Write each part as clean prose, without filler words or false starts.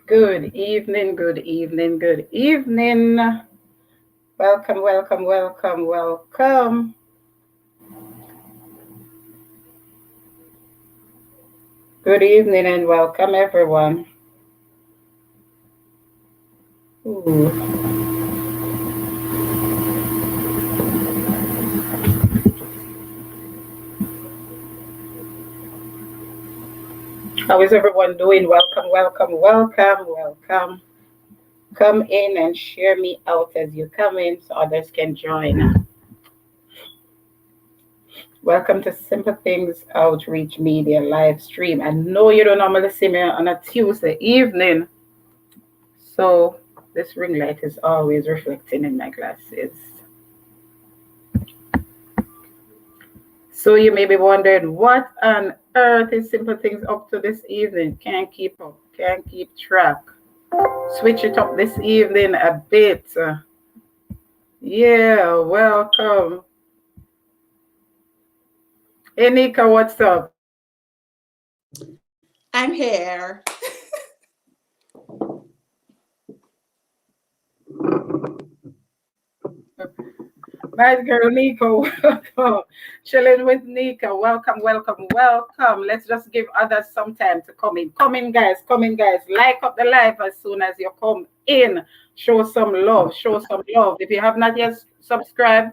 Good evening, good evening, good evening. Welcome, welcome, welcome, welcome. Good evening and welcome, everyone. Ooh. How is everyone doing? Welcome, welcome, welcome, welcome. Come in and share me out as you come in so others can join. Welcome to Simple Things Outreach Media live stream. I know you don't normally see me on a Tuesday evening, so this ring light is always reflecting in my glasses. So you may be wondering, what on earth is Simple Things up to this evening? Can't keep up, can't keep track. Switch it up this evening a bit. Yeah, welcome. Hey, Neeka, what's up? I'm here. My girl Nico, welcome. Chilling with Nika. Welcome, welcome, welcome. Let's just give others some time to come in. Come in, guys. Come in, guys. Like up the live as soon as you come in. Show some love. Show some love. If you have not yet subscribed,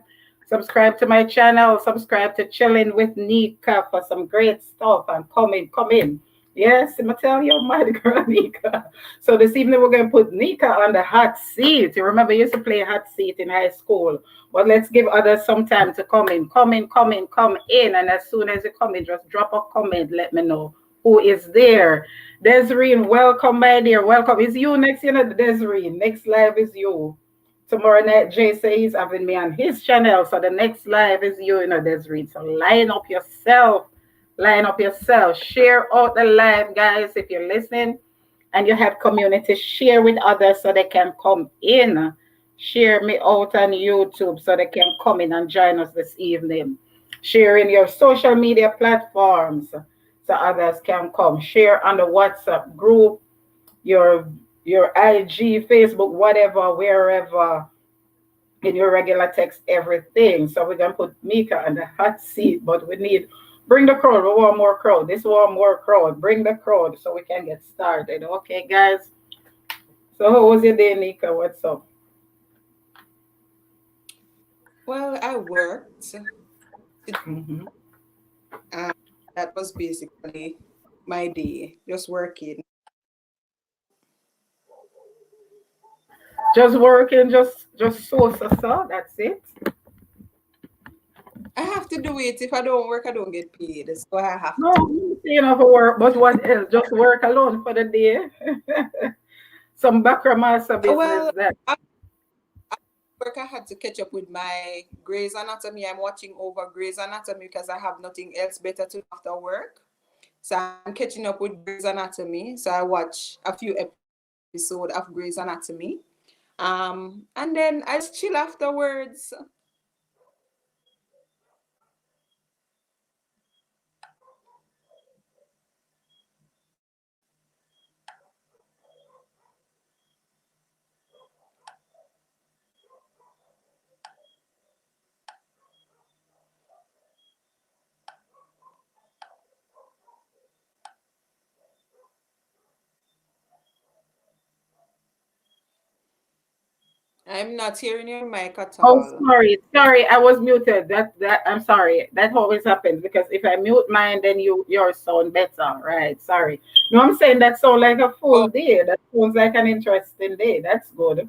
subscribe to my channel. Subscribe to Chilling with Nika for some great stuff. And come in, come in. Yes, I'm tell you, my girl Nika. So this evening we're going to put Nika on the hot seat. You remember, you used to play hot seat in high school. But let's give others some time to come in. Come in, come in, come in. And as soon as you come in, just drop a comment. Let me know who is there. Desiree, welcome, my dear. Welcome. It's you next, Desiree. Next live is you. Tomorrow night, Jay says he's having me on his channel. So the next live is you, Desiree. So line up yourself. Line up yourself. Share out the live, guys. If you're listening and you have community, share with others so they can come in. Share me out on YouTube so they can come in and join us this evening. Share in your social media platforms so others can come. Share on the WhatsApp group, your your IG, Facebook, whatever, wherever, in your regular text, everything. So we're gonna put Mika on the hot seat, but we need bring the crowd. We want more crowd. This want more crowd. Bring the crowd so we can get started. Okay, guys. So how was your day, Nika? What's up? Well, I worked. Mhm. Uh, that was basically my day, just working. Just working, just so. That's it. I have to do it. If I don't work, I don't get paid. So I have No, to. you know for work, but what else? Just work alone for the day. Some backramasa business Well, that. at work, I had to catch up with my Grey's Anatomy. I'm watching over Grey's Anatomy because I have nothing else better to do after work. So I'm catching up with Grey's Anatomy. So I watch a few episodes of Grey's Anatomy. And then I just chill afterwards. I'm not hearing your mic at Oh, all. sorry, I was muted. That I'm sorry. That always happens because if I mute mine, then yours sound better, right? Sorry. No, I'm saying that sound like a full Oh, day. That sounds like an interesting day. That's good.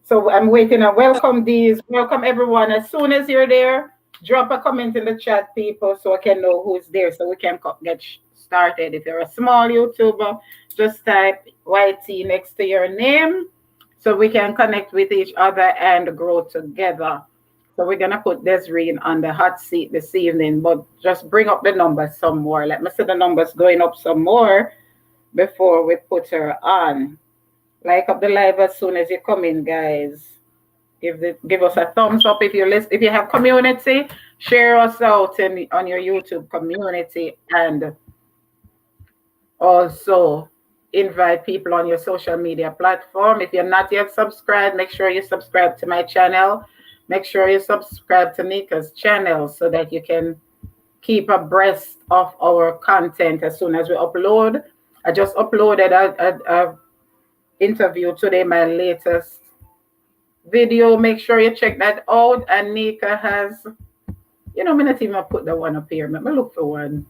So I'm waiting and welcome these. Welcome everyone. As soon as you're there, drop a comment in the chat, people, so I can know who's there, so we can get started. If you're a small YouTuber, just type YT next to your name, so we can connect with each other and grow together. So we're gonna put Desiree on the hot seat this evening, but just bring up the numbers some more. Let me see the numbers going up some more before we put her on. Like up the live as soon as you come in, guys. Give us a thumbs up if you list if you have community, share us out on your YouTube community and also invite people on your social media platform. If you're not yet subscribed, make sure you subscribe to my channel. Make sure you subscribe to Neeka's channel so that you can keep abreast of our content as soon as we upload. I just uploaded a interview today, my latest video. Make sure you check that out. And Neeka has, me not even put the one up here. Let me look for one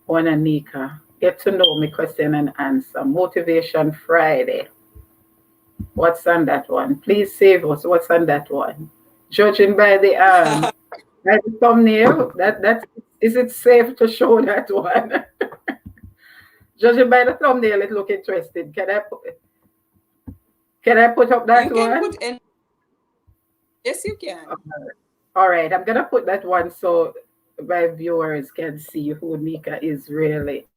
and Neeka. Get to know me, question and answer. Motivation Friday. What's on that one? Please save us. What's on that one? Judging by the by the thumbnail, that is it safe to show that one? Judging by the thumbnail, it look interesting. Can I put up that You can one? put in. Yes, you can. All right, I'm gonna put that one so my viewers can see who Neeka is really.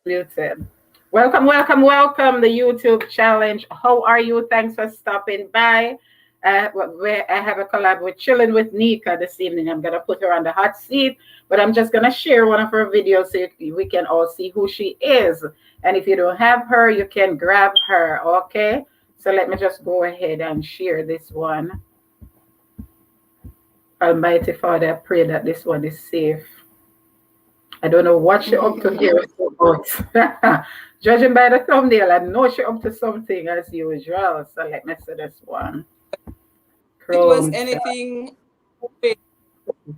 Muted. Welcome, welcome, welcome. The YouTube challenge. How are you? Thanks for stopping by. Where I have a collab with Chilling with Neeka this evening. I'm gonna put her on the hot seat, but I'm just gonna share one of her videos so we can all see who she is. And if you don't have her, you can grab her. Okay. So let me just go ahead and share this one. Almighty Father, I pray that this one is safe. I don't know what she up to here, but judging by the thumbnail, I know she up to something as usual. So let me see this one. If it was Chrome chat. anything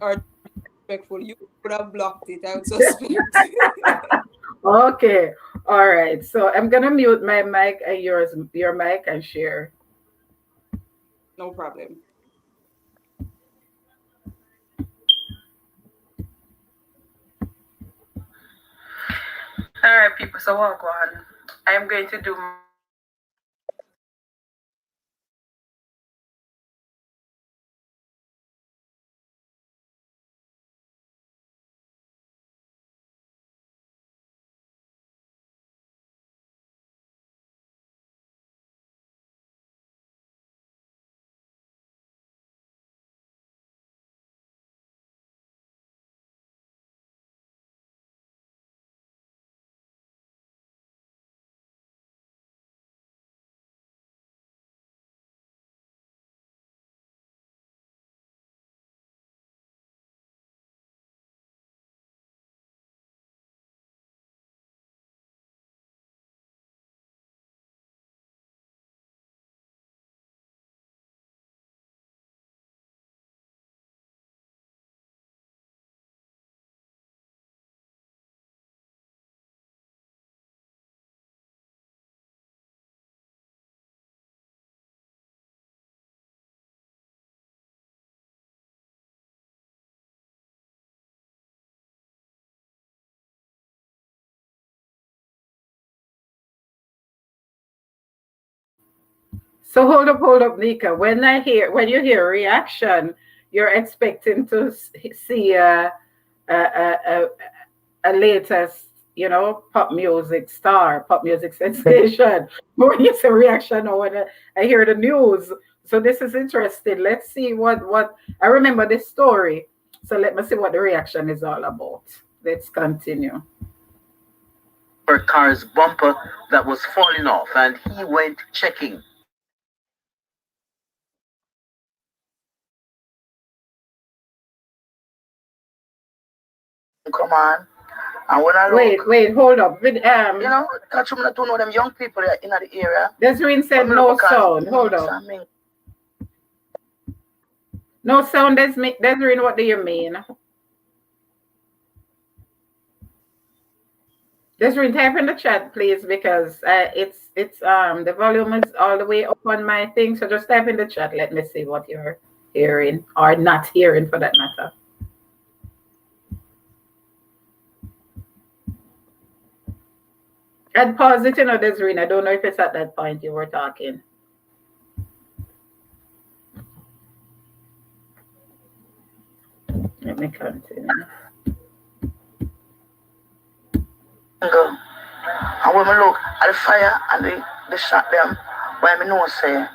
or disrespectful, you would have blocked it, I would suspect. Okay. All right. So I'm gonna mute my mic and your mic and share. No problem. All right, people. So walk on. I am going to do. So hold up, Nika. When you hear reaction, you're expecting to see a, a latest, pop music star, pop music sensation. When you say reaction or when I hear the news. So this is interesting. Let's see what I remember this story. So let me see what the reaction is all about. Let's continue. Her car's bumper that was falling off, and he went checking. Come on. And when I look, wait, hold up. catch them to know them young people in the area. Desiree said no sound. Hold up. No sound, Desiree, what do you mean? Desiree, type in the chat, please, because it's the volume is all the way up on my thing. So just type in the chat. Let me see what you're hearing or not hearing, for that matter. I'd pause it, Desiree. I don't know if it's at that point you were talking. Let me continue. Go. And when I look at the fire and they shot them, when I know say,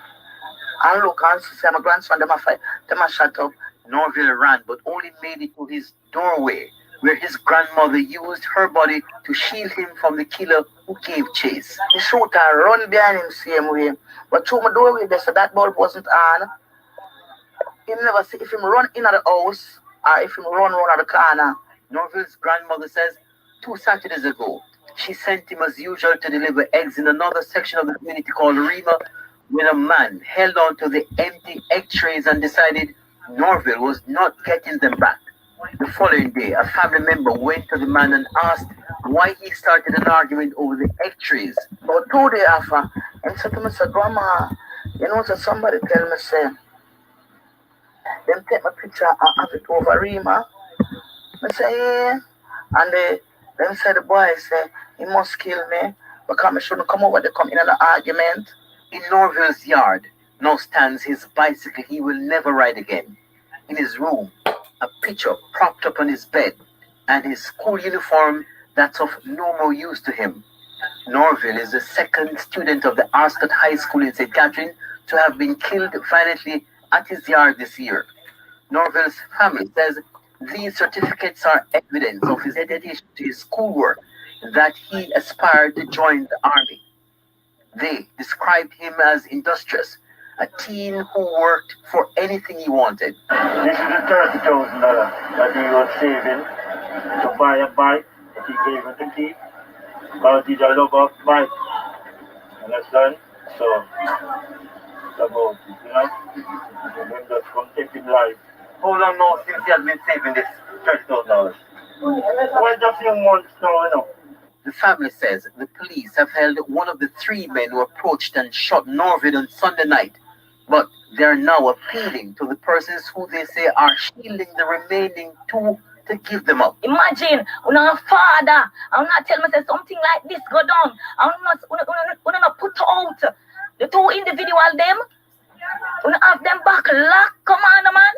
I look and see my grandson, them a shut up. Norville ran, but only made it to his doorway, where his grandmother used her body to shield him from the killer who gave chase. The shooter run behind him same way. But through my doorway, they said that bulb wasn't on. He never see if him run in at the house or if him run at the corner. Norville's grandmother says 2 Saturdays ago, she sent him as usual to deliver eggs in another section of the community called Rima, when a man held on to the empty egg trays and decided Norville was not getting them back. The following day, a family member went to the man and asked why he started an argument over the egg trays. But 2 days after, and said to me, say, Grandma, you know, so somebody tell me, say, them take my picture and have it over Rima. I say, yeah. And them say the boy say, he must kill me because I shouldn't come over to come in an argument. In Norville's yard now stands his bicycle he will never ride again. In his room, a picture propped up on his bed, and his school uniform that's of no more use to him. Norville is the second student of the Arscott High School in St. Catherine to have been killed violently at his yard this year. Norville's family says these certificates are evidence of his dedication to his schoolwork, that he aspired to join the army. They described him as industrious, a teen who worked for anything he wanted. This is the $30,000 that he was saving to buy a bike that he gave him to keep, because he's a lover of bike. Understand? So, it's about it, you know? And then just come taking life. How long now since he has been saving this $30,000? Well, just a few months now, you know. The family says the police have held one of the 3 men who approached and shot Norville on Sunday night, but they are now appealing to the persons who they say are shielding the remaining 2 to give them up. Imagine, una father, I'm not tell me say something like this go down. I'm not put out the 2 individual them. Una have them back lock, come on, man.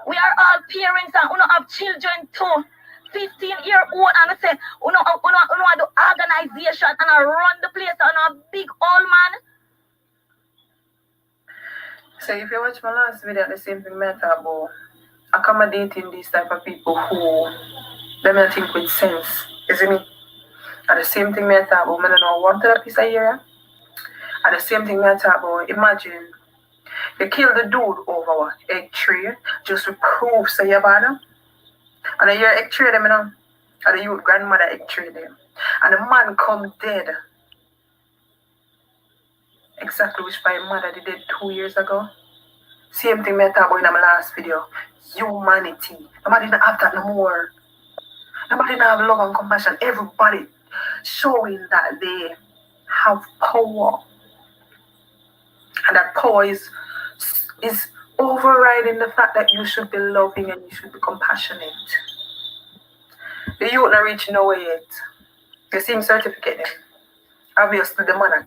We are all parents and una have children too. 15-year-old and I say, uno do organization and I run the place and a big old man. So if you watch my last video, the same thing I talk about accommodating these type of people who they may think with sense, isn't it? And the same thing I talk about, I don't know, 1 therapist a year. And the same thing I talk about, imagine you kill the dude over what? Egg tree, just to prove say you're bad. And then your egg tree them, you know, and the youth grandmother egg tree them. And the man come dead. Exactly which my mother did it 2 years ago. Same thing I talked about in my last video. Humanity. Nobody didn't have that no more. Nobody didn't have love and compassion. Everybody showing that they have power. And that power is overriding the fact that you should be loving and you should be compassionate. The youth not reach nowhere yet. The same certificate then. Obviously the money.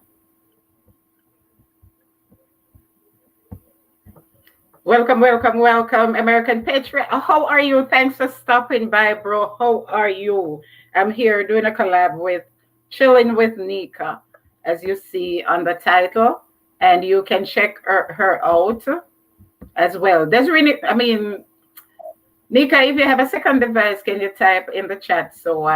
Welcome, welcome, welcome, American Patriot. How are you? Thanks for stopping by, bro. How are you? I'm here doing a collab with Chilling with Neeka, as you see on the title, and you can check her out as well. There's really, I mean, Neeka, if you have a second device, can you type in the chat so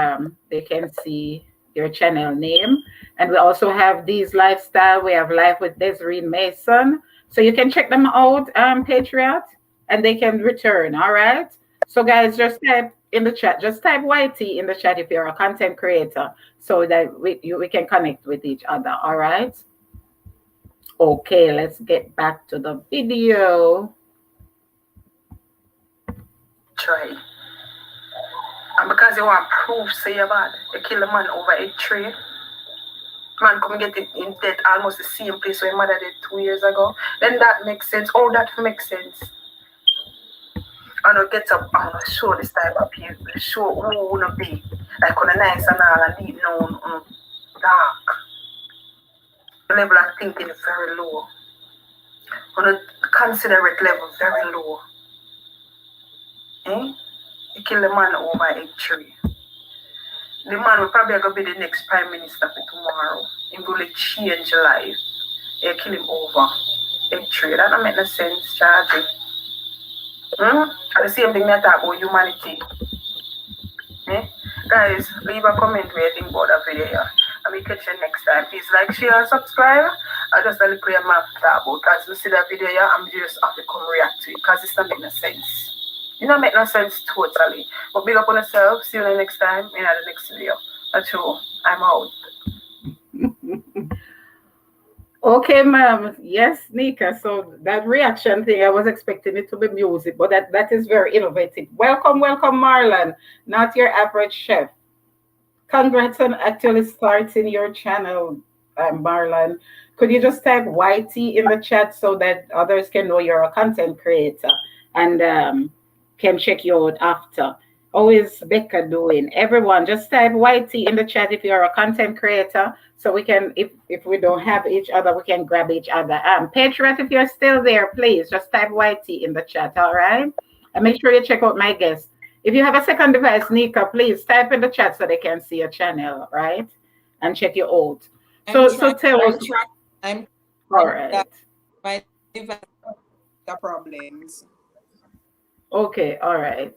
they can see your channel name? And we also have These Lifestyle. We have Life with Desiree Mason. So you can check them out, Patriot, and they can return, all right? So guys, just type in the chat. Just type YT in the chat if you're a content creator so that we can connect with each other, all right? Okay, let's get back to the video. Try. And because you want proof, say you're bad, you kill a man over a tree. Man come get it in death almost the same place where mother did 2 years ago. Then that makes sense. Oh, that makes sense. And I'll get up and I'll show this type of people. Show who I wanna be. Like on a nice and all and deep known dark. The level of thinking is very low. On a considerate level, very low. Eh? He killed the man over egg tree. The man will probably going to be the next prime minister for tomorrow. He will change life. They kill him over egg tree. That don't make no sense, Charlie. And the same thing that talk about humanity. Guys, leave a comment where you think about that video here. And we catch you next time. Please like, share, and subscribe. I just want to play a map to talk about. Because we see that video here, I'm just have to come react to it. Because it doesn't make no sense. It don't make no sense totally. But big up on yourself. See you next time in the next video. That's all. I'm out. Okay, ma'am. Yes, Neeka. So that reaction thing, I was expecting it to be music, but that is very innovative. Welcome, welcome, Marlon. Not your average chef. Congrats on actually starting your channel, Marlon. Could you just type YT in the chat so that others can know you're a content creator and can check you out after? How is Becca doing? Everyone, just type YT in the chat if you're a content creator, so we can, if we don't have each other, we can grab each other. Patriot, if you're still there, please just type YT in the chat, all right? And make sure you check out my guests. If you have a second device, Neeka, please type in the chat so they can see your channel, right? And check you out. So tell us. All right. My device problems. Okay, all right.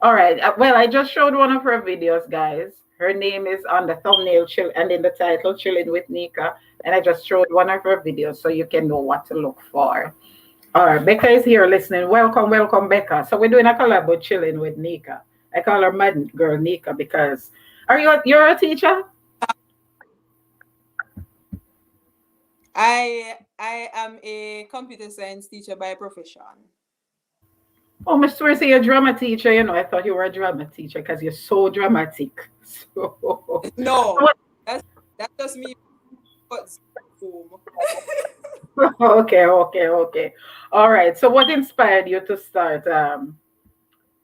All right. Well, I just showed one of her videos, guys. Her name is on the thumbnail and in the title, Chilling with Neeka. And I just showed one of her videos so you can know what to look for. All right, Becca is here listening. Welcome, welcome, Becca. So we're doing a collab with Chilling with Neeka. I call her Mad Girl Neeka because you're a teacher? I am a computer science teacher by profession. Oh, Miss Swear, you're a drama teacher. You know, I thought you were a drama teacher because you're so dramatic. So no, that's just me. Okay. All right. So what inspired you to start?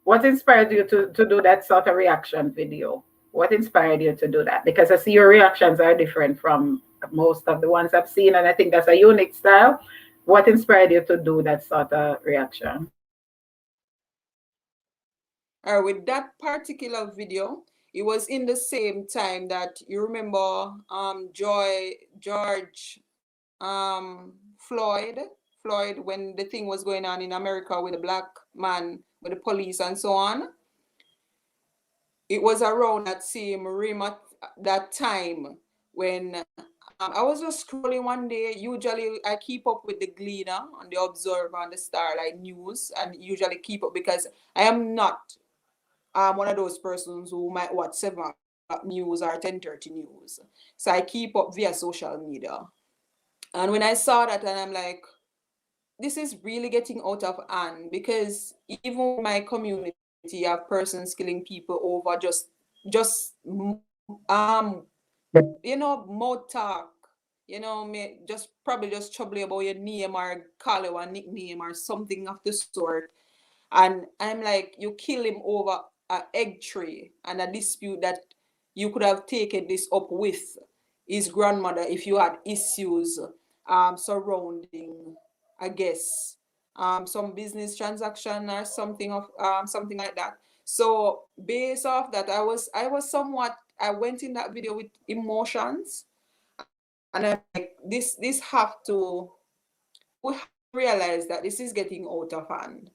What inspired you to do that sort of reaction video? What inspired you to do that? Because I see your reactions are different from most of the ones I've seen, and I think that's a unique style. What inspired you to do that sort of reaction? With that particular video, it was in the same time that you remember George Floyd, when the thing was going on in America with the black man, with the police and so on. It was around that same rim at that time when I was just scrolling one day. Usually I keep up with the Gleaner and the Observer and the Starlight News, and usually keep up because I am not one of those persons who might watch 7 o'clock news or 10:30 news. So I keep up via social media. And when I saw that, and I'm like, this is really getting out of hand, because even in my community, you have persons killing people over just mouth talk, probably just trouble about your name or call you a nickname or something of the sort. And I'm like, you kill him over an egg tray and a dispute that you could have taken this up with his grandmother if you had issues surrounding, I guess, some business transaction or something like that. So based off that, I went in that video with emotions, and I'm like, we have to realize that this is getting out of hand.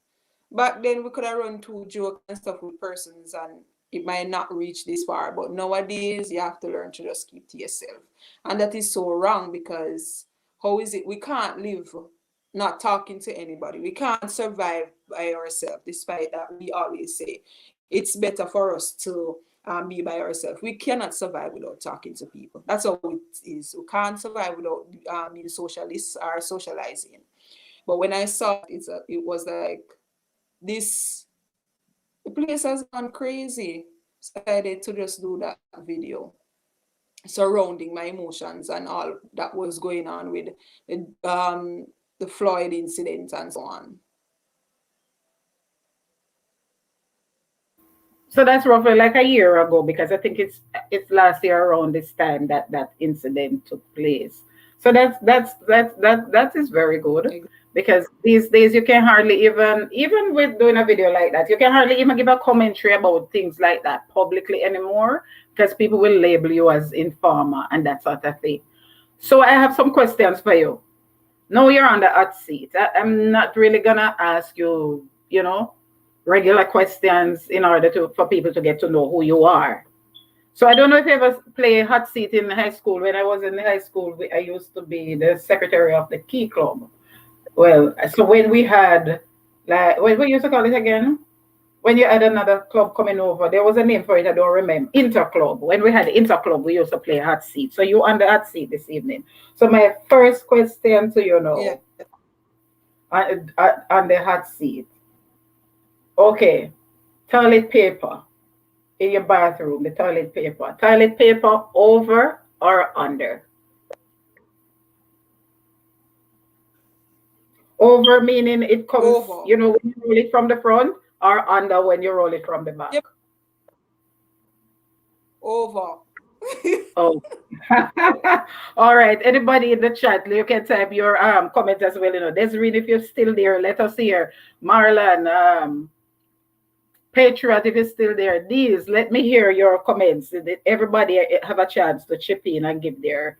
Back then we could have run to joke and stuff with persons and it might not reach this far, but nowadays you have to learn to just keep to yourself. And that is so wrong, because how is it we can't live not talking to anybody? We can't survive by ourselves, despite that we always say it's better for us to be by ourselves. We cannot survive without talking to people. That's how it is. We can't survive without being socialists or socializing. But when I saw it, it was like, the place has gone crazy. So I decided to just do that video surrounding my emotions and all that was going on with the Floyd incident and so on. So that's roughly like a year ago, because I think it's last year around this time that incident took place. So that is very good. because these days you can hardly even with doing a video like that, you can hardly even give a commentary about things like that publicly anymore, because people will label you as informer and that sort of thing. So I have some questions for you. Now you're on the hot seat. I'm not really gonna ask you, regular questions in order for people to get to know who you are. So I don't know if you ever play hot seat in high school. When I was in high school, I used to be the secretary of the key club. Well, so when we had, like, what we used to call it again? When you had another club coming over, there was a name for it, I don't remember. Interclub. When we had Interclub, we used to play hot seat. So you on the hot seat this evening. So my first question to you now, Yeah. on the hot seat. Okay, toilet paper in your bathroom, the toilet paper. Toilet paper over or under? Over meaning it comes, Over. when you roll it from the front, or under when you roll it from the back? Yep. Over. Oh. All right. Anybody in the chat, you can type your comment as well. Desiree, if you're still there, let us hear. Marlon, Patriot, if you're still there, these, let me hear your comments. Everybody have a chance to chip in and give their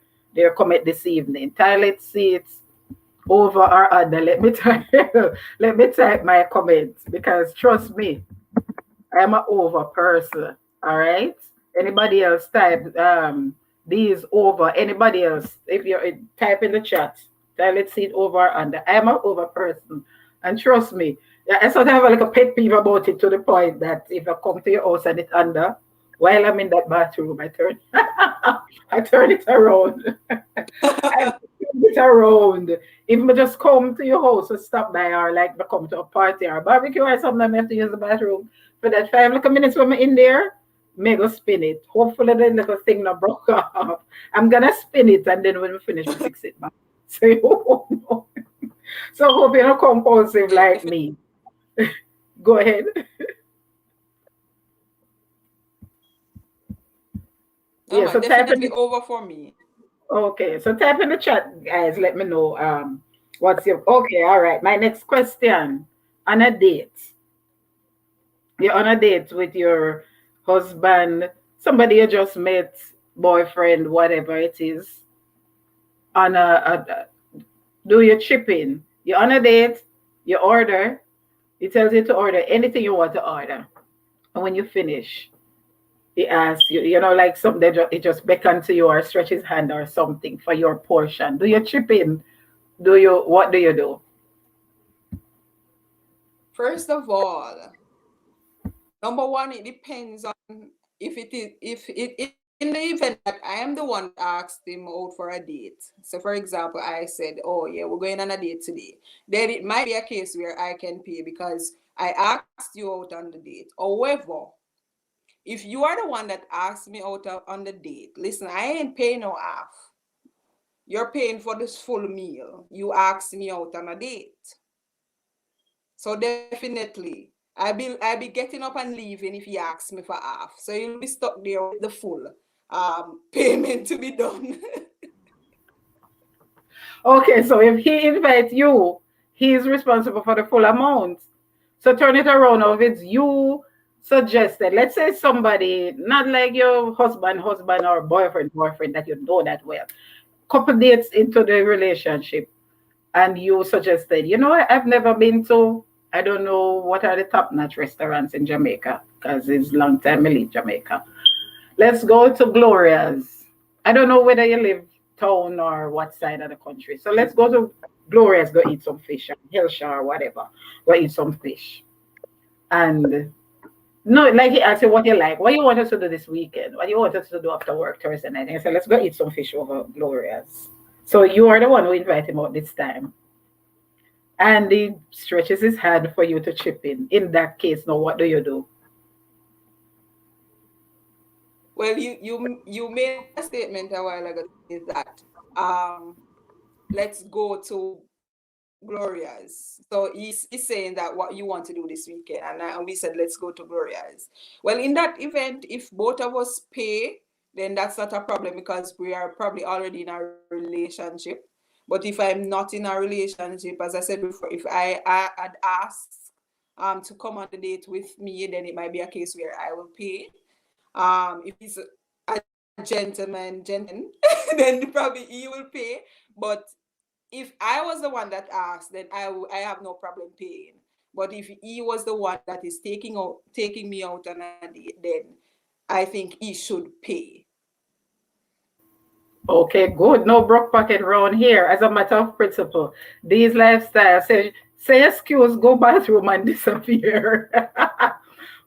comment this evening. Toilet seats over or under. Let me type my comments, because trust me, I'm an over person. All right. Anybody else type these over? Anybody else? If you're type in the chat, toilet seat over or under. I'm an over person, and trust me, I sort of have like a pet peeve about it, to the point that if I come to your house and it's under, while I'm in that bathroom, I turn I turn it around. I turn it around. If I just come to your house or stop by, or like I come to a party or a barbecue or something, I have to use the bathroom for that 5 little minutes when I'm in there. Me go spin it. Hopefully the little thing not broke off. I'm gonna spin it, and then when we finish, we fix it back. So you won't know. So hope you're not compulsive like me. Go ahead. Yeah, so type in Definitely over for me. Okay, so type in the chat, guys. Let me know what's your okay. All right. My next question: on a date, you're on a date with your husband, somebody you just met, boyfriend, whatever it is. On do your chipping. You're on a date. You order. He tells you to order anything you want to order, and when you finish, he asks you, like something that he just beckons to you or stretch his hand or something for your portion. Do you chip in? What do you do? First of all, number one, it depends on if in the event that I am the one that asked him out for a date. So for example, I said, oh yeah, we're going on a date today. Then it might be a case where I can pay because I asked you out on the date. However, if you are the one that asked me out on the date, listen, I ain't paying no half. You're paying for this full meal. You asked me out on a date. So definitely, I be getting up and leaving if he asks me for half. So you'll be stuck there with the full payment to be done. Okay, so if he invites you, he's responsible for the full amount. So turn it around. If it's you suggested, let's say somebody, not like your husband, or boyfriend, that you know that well, couple dates into the relationship, and you suggested, I've never been to, I don't know what are the top-notch restaurants in Jamaica, because it's a long time I leave Jamaica. Let's go to Gloria's. I don't know whether you live town or what side of the country. So let's go to Gloria's, go eat some fish, or Hillshire or whatever. Go eat some fish. And no, like he asked you what you like. What you want us to do this weekend? What you want us to do after work Thursday night? And I said, let's go eat some fish over Gloria's. So you are the one who invited him out this time. And he stretches his hand for you to chip in. In that case, now what do you do? Well, you made a statement a while ago is that let's go to Gloria's. So he's saying that what you want to do this weekend, and we said let's go to Gloria's. Well, in that event, if both of us pay, then that's not a problem because we are probably already in a relationship. But if I'm not in a relationship, as I said before, if I had asked to come on the date with me, then it might be a case where I will pay. If he's a gentleman, then probably he will pay. But if I was the one that asked, then I have no problem paying. But if he was the one that is taking me out on a date, then I think he should pay. Okay, good. No broke pocket around here. As a matter of principle, these lifestyles say excuse, go bathroom and disappear.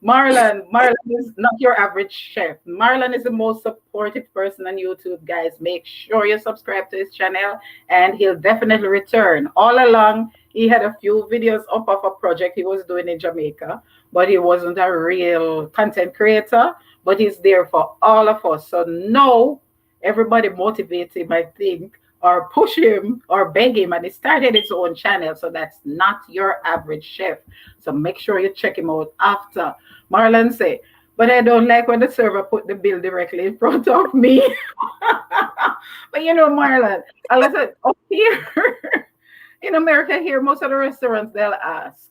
Marlon is not your average chef. Marlon is the most supportive person on YouTube, guys. Make sure you subscribe to his channel and he'll definitely return. All along, he had a few videos up of a project he was doing in Jamaica, but he wasn't a real content creator, but he's there for all of us. So no, everybody motivate him, I think, or push him or beg him, and he started his own channel. So that's not your average chef. So make sure you check him out after. Marlon say, but I don't like when the server put the bill directly in front of me. But you know, Marlon, I said, up here in America, here, most of the restaurants, they'll ask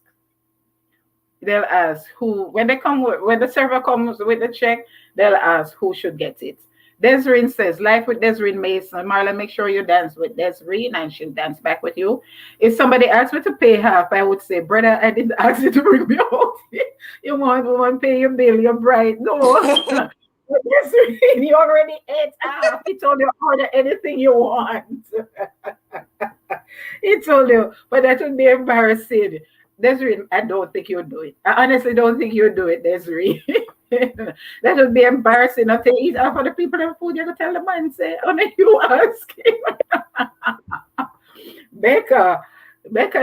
who, when the server comes with the check, they'll ask who should get it. Desiree says, life with Desiree Mason. Marlon, make sure you dance with Desiree and she'll dance back with you. If somebody asked me to pay half, I would say, brother, I didn't ask you to bring me out. You want to pay your bill, you're bright. No. Desiree, you already ate half. He told you order anything you want. He told you, but that would be embarrassing. Desiree, I don't think you'll do it. I honestly don't think you'll do it, Desiree. That would be embarrassing. Not to eat off other people and food. You can tell the man, say, oh, no, you ask him. Becca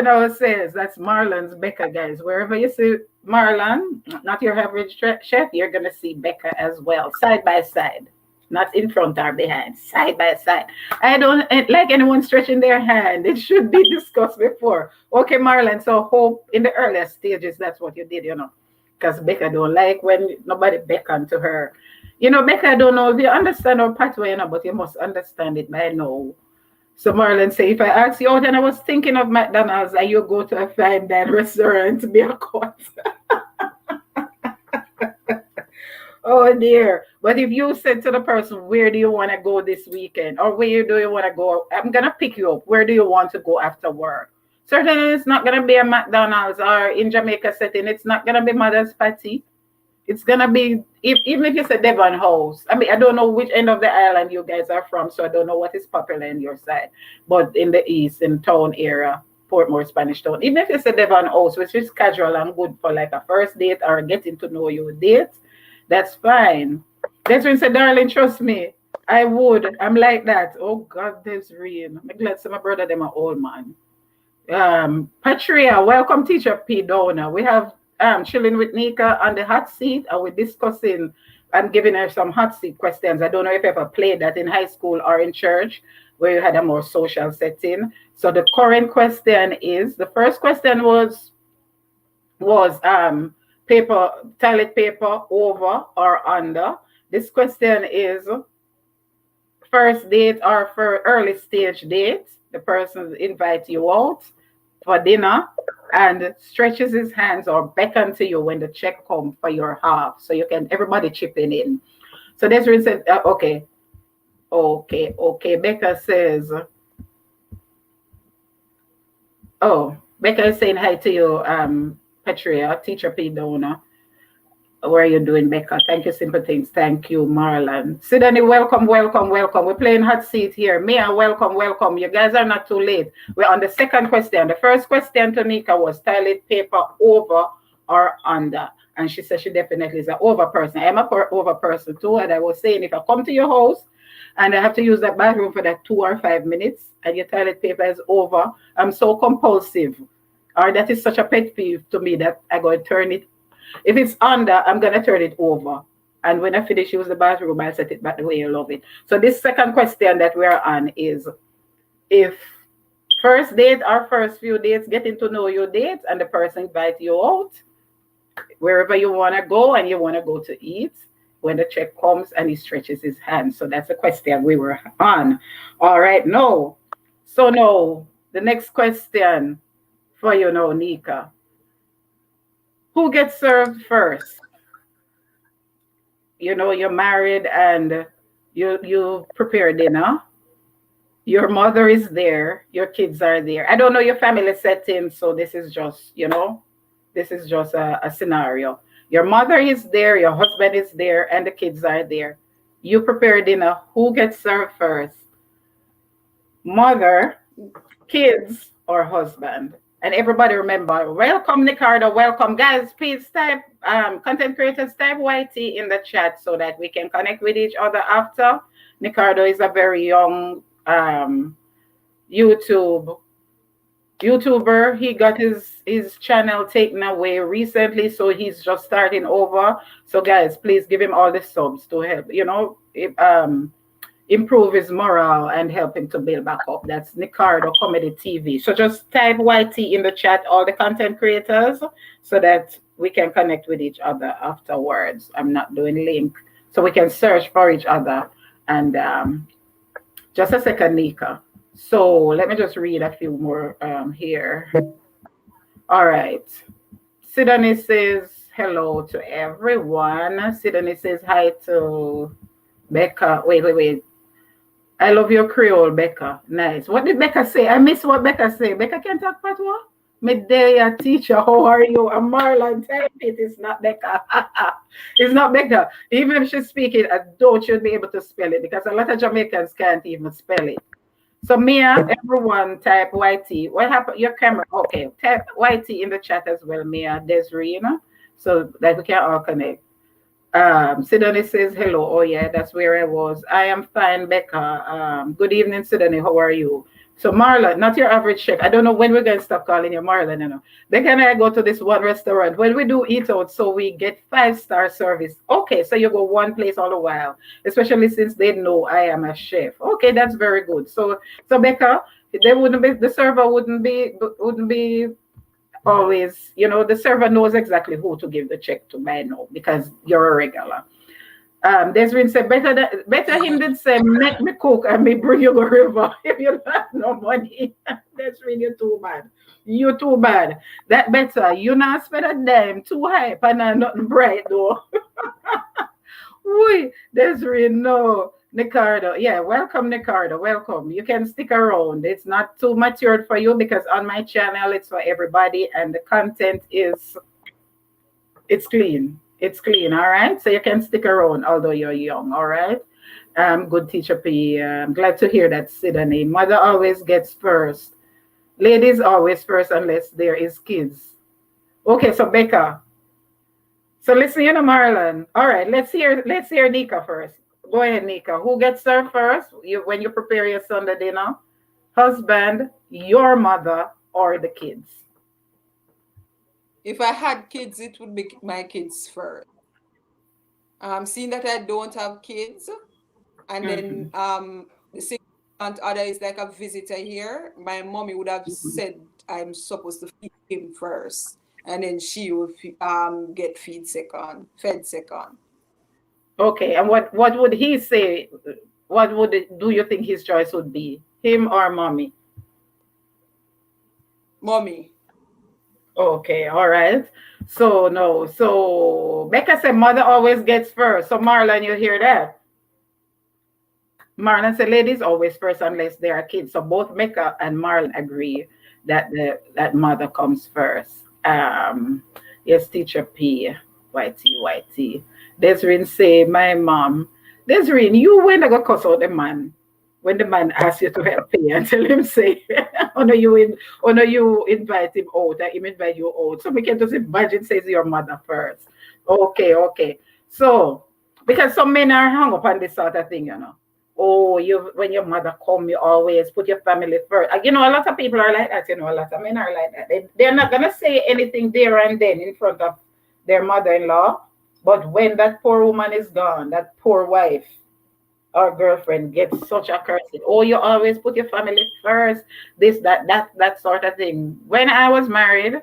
now says, that's Marlon's Becca, guys. Wherever you see Marlon, not your average chef, you're going to see Becca as well, side by side. Not in front or behind, side by side. I don't like anyone stretching their hand. It should be discussed before. Okay, Marlon, so hope in the earlier stages, that's what you did, because Becca don't like when nobody beckon to her. Becca, I don't know if you understand our pathway, but you must understand it by now. So Marlon say, if I ask you out and I was thinking of McDonald's, and you go to a fine dining restaurant to be a cut. Oh dear. But if you said to the person, where do you want to go this weekend? Or where do you want to go? I'm going to pick you up. Where do you want to go after work? Certainly it's not going to be a McDonald's, or in Jamaica setting, it's not going to be Mother's Patty. It's going to be, even if it's a Devon House. I mean, I don't know which end of the island you guys are from, so I don't know what is popular in your side. But in the east, in town area, Portmore, Spanish Town, even if it's a Devon House, which is casual and good for like a first date or getting to know you date, that's fine. Desiree said, darling, trust me, I would. I'm like that. Oh, God, Desiree. I'm glad my brother, them are old man. Patria, welcome, teacher P. Donna. We have chilling with Neeka on the hot seat, and we're discussing and giving her some hot seat questions. I don't know if you ever played that in high school or in church, where you had a more social setting. So the current question is, the first question was toilet paper over or under. This question is first date or for early stage date. The person invites you out for dinner and stretches his hands or beckon to you when the check comes for your half. So you can, everybody chipping in. So Desiree said, okay. Becca says, Becca is saying hi to you, Patria, teacher P. Donna. Where are you doing, Becca? Thank you, Simple Things. Thank you, Marlon. Sidney, welcome. We're playing hot seat here. Mia, welcome. You guys are not too late. We're on the second question. The first question to Neeka was toilet paper over or under. And she said she definitely is an over person. I'm a over person too. And I was saying, if I come to your house and I have to use that bathroom for that 2 or 5 minutes and your toilet paper is over, I'm so compulsive. Or that is such a pet peeve to me that I go and turn it. If it's under, I'm going to turn it over. And when I finish use the bathroom, I'll set it back the way you love it. So this second question that we're on is, if first date or first few dates, getting to know your date and the person invites you out, wherever you want to go and you want to go to eat, when the check comes and he stretches his hand. So that's the question we were on. All right, no. So now, the next question for you now, Neeka. Who gets served first? You're married and you prepare dinner. Your mother is there, your kids are there. I don't know your family setting, so this is just, this is just a scenario. Your mother is there, your husband is there, and the kids are there. You prepare dinner. Who gets served first? Mother, kids, or husband? And everybody remember, welcome Nicardo, welcome. Guys, please type, content creators, type YT in the chat so that we can connect with each other after. Nicardo is a very young YouTuber. He got his channel taken away recently, so he's just starting over. So guys, please give him all the subs to help, improve his morale and help him to build back up. That's Nicardo Comedy TV. So just type YT in the chat, all the content creators, so that we can connect with each other afterwards. I'm not doing link, so we can search for each other. And just a second, Neeka. So let me just read a few more here. All right. Sidonie says hello to everyone. Sidonie says hi to Becca. Wait. I love your Creole, Becca. Nice. What did Becca say? I miss what Becca say. Becca can talk patois? Midday, teacher, how are you? I'm Marlon. Type it. It's not Becca. It's not Becca. Even if she's speaking, I don't should be able to spell it because a lot of Jamaicans can't even spell it. So Mia, everyone type YT. What happened? Your camera. Okay. Type YT in the chat as well, Mia, Desiree, so that we can all connect. Sidonie says hello. Oh yeah, that's where I was. I am fine, Becca. Good evening, Sidonie. How are you? So Marlon, not your average chef. I don't know when we're going to stop calling you Marlon. Becca and I go to this one restaurant. When we do eat out, so we get 5-star service. Okay, so you go one place all the while, especially since they know I am a chef. Okay, that's very good. So Becca, the server wouldn't be always, the server knows exactly who to give the check to by now because you're a regular. Desiree said, better him did say, make me cook and me bring you a river if you don't have no money. Desiree, you're too bad. You're too bad. That better. You not spend a dime too high, and nothing bright though. Wait, Desiree, no. Nicardo, yeah, welcome Nicardo, welcome. You can stick around. It's not too matured for you because on my channel it's for everybody and the content it's clean. It's clean, all right? So you can stick around although you're young, all right? Good teacher P. I'm glad to hear that, Sidonie. Mother always gets first. Ladies always first unless there is kids. Okay, so Becca. So listen, Marlon. All right, let's hear Neeka first. Go ahead, Neeka. Who gets served first when you prepare your Sunday dinner? Husband, your mother, or the kids? If I had kids, it would be my kids first. Seeing that I don't have kids, and then the significant other is like a visitor here, my mommy would have said I'm supposed to feed him first, and then she will get fed second. Okay, and what would he say? Do you think his choice would be? Him or mommy? Mommy. Okay, all right. So Becca said mother always gets first. So Marlon, you hear that? Marlon said ladies always first unless they are kids. So both Becca and Marlon agree that that mother comes first. Yes, teacher P. YT. Desiree say, my mom. Desiree, you when I go cuss out the man when the man asks you to help pay and tell him say, oh no, you invite him out, or him invite you out. So we can just imagine says your mother first. Okay. So because some men are hung up on this sort of thing, Oh, when your mother come, you always put your family first. A lot of people are like that, a lot of men are like that. They're not gonna say anything there and then in front of their mother-in-law. But when that poor woman is gone, that poor wife or girlfriend gets such a curse. Oh, you always put your family first. This, that sort of thing. When I was married,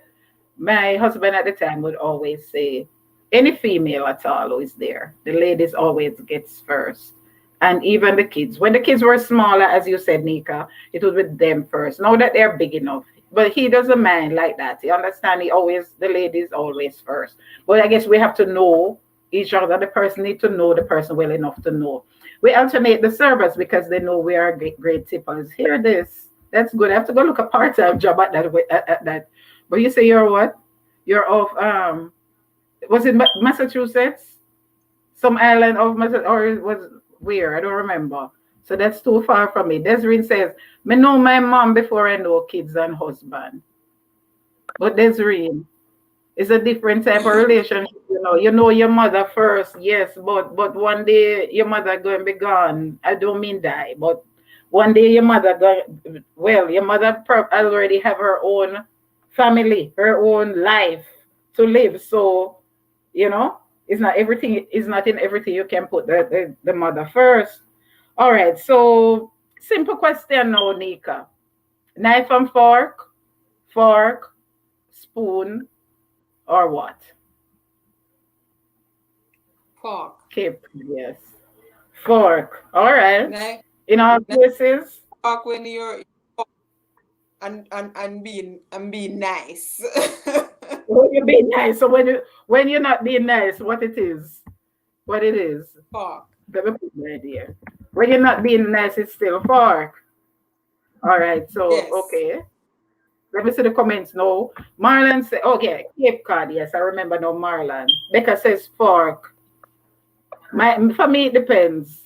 my husband at the time would always say, any female at all who is there, the ladies always gets first. And even the kids. When the kids were smaller, as you said, Neeka, it was with them first. Now that they're big enough. But he doesn't mind like that. You understand? He always, the ladies always first. But I guess we have to know each other. The person need to know the person well enough to know. We alternate the servers because they know we are great tippers. Hear this. That's good. I have to go look a part-time job at that. But you say you're what? You're off was it Massachusetts? Some island of Massachusetts, or it was where? I don't remember. So that's too far from me. Desiree says, me know my mom before I know kids and husband. But Desiree, it's a different type of relationship, You know your mother first, yes, but one day your mother going to be gone. I don't mean die, but one day your mother your mother already have her own family, her own life to live. So, it's not everything. It's not in everything you can put the mother first. All right. So simple question now, Neeka. Knife and fork, spoon, or what? Fork. Okay, yes. Fork. All right. Knife. In all places. Fork when you're and being nice. Oh, you're being nice. So when you're not being nice, what it is? What it is? Fork. Let me put my idea. When you're not being nice, it's still fork. All right. So Yes. okay. Let me see the comments now. Marlon said, okay, Cape Cod. Yes, I remember now, Marlon. Becca says fork. For me, it depends.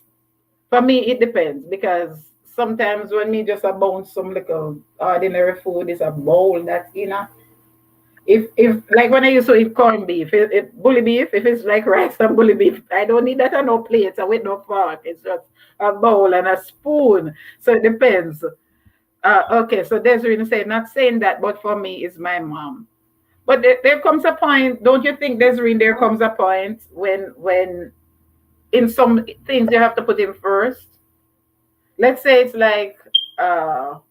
For me, it depends because sometimes when me just bounce some little ordinary food is a bowl that, if like when I used to eat corned beef, bully beef, if it's like rice and bully beef, I don't need that on no plates with no fork. It's just a bowl and a spoon. So it depends. Okay, so Desiree say, not saying that, but for me, it's my mom. But there comes a point, don't you think, Desiree, there comes a point when in some things you have to put in first? Let's say it's like, all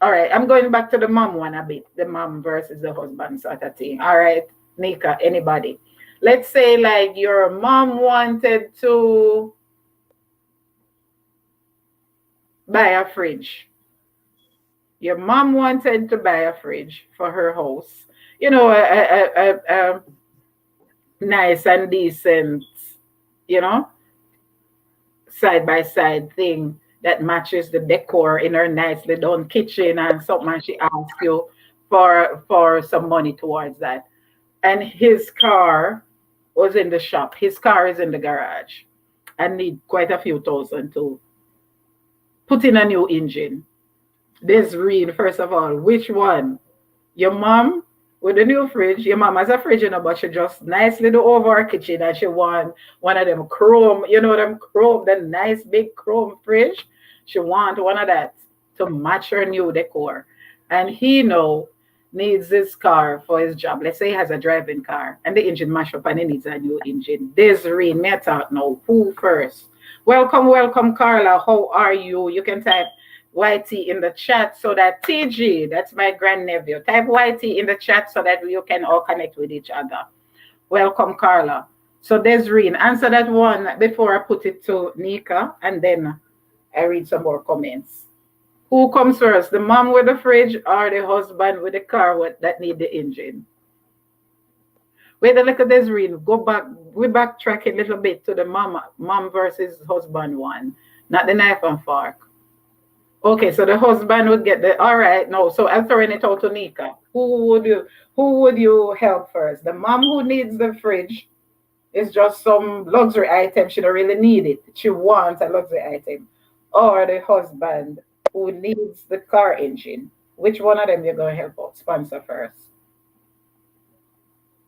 right, I'm going back to the mom one a bit, the mom versus the husband sort of thing. All right, Neeka, anybody. Let's say like your mom wanted to buy a fridge. Your mom wanted to buy a fridge for her house. A nice and decent, side by side thing that matches the decor in her nicely done kitchen and something, and she asks you for some money towards that. And his car was in the shop. His car is in the garage and need quite a few thousand to put in a new engine. This read, first of all, which one? Your mom with the new fridge. Your mom has a fridge, but she just nicely do over her kitchen and she want one of them chrome, the nice big chrome fridge. She want one of that to match her new decor. And he needs this car for his job. Let's say he has a driving car and the engine mash up and he needs a new engine. Desiree, me talk now. Who first? Welcome, Carla. How are you? You can type YT in the chat so that TG, that's my grandnephew, type YT in the chat so that you can all connect with each other. Welcome, Carla. So Desiree, answer that one before I put it to Neeka, and then I read some more comments. Who comes first, the mom with the fridge or the husband with the car that need the engine? Wait a little, Desiree, go back. We backtrack a little bit to the mom versus husband one, not the knife and fork. Okay, so the husband would get all right, no. So I'm throwing it out to Neeka. Who would you help first? The mom who needs the fridge is just some luxury item. She don't really need it. She wants a luxury item. Or the husband who needs the car engine. Which one of them you're going to help out? Sponsor first.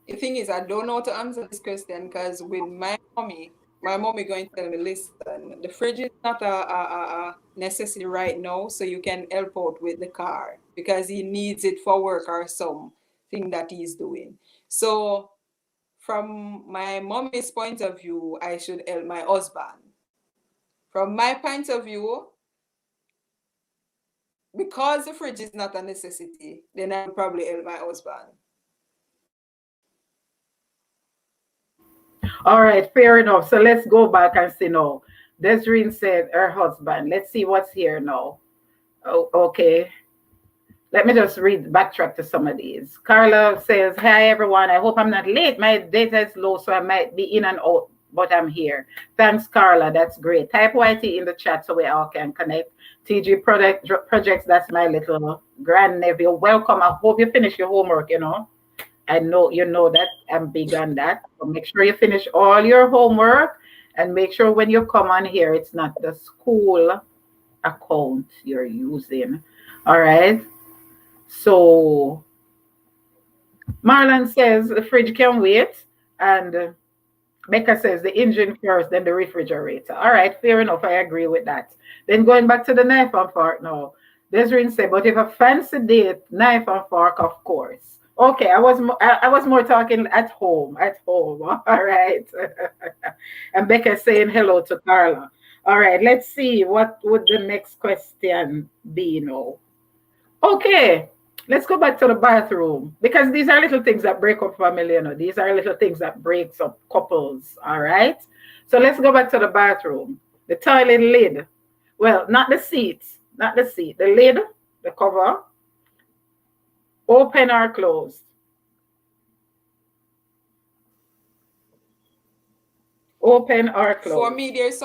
The thing is, I don't know how to answer this question because with my mommy going to tell me, listen, the fridge is not a necessity right now, so you can help out with the car because he needs it for work or something that he's doing. So from my mommy's point of view, I should help my husband. From my point of view, because the fridge is not a necessity, then I would probably help my husband. All right, fair enough. So let's go back and see now. Desiree said her husband. Let's see what's here now. Oh, okay. Let me just backtrack to some of these. Carla says, hi everyone. I hope I'm not late. My data is low, so I might be in and out, but I'm here. Thanks, Carla. That's great. Type YT in the chat so we all can connect. TG Projects, that's my little grandnephew. Welcome. I hope you finish your homework, you know. I know you know that I'm big on that. So make sure you finish all your homework and make sure when you come on here, it's not the school account you're using. All right. So Marlon says the fridge can wait, and Becca says the engine first, then the refrigerator. All right, fair enough. I agree with that. Then going back to the knife and fork now. Desiree said, but if a fancy date, knife and fork, of course. Okay, I was more talking at home. At home. All right. And Becca saying hello to Carla. All right, let's see what would the next question be now. Okay, let's go back to the bathroom because these are little things that break up family, you know. These are little things that breaks up couples, all right? So let's go back to the bathroom. The toilet lid. Well, not the seat, not the seat. The lid, the cover, open or closed? Open or closed? For me, there's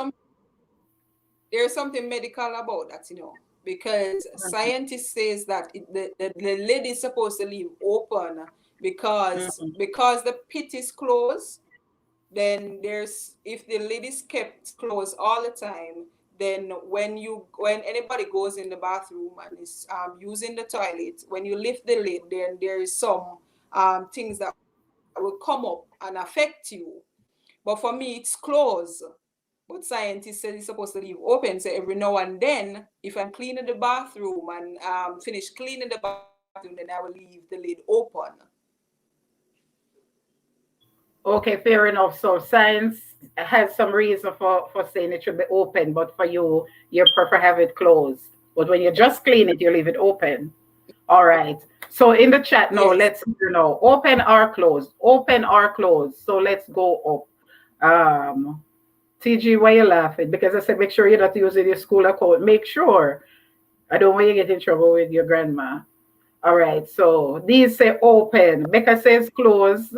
something medical about that, you know, because scientists says that the lid is supposed to leave open because the pit is closed. Then if the lid is kept closed all the time, then when anybody goes in the bathroom and is using the toilet, when you lift the lid, then there is some things that will come up and affect you. But for me, it's closed. But scientists say it's supposed to leave open. So every now and then, if I'm cleaning the bathroom and finish cleaning the bathroom, then I will leave the lid open. Okay, fair enough. So science has some reason for saying it should be open, but for you, you prefer have it closed. But when you just clean it, you leave it open. All right. So in the chat now, Yes. let's open or closed. Open or closed. So let's go up. TG, why you laughing? Because I said make sure you're not using your school account. Make sure. I don't want you to get in trouble with your grandma. All right. So these say open. Becca says closed.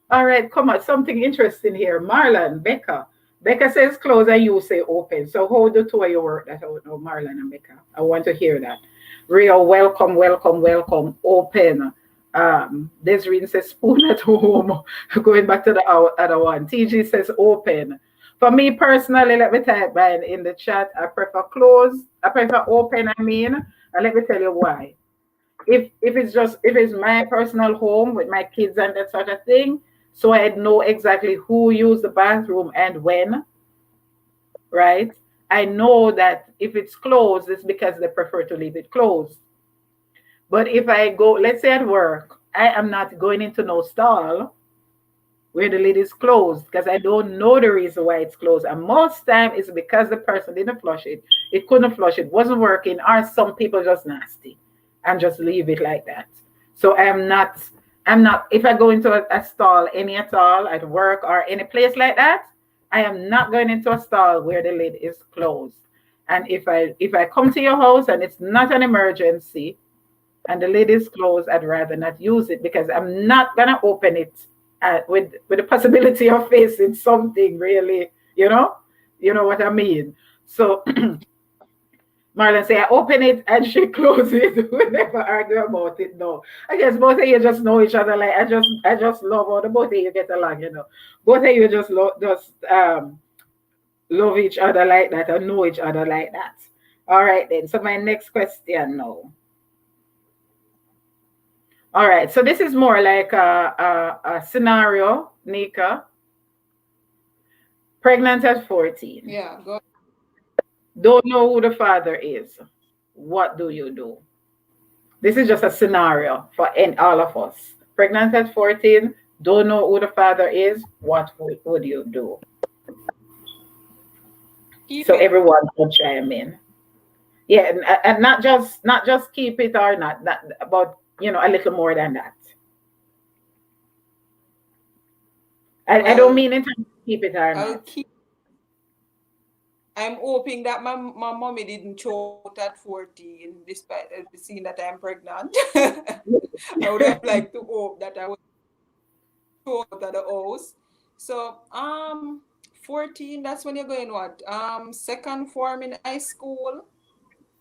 All right, come on, something interesting here. Marlon, Becca. Becca says close and you say open. So how the two of you work that out now, Marlon and Becca? I want to hear that. Rio, welcome, welcome, welcome. Open. Desiree says spoon at home. Going back to the other one. TG says open. For me personally, let me type mine in the chat. I prefer close. I prefer open, and let me tell you why. If it's my personal home with my kids and that sort of thing, so I know exactly who used the bathroom and when, right? I know that if it's closed, it's because they prefer to leave it closed. But if I go, let's say at work, I am not going into no stall where the lid is closed because I don't know the reason why it's closed. And most time it's because the person didn't flush it. It couldn't flush it, wasn't working, or some people just nasty and just leave it like that. So I'm not, if I go into a stall, any at all, at work or any place like that, I am not going into a stall where the lid is closed. And if I come to your house and it's not an emergency and the lid is closed, I'd rather not use it because I'm not gonna open it with the possibility of facing something really, you know what I mean. So Marlon say, I open it and she close it. We never argue about it. No, I guess both of you just know each other. Like I just love how the both of you get along. Both of you just love each other like that and know each other like that. All right then. So my next question now. All right. So this is more like a scenario, Neeka. Pregnant at 14. Yeah, go. Don't know who the father is. What do you do? This is just a scenario for all of us. Pregnant at 14, don't know who the father is. What would you do? So everyone will chime in. Yeah, and not just keep it or not but a little more than that. I don't mean in terms of keep it or not. I'm hoping that my mommy didn't choke at 14, despite seeing that I'm pregnant. I would have liked to hope that I was choked at the house. So 14, that's when you're going what? Second form in high school.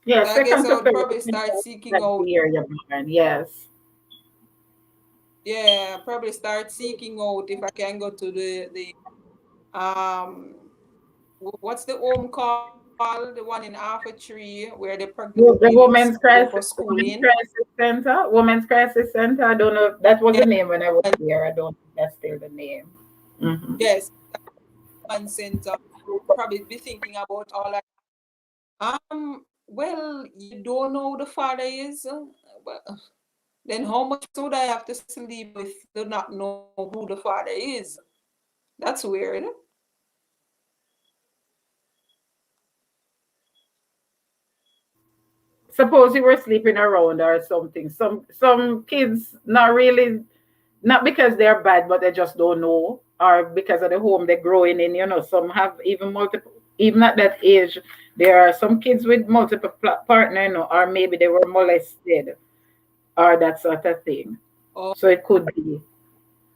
Yeah, So I guess second I to would third. probably start seeking That out. year you're born. Yes. Yeah, probably start seeking out if I can go to the what's the home called? The one in Alpha Tree where the pregnant The ladies go for schooling. Center. Women's Crisis Center. I don't know if that was Yeah, the name when I was and there. I don't think that's still the name. Mm-hmm. yes, one center. Probably be thinking about all that. Well, you don't know who the father is. Well, then how much would I have to sleep with to not know who the father is? That's weird. Suppose you were sleeping around or something. Some kids not really, not because they're bad, but they just don't know, or because of the home they're growing in. You know, some have even multiple, even at that age, there are some kids with multiple partner, you know, or maybe they were molested or that sort of thing. Oh, So it could be.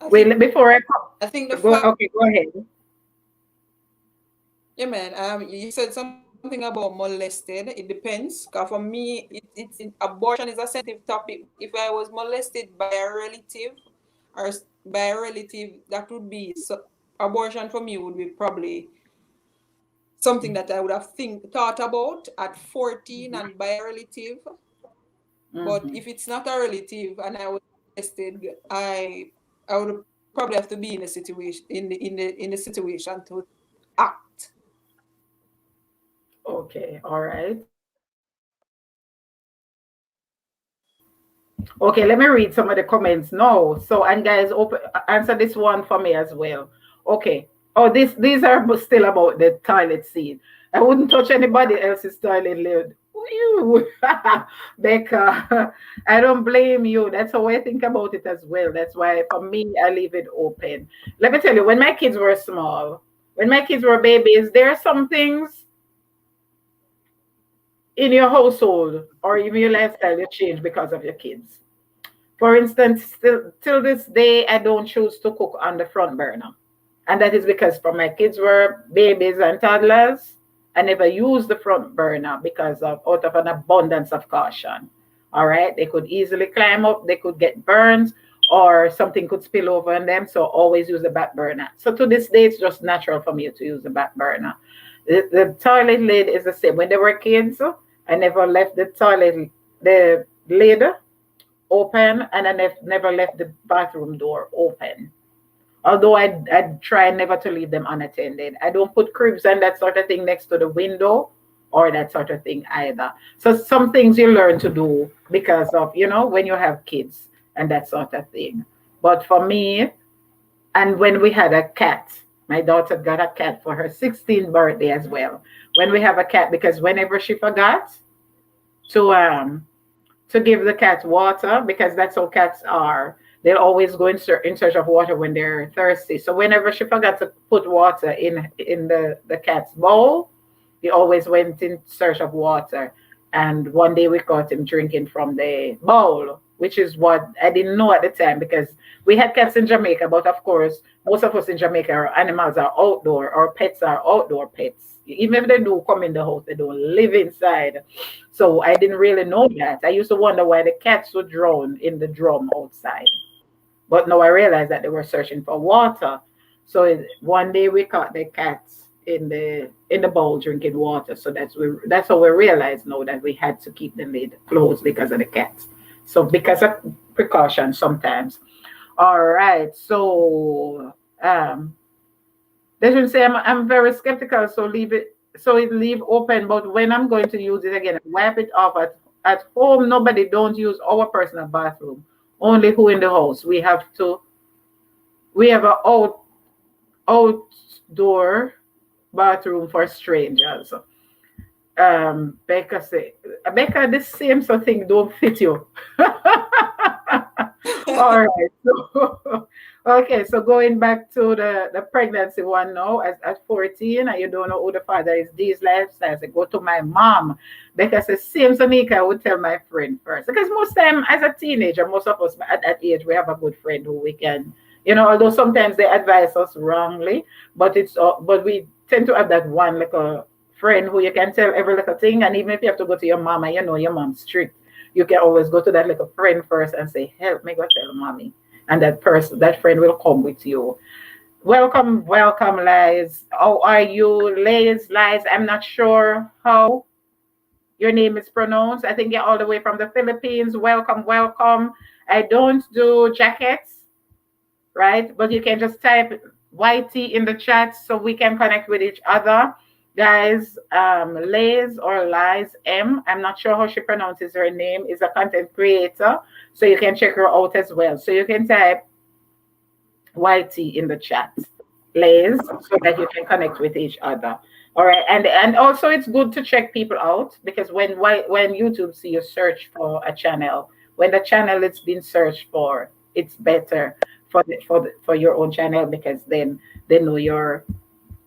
I Wait, think before I I think the go, fact, okay, go ahead. yeah, man. You said something about molested. It depends. Cause for me, abortion is a sensitive topic. If I was molested by a relative or by a relative, that would be so. Abortion for me would be probably something that I would have thought about at 14 and by a relative. But Mm-hmm. if it's not a relative and I was molested, I would probably have to be in a situation in the situation to act. Okay, all right. Okay, let me read some of the comments now. So, and guys, open answer this one for me as well. Okay. Oh, these are still about the toilet seat. I wouldn't touch anybody else's toilet lid. You, Becca. I don't blame you. That's how I think about it as well. That's why for me, I leave it open. Let me tell you, when my kids were small, when my kids were babies, there are some things in your household or even your lifestyle you change because of your kids. For instance, still till this day, I don't choose to cook on the front burner. And that is because for my kids were babies and toddlers, I never used the front burner because of out of an abundance of caution. All right. They could easily climb up, they could get burns, or something could spill over on them. So always use the back burner. So to this day, it's just natural for me to use the back burner. The toilet lid is the same. When they were kids, I never left the lid open, and I never left the bathroom door open. Although I try never to leave them unattended. I don't put cribs and that sort of thing next to the window or that sort of thing either. So some things you learn to do because of, when you have kids and that sort of thing. But for me, and when we had a cat, my daughter got a cat for her 16th birthday as well. When we have a cat, because whenever she forgot to give the cats water, because that's how cats are. They'll always go in search of water when they're thirsty. So whenever she forgot to put water in the cat's bowl, he always went in search of water. And one day we caught him drinking from the bowl, which is what I didn't know at the time because we had cats in Jamaica, but of course, most of us in Jamaica, our animals are outdoor, our pets are outdoor pets. Even if they do come in the house, they don't live inside. So I didn't really know that. I used to wonder why the cats would drown in the drum outside. But now I realized that they were searching for water. So one day we caught the cats in the bowl drinking water. So that's how we realized now that we had to keep the lid closed because of the cats. So because of precaution sometimes. All right. So they should say I'm very skeptical, so leave open. But when I'm going to use it again, wipe it off at home. Nobody don't use our personal bathroom. Only who in the house. We have an outdoor bathroom for strangers. Becca say, Becca, this same sort of thing don't fit you. All right. So, okay, so going back to the pregnancy one now, at 14, and you don't know who the father is, these lifestyles, I go to my mom because it seems Neeka, I would tell my friend first. Because most time as a teenager, most of us at that age, we have a good friend who we can, although sometimes they advise us wrongly, but but we tend to have that one like a friend who you can tell every little thing, and even if you have to go to your mom and your mom's strict, you can always go to that little friend first and say, help me go tell mommy. And that friend will come with you. Welcome, welcome, Liz. How are you, Liz? I'm not sure how your name is pronounced. I think you're all the way from the Philippines. Welcome, welcome. I don't do jackets, right? But you can just type YT in the chat so we can connect with each other. Guys, Liz or Liz M, I'm not sure how she pronounces her name, is a content creator. So you can check her out as well. So you can type YT in the chat, Liz, so that you can connect with each other. All right, and also it's good to check people out, because when YouTube see you search for a channel, when the channel is being searched for, it's better for your own channel, because then they know your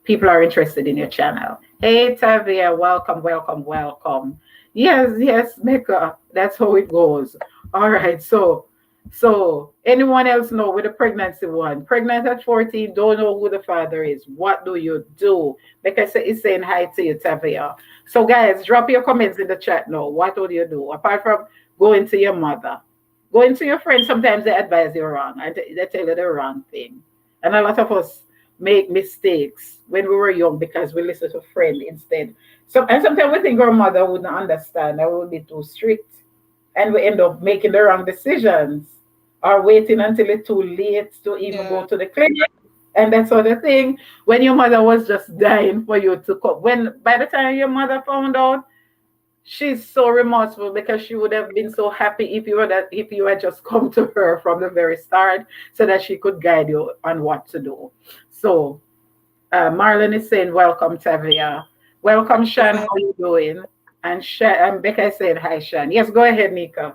people are interested in your channel. Hey Tavia, welcome, welcome, welcome. Yes, Mecca. That's how it goes. All right, so anyone else know with the pregnancy one? Pregnant at 14, don't know who the father is. What do you do? Because it's saying hi to you, Tavia. So guys, drop your comments in the chat now. What would you do? Apart from going to your mother, going to your friends, sometimes they advise you wrong and they tell you the wrong thing. And a lot of us make mistakes when we were young because we listen to a friend instead. And sometimes we think our mother wouldn't understand, that we would be too strict, and we end up making the wrong decisions or waiting until it's too late to even go to the clinic. And that sort of thing. When your mother was just dying for you to come. By the time your mother found out, she's so remorseful, because she would have been so happy if you had just come to her from the very start, so that she could guide you on what to do. So Marlon is saying, welcome, Tavia. Welcome, Shan. How are you doing? And Becca said, hi, Shan. Yes, go ahead, Neeka.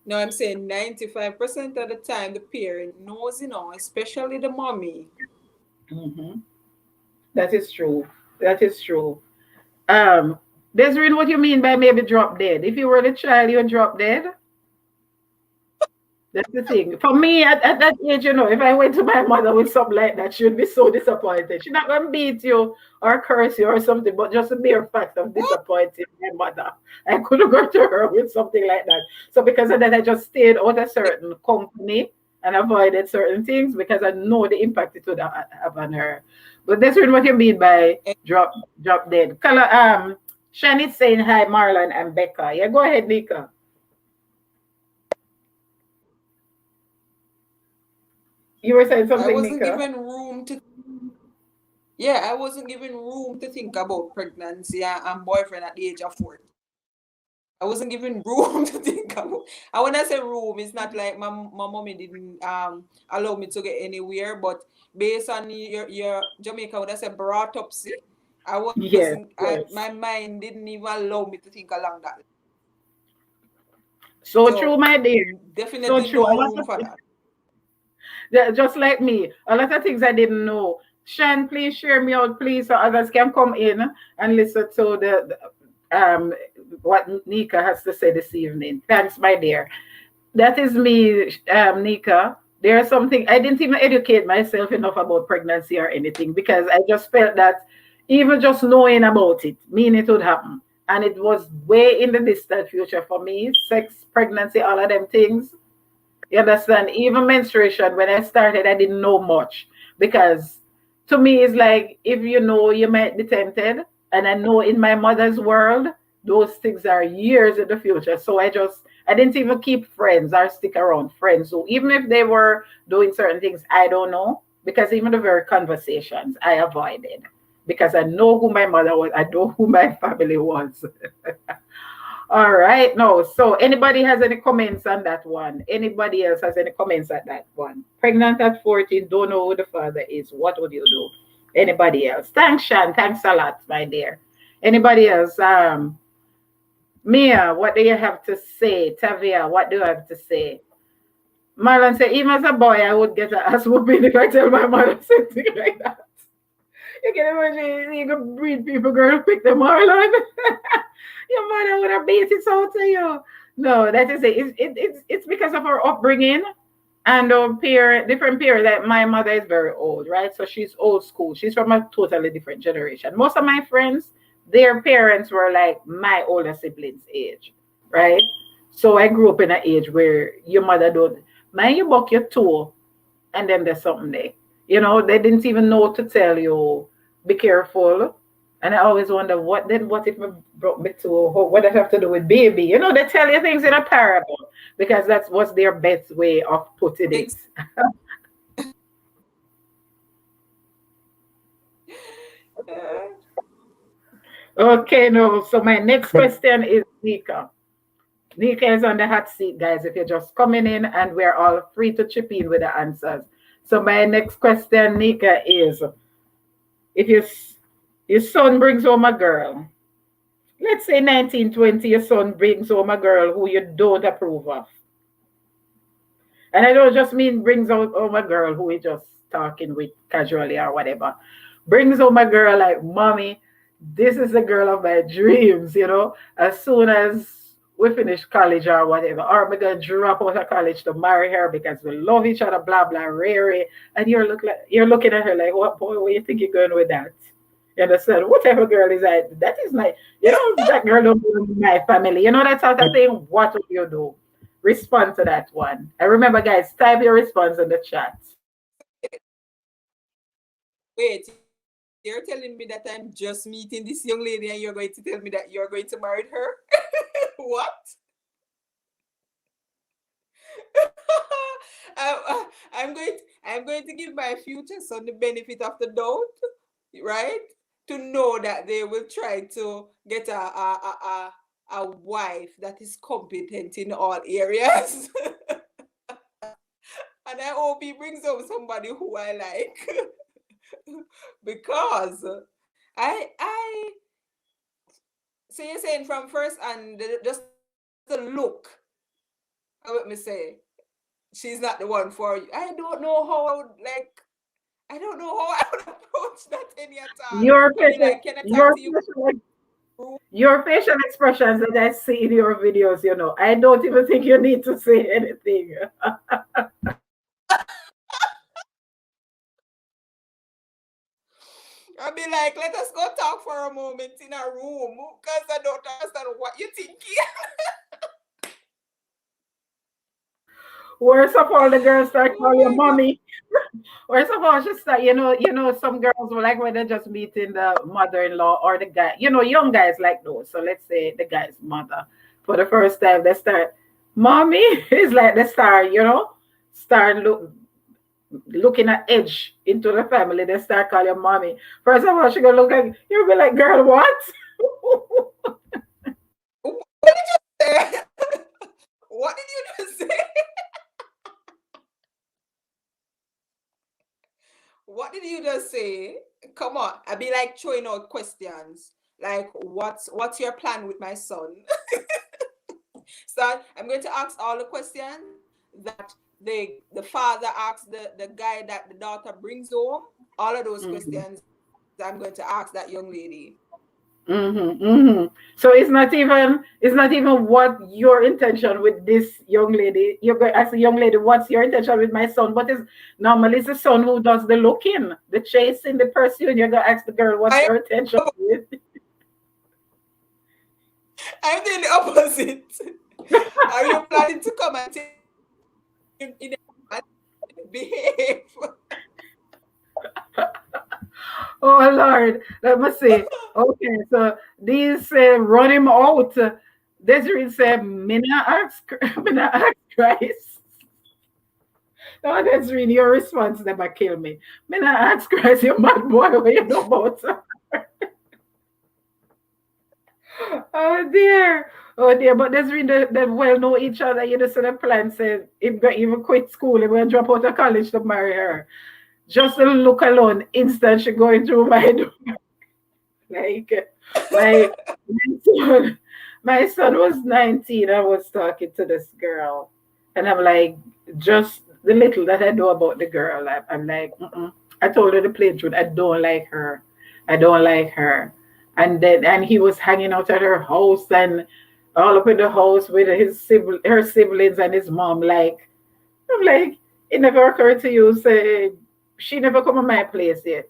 No, I'm saying 95% of the time the parent knows, especially the mommy. Mm-hmm. That is true. That is true. Desiree, what you mean by maybe drop dead? If you were the child, you drop dead? That's the thing. For me, at that age, if I went to my mother with something like that, she would be so disappointed. She's not going to beat you or curse you or something, but just the mere fact of disappointing my mother. I couldn't go to her with something like that. So because of that, I just stayed out of certain company and avoided certain things, because I know the impact it would have on her. But that's really what you mean by drop dead. Shani's saying hi, Marlon and Becca. Yeah, go ahead, Neeka. You were saying something, I wasn't Neeka? given room to. Yeah, I wasn't given room to think about pregnancy and boyfriend at the age of 4. I wasn't given room to think about. And when I say room, it's not like my mommy didn't allow me to get anywhere, but based on your Jamaica, would I say brought up, see? I wasn't. Yes. My mind didn't even allow me to think along that. So true, my dear. Definitely So true. no room for that. Just like me, a lot of things I didn't know. Shan, please share me out, please, so others can come in and listen to the what Neeka has to say this evening. Thanks, my dear. That is me, Neeka. There's something I didn't even educate myself enough about pregnancy or anything, because I just felt that even just knowing about it, meaning it would happen. And it was way in the distant future for me. Sex, pregnancy, all of them things. You understand? Even menstruation, when I started, I didn't know much, because to me, it's like, if you know, you might be tempted. And I know in my mother's world, those things are years in the future. So I didn't even keep friends or stick around friends. So even if they were doing certain things, I don't know, because even the very conversations I avoided, because I know who my mother was, I know who my family was. All right. No. So anybody has any comments on that one? Anybody else has any comments on that one? Pregnant at 14, don't know who the father is. What would you do? Anybody else? Thanks, Shan. Thanks a lot, my dear. Anybody else? Mia, what do you have to say? Tavia, what do you have to say? Marlon said, even as a boy, I would get an ass whooping if I tell my mother something like that. You can imagine you can breed people, girl, pick the Marlon. Your mother would have beat it out to you. No, that is it. It's because of her upbringing and different period. That my mother is very old, right? So she's old school. She's from a totally different generation. Most of my friends, their parents were like my older siblings' age, right? So I grew up in an age where your mother don't mind you buck your toe and then there's something there. They didn't even know to tell you, be careful. And I always wonder what if I broke me toe? What does it have to do with baby? They tell you things in a parable because that's what's their best way of putting it. Okay, no. So my next question is Neeka. Neeka is on the hot seat, guys. If you're just coming in, and we're all free to chip in with the answers. So my next question, Neeka, is if your son brings home a girl, let's say 1920, your son brings home a girl who you don't approve of. And I don't just mean brings home a girl who is just talking with casually or whatever. Brings home a girl like, mommy, this is the girl of my dreams, as soon as we finish college or whatever, or we're gonna drop out of college to marry her because we love each other, blah blah, rare. And you're looking at her like, what boy, where you think you're going with that? You understand? Whatever girl is that is my, that girl don't belong to my family. That sort of thing. What will you do? Respond to that one. And remember, guys, type your response in the chat. Wait, you're telling me that I'm just meeting this young lady and you're going to tell me that you're going to marry her? What? I'm going to give my future son the benefit of the doubt, right? To know that they will try to get a wife that is competent in all areas. And I hope he brings up somebody who I like. Because I so you're saying from first and just the look, let me say, she's not the one for you. I don't know how I would approach that any at all. Your I mean, like, can I talk to you? Your facial expressions that I see in your videos, I don't even think you need to say anything. I'll be like, let us go talk for a moment in a room because I don't understand what you're thinking. Worst of all, the girls start calling you mommy. Worst of all, just start, some girls will like when they're just meeting the mother-in-law or the guy, young guys like those. So let's say the guy's mother. For the first time, they start, mommy. It's like they start, looking at edge into the family. They start calling mommy. First of all, she gonna look like, you'll be like, girl, what? What did you say? What did you just say? What did you just say? Come on. I'd be like throwing out questions. Like, what's your plan with my son? So I'm going to ask all the questions that the father asks the guy that the daughter brings home. All of those questions I'm going to ask that young lady. So it's not even what your intention with this young lady. You're going to ask the young lady, what's your intention with my son? But normally it's the son who does the looking, the chasing, the pursuing. You're going to ask the girl, what's your intention with? I'm doing the opposite. Are you planning to come and take in behave? Oh Lord, let me see. Okay, so these run him out. Desiree said, "Mina ask Christ." No, Desiree, your response never kill me. Mina ask Christ, you mad boy, what you know about? Oh dear. Oh dear, but Desiree, they well know each other. You just see the plan said, if they even quit school, if we drop out of college to marry her. Just a look alone, instant she going through my door. Like my son, My son was 19. I was talking to this girl, and I'm like, just the little that I know about the girl, I'm like, mm-mm. I told her the plain truth. I don't like her. I don't like her. And he was hanging out at her house and all up in the house with her siblings and his mom. Like, I'm like, it never occurred to you, say, she never come to my place yet.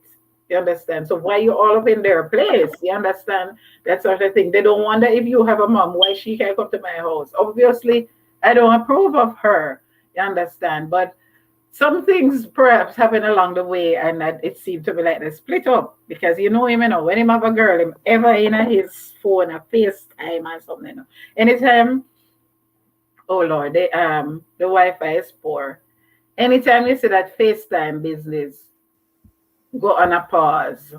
You understand? So why you all up in their place? You understand? That sort of thing. They don't wonder if you have a mom, why she can't come to my house. Obviously, I don't approve of her. You understand? But some things perhaps happen along the way, and that it seemed to be like they split up because you know him, when him have a girl, him ever in his phone a FaceTime or something. Anytime, oh Lord, the Wi-Fi is poor. Anytime you see that FaceTime business go on a pause,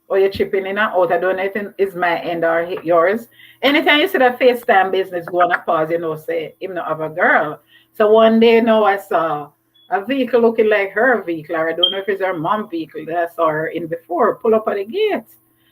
or you're chipping in and out, I don't know if it is my end or yours. Anytime you see that FaceTime business go on a pause, say, him not have a girl. So one day now I saw a vehicle looking like her vehicle, or I don't know if it's her mom vehicle that I saw her in before, pull up at the gate.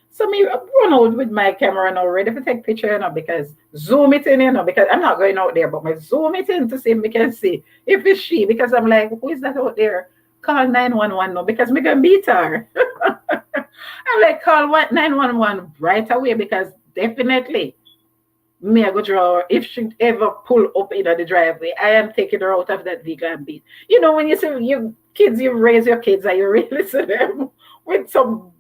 So me run out with my camera now, ready to take picture, because zoom it in, because I'm not going out there, but I zoom it in to see if we can see if it's she, because I'm like, who is that out there? Call 911 now, because me gonna beat her. I'm like, call 911 right away, because definitely me I go draw if she ever pull up in the driveway, I am taking her out of that vehicle and beat. When you say you kids, you raise your kids and you really see them with some,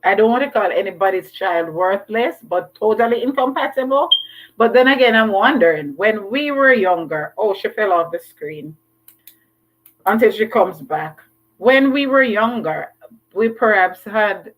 I don't want to call anybody's child worthless, but totally incompatible. But then again, I'm wondering, when we were younger, oh, she fell off the screen until she comes back. When we were younger, we perhaps had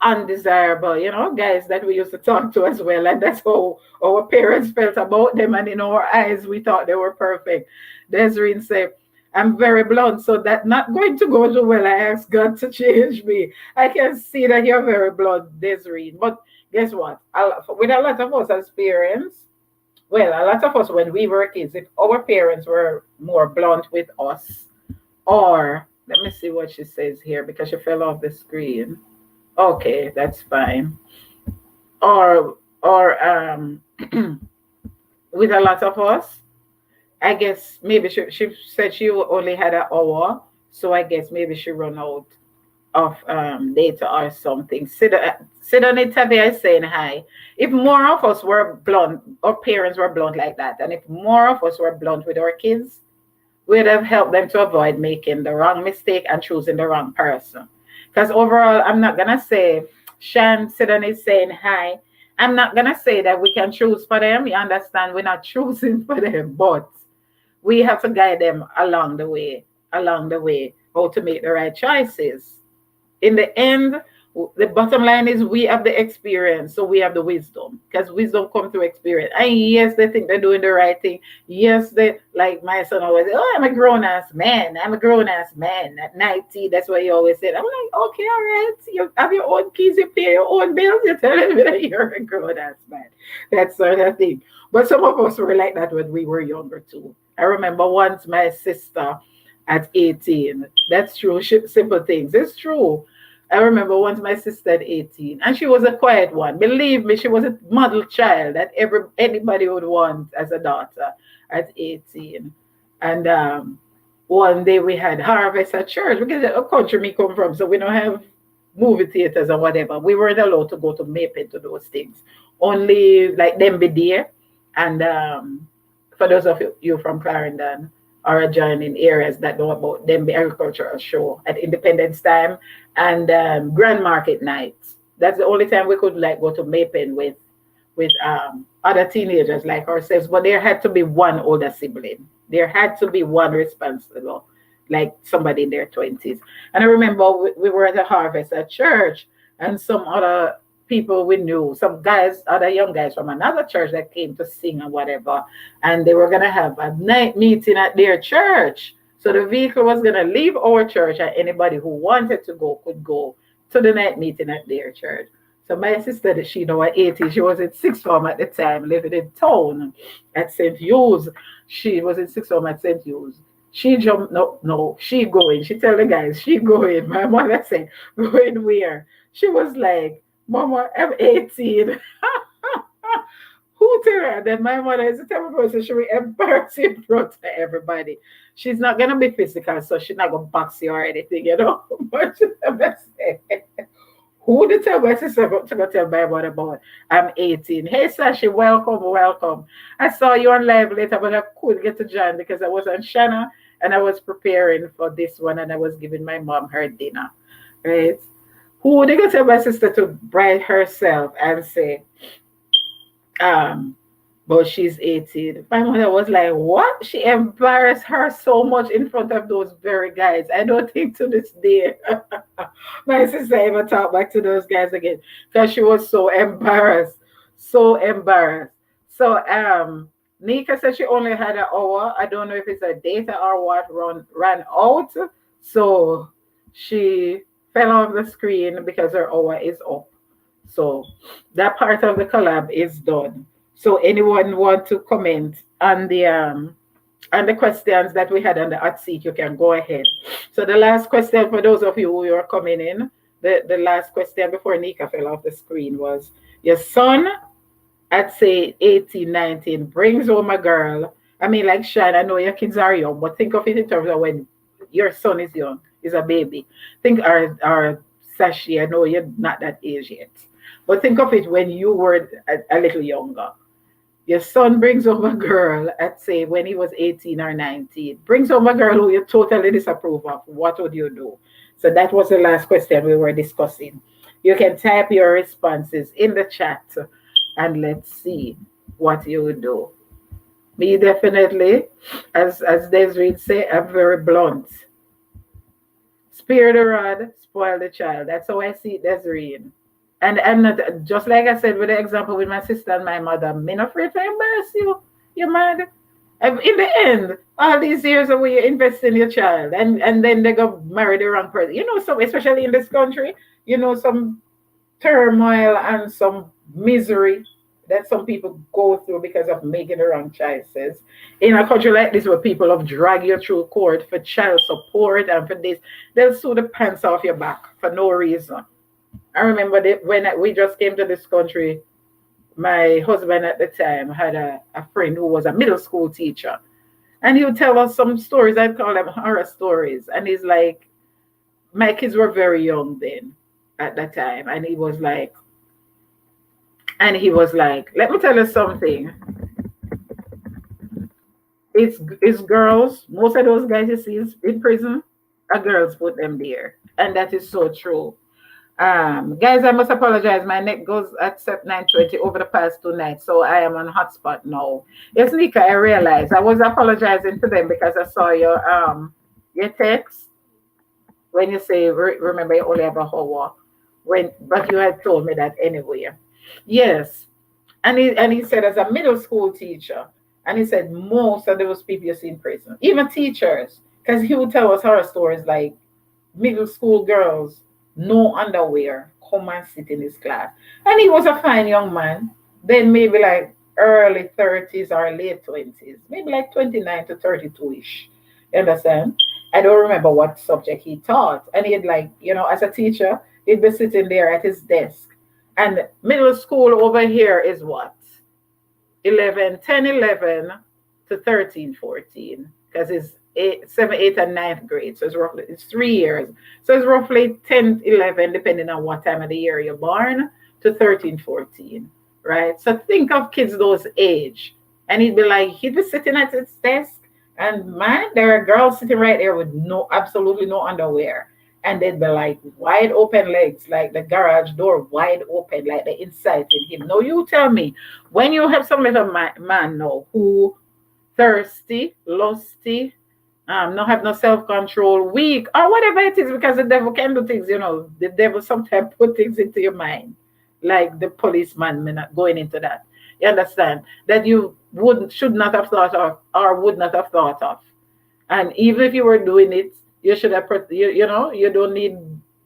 undesirable, guys that we used to talk to as well. And that's how our parents felt about them. And in our eyes, we thought they were perfect. Desiree said, I'm very blunt, so that not going to go too well. I asked God to change me. I can see that you're very blunt, Desiree. But guess what? With a lot of us as parents, well, a lot of us when we were kids, if our parents were more blunt with us, or let me see what she says here because she fell off the screen. Okay, that's fine. Or with a lot of us, I guess maybe she said she only had an hour, so I guess maybe she run out of data or something. Sit on it, Tavia is saying hi. If more of us were blunt, our parents were blunt like that, and if more of us were blunt with our kids, we'd have helped them to avoid making the wrong mistake and choosing the wrong person. Because overall, I'm not gonna say Shan Sidon is saying hi. I'm not gonna say that we can choose for them. You understand? We're not choosing for them, but we have to guide them along the way, how to make the right choices. In the end, the bottom line is we have the experience, so we have the wisdom, because wisdom comes through experience. And yes, they think they're doing the right thing. Yes, they, like my son always say, oh, I'm a grown-ass man. I'm a grown-ass man. At 90, that's what he always said. I'm like, okay, all right. You have your own keys, you pay your own bills, you're telling me that you're a grown-ass man. That sort of thing. But some of us were like that when we were younger too. I remember once my sister at 18, that's true, simple things. It's true. I remember once my sister at 18, and she was a quiet one. Believe me, she was a model child that anybody would want as a daughter at 18. And one day we had harvest at church, because a country me come from, so we don't have movie theaters or whatever. We weren't allowed to go to Maple to those things. Only like them be there. And for those of you from Clarendon or adjoining areas that know about them, the agricultural show at Independence Time and Grand Market nights. That's the only time we could like go to Mapen with other teenagers like ourselves. But there had to be one older sibling. There had to be one responsible, like somebody in their 20s. And I remember we were at a harvest at church, and some other people we knew, some guys, other young guys from another church that came to sing or whatever, and they were going to have a night meeting at their church. So the vehicle was going to leave our church, and anybody who wanted to go could go to the night meeting at their church. So my sister, she at 80, she was in sixth form at the time, living in town at St. Hugh's. She was in sixth form at St. Hugh's. She jumped, no, she going. She tell the guys, she going. My mother said, going where? She was like, Mama, I'm 18. Who tell her that my mother is the type of person she will embarrass you in front of everybody. She's not gonna be physical, so she's not gonna box you or anything, you know. But she never say, who did tell my sister to tell my mother about I'm 18? Hey Sashi, welcome, welcome. I saw you on live later, but I couldn't get to join because I was on Shanna and I was preparing for this one and I was giving my mom her dinner. Right? Who they gonna tell my sister to bride herself and say, but she's 18. My mother was like, what? She embarrassed her so much in front of those very guys. I don't think to this day my sister ever talked back to those guys again because she was so embarrassed. So embarrassed. So Neeka said she only had an hour. I don't know if it's a data or what ran out. So she fell off the screen because her hour is up. So that part of the collab is done. So anyone want to comment on the questions that we had on the hot seat, you can go ahead. So the last question for those of you who are coming in, the last question before Neeka fell off the screen was, your son at say 18, 19 brings home a girl. I mean, like Shan, I know your kids are young, but think of it in terms of when your son is young, is a baby. Think our Sashi, I know you're not that age yet. But think of it when you were a little younger. Your son brings home a girl at say when he was 18 or 19, brings home a girl who you totally disapprove of. What would you do? So that was the last question we were discussing. You can type your responses in the chat and let's see what you would do. Me definitely, as Desiree say, I'm very blunt. Spare the rod, spoil the child. That's how I see it, Desiree. And I'm not, just like I said with the example with my sister and my mother, I'm not afraid to embarrass you. You're mad. In the end, all these years of where you invest in your child and then they go marry the wrong person. You know, some, especially in this country, you know, some turmoil and some misery that some people go through because of making the wrong choices. In a country like this where people have dragged you through court for child support and for this, they'll sue the pants off your back for no reason. I remember that when we just came to this country, my husband at the time had a friend who was a middle school teacher. And he would tell us some stories. I'd call them horror stories. And he's like, my kids were very young then at that time. And he was like, let me tell you something. It's girls. Most of those guys you see in prison are girls put them there. And that is so true. Guys, I must apologize. My neck goes at 9:20 over the past 2 nights, so I am on hotspot now. Yes, Neeka, I realized I was apologizing to them because I saw your text when you say remember you only have a hour but you had told me that anyway. Yes, and he said as a middle school teacher, and he said most of those people you see in prison, even teachers, because he would tell us horror stories like middle school girls. No underwear, come and sit in his class. And he was a fine young man, then maybe like early 30s or late 20s, maybe like 29 to 32-ish. You understand? I don't remember what subject he taught. And he'd like, you know, as a teacher, he'd be sitting there at his desk. And middle school over here is what? 11 to 13, 14. Because it's 7, 8, and 9th grade. So it's 3 years. So it's roughly 10, 11, depending on what time of the year you're born, to 13, 14, right? So think of kids those age. And he'd be sitting at his desk, and man, there are girls sitting right there with absolutely no underwear. And they'd be like wide open legs, like the garage door wide open, like the inside in him. No, you tell me, when you have some little man now who thirsty, lusty, not have no self-control, weak, or whatever it is, because the devil can do things, you know, the devil sometimes put things into your mind, like the policeman, not going into that. You understand? That you should not have thought of, or would not have thought of. And even if you were doing it, you should have, you know, you don't need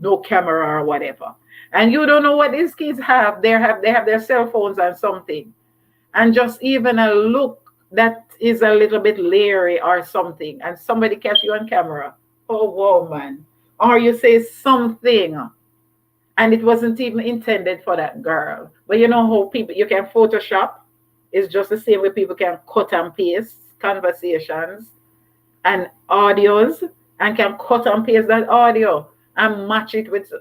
no camera or whatever. And you don't know what these kids have. They have their cell phones and something. And just even a look that is a little bit leery or something, and somebody catch you on camera, oh whoa, man. Or you say something and it wasn't even intended for that girl. But you know how people, you can Photoshop It's just the same way people can cut and paste conversations and audios and can cut and paste that audio and match it with.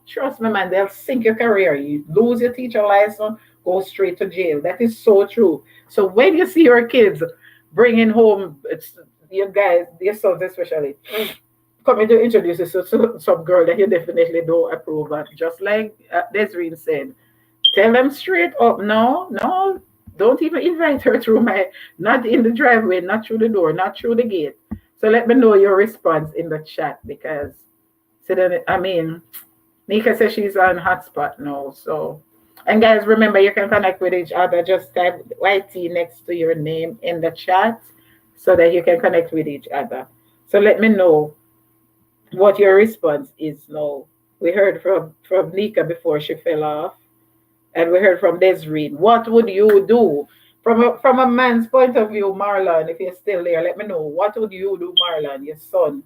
Trust me, man, they'll sink your career. You lose your teacher license, go straight to jail. That is so true. So when you see your kids bringing home, it's your guys, your sons especially, coming to introduce you to some girl that you definitely don't approve of, just like Desiree said, tell them straight up, no, don't even invite her through not in the driveway, not through the door, not through the gate. So let me know your response in the chat because, so then, I mean, Neeka says she's on hotspot now. So, and guys, remember you can connect with each other. Just type YT next to your name in the chat so that you can connect with each other. So let me know what your response is now. We heard from Neeka before she fell off. And we heard from Desiree. What would you do? From a man's point of view, Marlon, if you're still there, let me know. What would you do, Marlon, your son,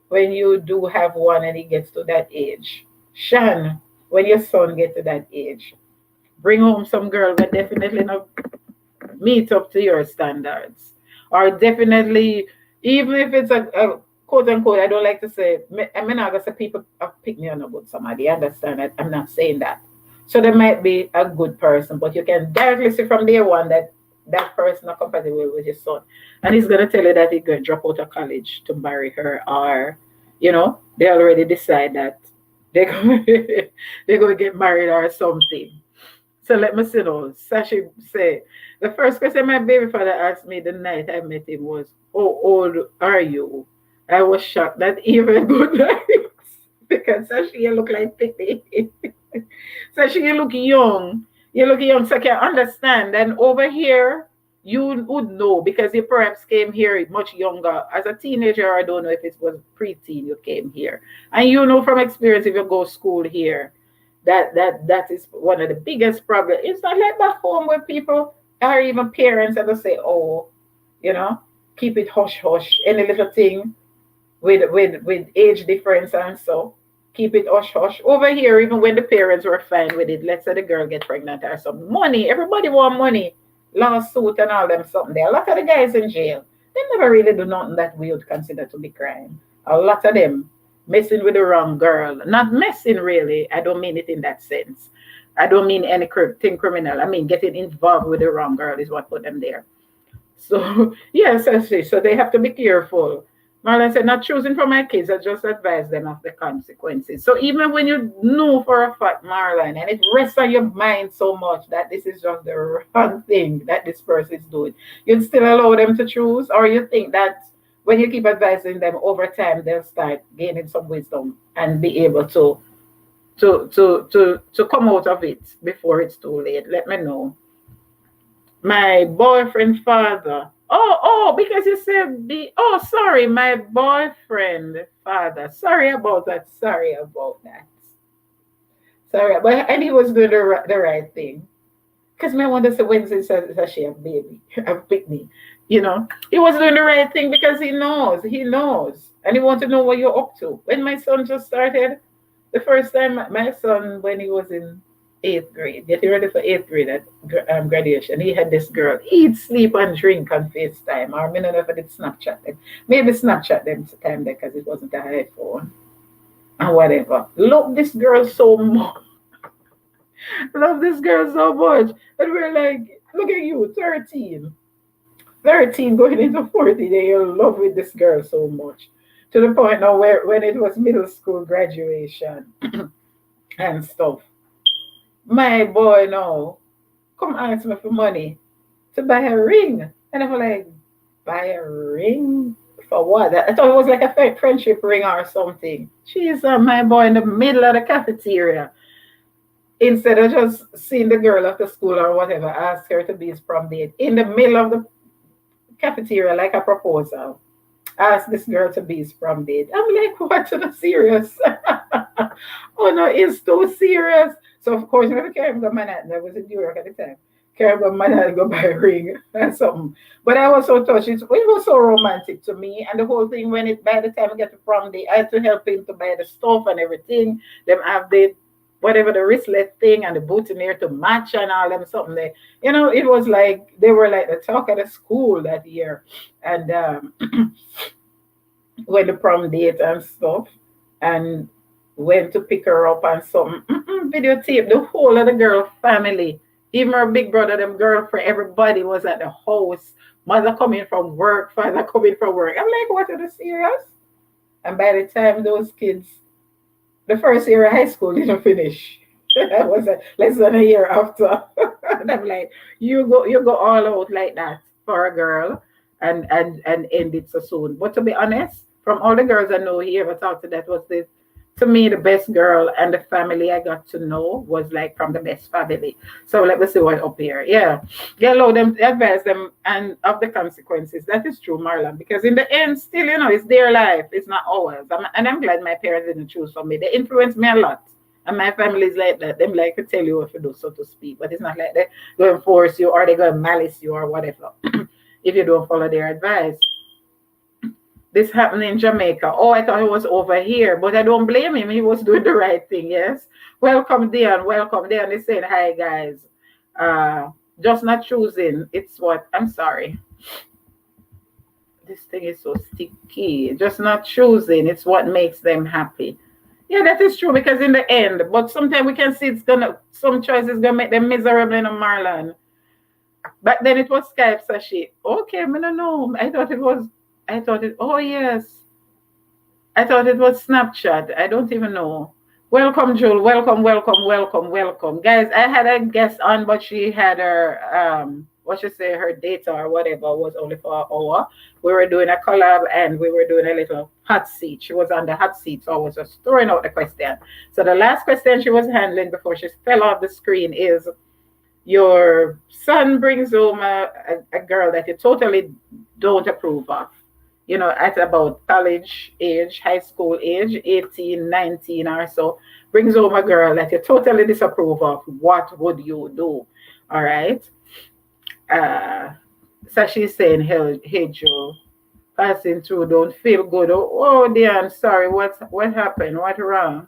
when you do have one and he gets to that age? Shan, when your son gets to that age, bring home some girl that definitely not meet up to your standards. Or definitely, even if it's a quote unquote, I don't like to say, I mean, I say people pick me on about somebody. Understand that? I'm not saying that. So they might be a good person, but you can directly see from day one that that person not compatible with your son. And he's going to tell you that he's going to drop out of college to marry her, or, they already decide that they're going to get married or something. So let me see those. Sashi say, the first question my baby father asked me the night I met him was, how old are you? I was shocked that even good night because Sashi, you look like 50. So you look young. You look young, so I can understand. And over here, you would know because you perhaps came here much younger. As a teenager, I don't know if it was preteen you came here. And you know from experience, if you go to school here, that is one of the biggest problems. It's not like back home where people or even parents ever say, oh, keep it hush hush. Any little thing with age difference and so. Keep it hush hush. Over here, even when the parents were fine with it, let's say the girl get pregnant or some money. Everybody want money. Lawsuit and all them something there. A lot of the guys in jail, they never really do nothing that we would consider to be crime. A lot of them messing with the wrong girl. Not messing really. I don't mean it in that sense. I don't mean anything criminal. I mean getting involved with the wrong girl is what put them there. So yes, so they have to be careful. Marlon said, not choosing for my kids, I just advise them of the consequences. So even when you know for a fact, Marlon, and it rests on your mind so much that this is just the wrong thing that this person is doing, you'd still allow them to choose? Or you think that when you keep advising them over time, they'll start gaining some wisdom and be able to come out of it before it's too late? Let me know. My boyfriend father. Oh, because you said sorry, my boyfriend father. Sorry about that. Sorry, and he was doing the right thing. Because my wonder said Wednesday says she a baby, a picnic. He was doing the right thing because he knows, and he wants to know what you're up to. When my son just started, the first time my son, when he was in 8th grade, getting ready for 8th grade at graduation, he had this girl eat, sleep, and drink on FaceTime. Or I don't know if I did Snapchat them. Maybe Snapchat them time there because it wasn't a iPhone and whatever. Love this girl so much. Love this girl so much. And we're like, look at you, 13 going into 40, they in love with this girl so much. To the point now where when it was middle school graduation and stuff, my boy now come ask me for money to buy a ring. And I'm like, buy a ring? For what? I thought it was like a friendship ring or something. She's my boy in the middle of the cafeteria. Instead of just seeing the girl after school or whatever, ask her to be his prom date. In the middle of the cafeteria, like a proposal. Ask this girl to be his prom date. I'm like, what? To serious? Oh no, it's too serious. So of course, when I came to Manhattan, I was in New York at the time. Came to Manhattan, go buy a ring and something. But I was so touched. It was so romantic to me. And the whole thing, by the time I get to prom day, I had to help him to buy the stuff and everything. Them have the whatever the wristlet thing and the boutonniere to match and all them something. They, you know, it was like they were like the talk of the school that year. And went to prom date and stuff, and went to pick her up and something. Videotape the whole of the girl family, even her big brother, them girlfriend, everybody was at the house. Mother coming from work, father coming from work. I'm like, what, are you serious? And by the time those kids, the first year of high school didn't finish. That was less than a year after. And I'm like, you go all out like that for a girl and end it so soon. But to be honest, from all the girls I know he ever talked to, that was the, to me, the best girl, and the family I got to know was like from the best family. So let me see what up here. Yeah. Allow them, advise them and of the consequences. That is true, Marlon, because in the end, still, you know, it's their life, it's not ours. And I'm glad my parents didn't choose for me. They influenced me a lot. And my family is like that. Them like to tell you what to do, so to speak. But it's not like they go and force you or they go and malice you or whatever if you don't follow their advice. This happened in Jamaica. Oh, I thought it was over here, but I don't blame him. He was doing the right thing, yes. Welcome, Dion. Welcome. Dion is saying, hi, guys. Just not choosing. It's what? I'm sorry. This thing is so sticky. Just not choosing. It's what makes them happy. Yeah, that is true, because in the end, but sometimes we can see it's gonna, some choices gonna make them miserable in a Marlon. But then it was Skype, Sashi. Okay, I don't know. I thought it, oh yes. I thought it was Snapchat. I don't even know. Welcome, Jewel. Welcome, welcome, welcome, welcome. Guys, I had a guest on, but she had her, her data or whatever was only for an hour. We were doing a collab and we were doing a little hot seat. She was on the hot seat, so I was just throwing out the question. So the last question she was handling before she fell off the screen is, your son brings home a girl that you totally don't approve of, you know, at about college age, high school age, 18, 19 or so, brings home a girl that you totally disapprove of. What would you do? All right. So she's saying, hey Joe, passing through, don't feel good. Oh dear, I'm sorry. What happened? What wrong?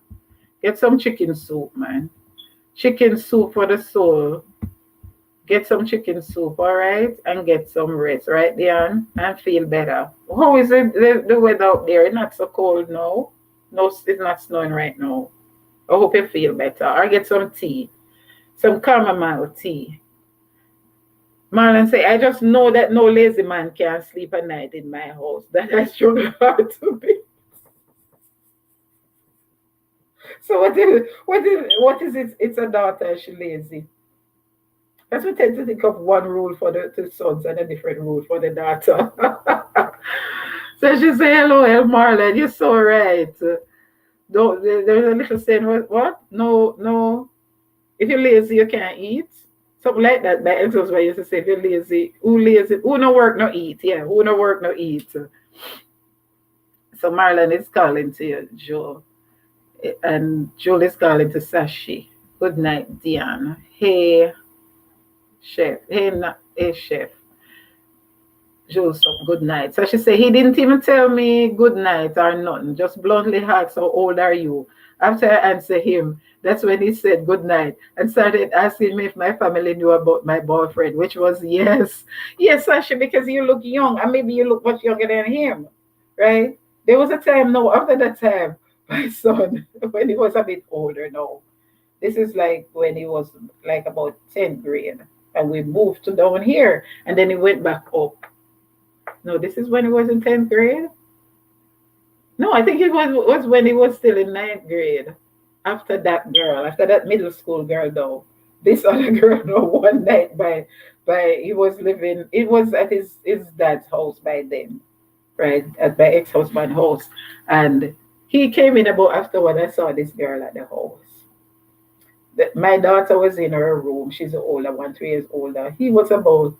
Get some chicken soup, man. Chicken soup for the soul. Get some chicken soup, all right? And get some rest, right, Dion? And feel better. How is it, the weather out there? It's not so cold now. No, it's not snowing right now. I hope you feel better. Or get some tea. Some chamomile tea. Marlon say, I just know that no lazy man can sleep at night in my house. That I struggle hard to be. So what is it? It's a daughter, she's lazy. Because we tend to think of one rule for the sons and a different rule for the daughter. So she say, hello, Marlon, you're so right. There's a little saying, what? No. If you're lazy, you can't eat. Something like that. My ex-husband used to say, if you're lazy, who no work, no eat. Yeah, who no work, no eat. So Marlon is calling to you, Joe. And Joel is calling to Sashi. Good night, Dion. Hey, chef. Hey, chef. Joel, good night. So she said, he didn't even tell me good night or nothing. Just bluntly asked, how old are you? After I answered him, that's when he said good night and started asking me if my family knew about my boyfriend, which was yes. Yes, Sasha, because you look young and maybe you look much younger than him, right? There was a time, no, after that time, my son, when he was a bit older now, this is like when he was like about 10th grade, and we moved to down here, and then he went back up. No, this is when he was in 10th grade. No, I think it was when he was still in 9th grade. After that middle school girl though. This other girl though, one night he was at his dad's house by then, right? At my ex-husband's house. And he came in about after when I saw this girl at the house. My daughter was in her room. She's the older one, 3 years older. He was about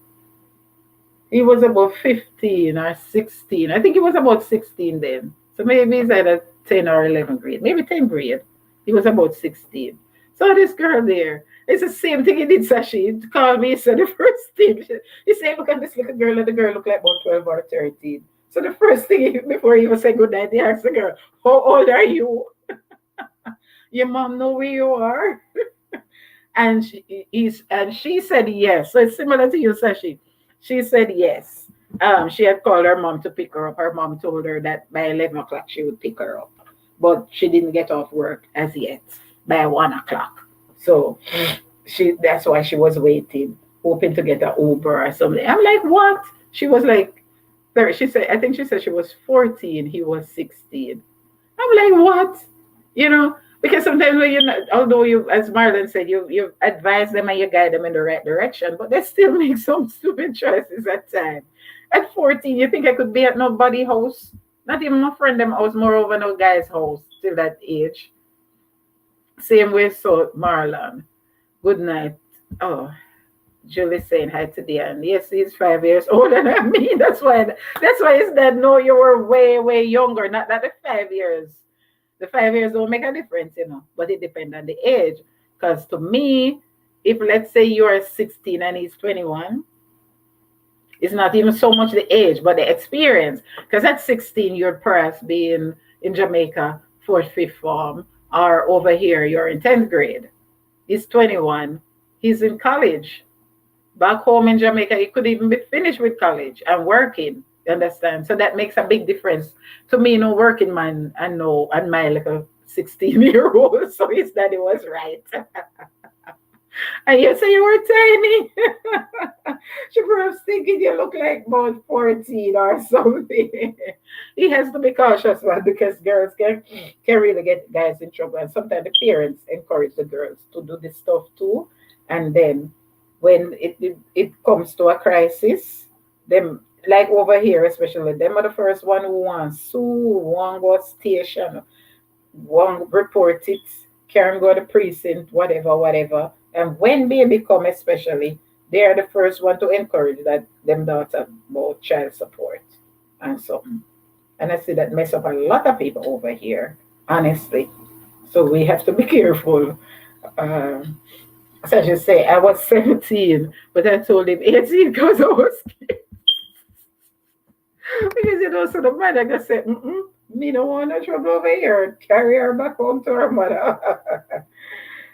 15 or 16. I think he was about 16 then. So maybe he's either 10 or 11th grade. Maybe 10th grade. He was about 16. So this girl there, it's the same thing he did, Sashi. He called me, he said the first thing. He said, look at this little girl, and the girl looked like about 12 or 13. So the first thing, before he even said good night, he asked the girl, how old are you? Your mom know where you are? And she said yes. So it's similar to you, Sashi. She said yes. She had called her mom to pick her up. Her mom told her that by 11 o'clock she would pick her up, but she didn't get off work as yet by 1 o'clock. So that's why she was waiting, hoping to get an Uber or something. I'm like, what? She was like, she said, I think she said she was 14, he was 16. I'm like, what? You know, because sometimes when you're not, although you, as Marlon said, you advise them and you guide them in the right direction, but they still make some stupid choices at times. At 14, you think I could be at nobody house? Not even my friend them house, moreover no guy's house till that age. Same way so Marlon. Good night. Oh, Julie saying hi to the end. Yes, he's 5 years older than me. That's why his dad know you were way, way younger. Not that the 5 years. The 5 years don't make a difference, but it depends on the age. Because to me, if let's say you are 16 and he's 21, it's not even so much the age, but the experience. Because at 16, you're perhaps being in Jamaica, fourth, fifth form, or over here, you're in 10th grade. He's 21. He's in college. Back home in Jamaica, he could even be finished with college and working. You understand? So that makes a big difference to me, no working man and my little 16-year-old. So his daddy was right. And you say you were tiny. She perhaps thinking you look like about 14 or something. He has to be cautious, man, because girls can really get guys in trouble. And sometimes the parents encourage the girls to do this stuff too. And then when it comes to a crisis, them like over here, especially them are the first one who want sue, one go station, one report it, can go to precinct, whatever. And when baby come, especially, they are the first one to encourage that them daughter about child support and so. And I see that mess up a lot of people over here, honestly. So we have to be careful. So I should say I was 17, but I told him 18 because I was scared. Because so the mother just said, me don't want no trouble over here. Carry her back home to her mother.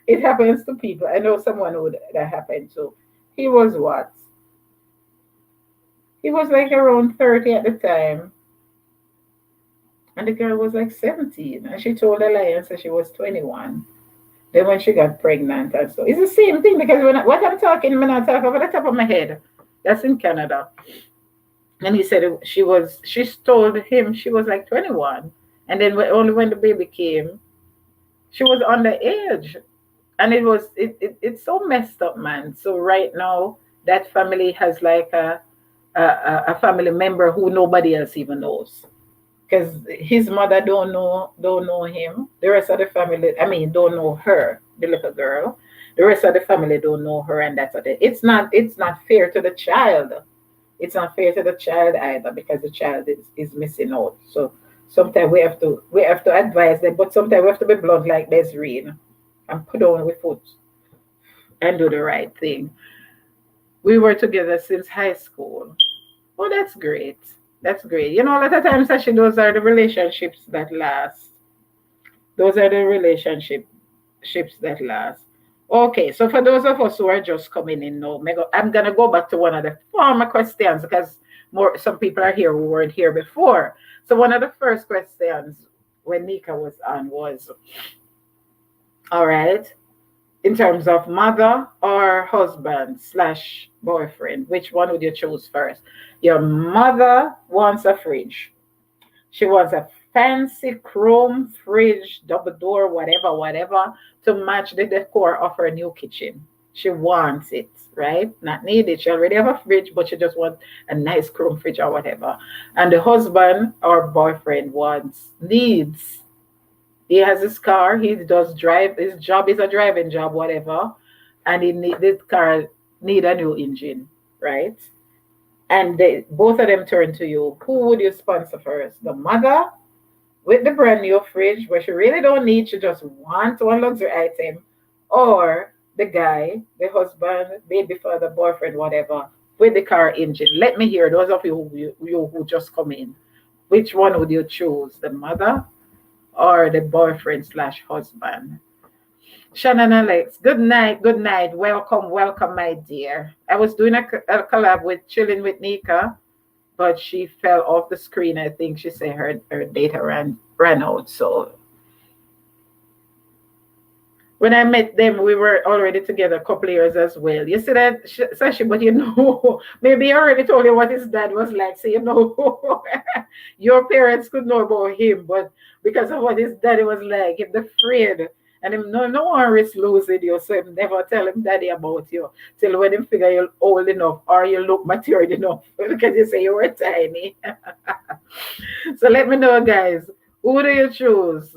It happens to people. I know someone who that happened to. He was what? He was like around 30 at the time. And the girl was like 17. And she told a lie and said she was 21. Then when she got pregnant and so. It's the same thing because what I'm talking, I'm not talking over the top of my head. That's in Canada. And he said she told him she was like 21. And then only when the baby came, she was underage. And it's so messed up, man. So right now, that family has like a family member who nobody else even knows. Because his mother don't know him. The rest of the family, don't know her, the little girl. The rest of the family don't know her, and that's what it's not fair to the child. It's not fair to the child either because the child is missing out. So sometimes we have to advise them, but sometimes we have to be blunt like Desiree and put on with foot and do the right thing. We were together since high school. Oh, that's great. That's great. A lot of times actually those are the relationships that last. Those are the relationships that last. Okay, so for those of us who are just coming in now, I'm gonna go back to one of the former questions because some people are here who weren't here before. So one of the first questions when Neeka was on was, all right, in terms of mother or husband / boyfriend, which one would you choose first? Your mother wants a fridge. She wants a fancy chrome fridge, double door, whatever, to match the decor of her new kitchen. She wants it, right? Not needed. She already have a fridge, but she just wants a nice chrome fridge or whatever. And the husband or boyfriend needs. He has his car. He does drive. His job is a driving job, whatever. And this car need a new engine, right? And both of them turn to you. Who would you sponsor first? The mother with the brand new fridge where she really don't need, she just wants one luxury item, or the guy, the husband, baby father, boyfriend, whatever, with the car engine. Let me hear those of you who just come in. Which one would you choose? The mother or the boyfriend / husband? Shannon Alex, good night, good night. Welcome, welcome, my dear. I was doing a collab with Chilling with Neeka, but she fell off the screen. I think she said her data ran out. So when I met them, we were already together a couple of years as well. You see that, Sashi, but you know, maybe I already told you what his dad was like. So, you know, your parents could know about him, but because of what his daddy was like, if they're afraid, and him no one risk losing you, so him never tell him daddy about you till when him figure you're old enough or you look matured enough because you say you were tiny. So let me know, guys, who do you choose?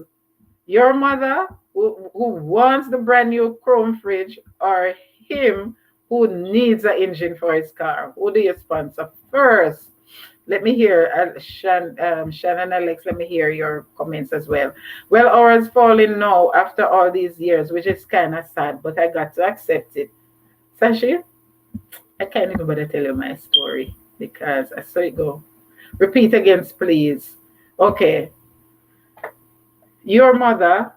Your mother who wants the brand new chrome fridge or him who needs an engine for his car? Who do you sponsor first? Let me hear, Shannon Alex, let me hear your comments as well. Well, ours falling now after all these years, which is kind of sad, but I got to accept it. Sashi, I can't even better tell you my story because I saw it go. Repeat again, please. Okay. Your mother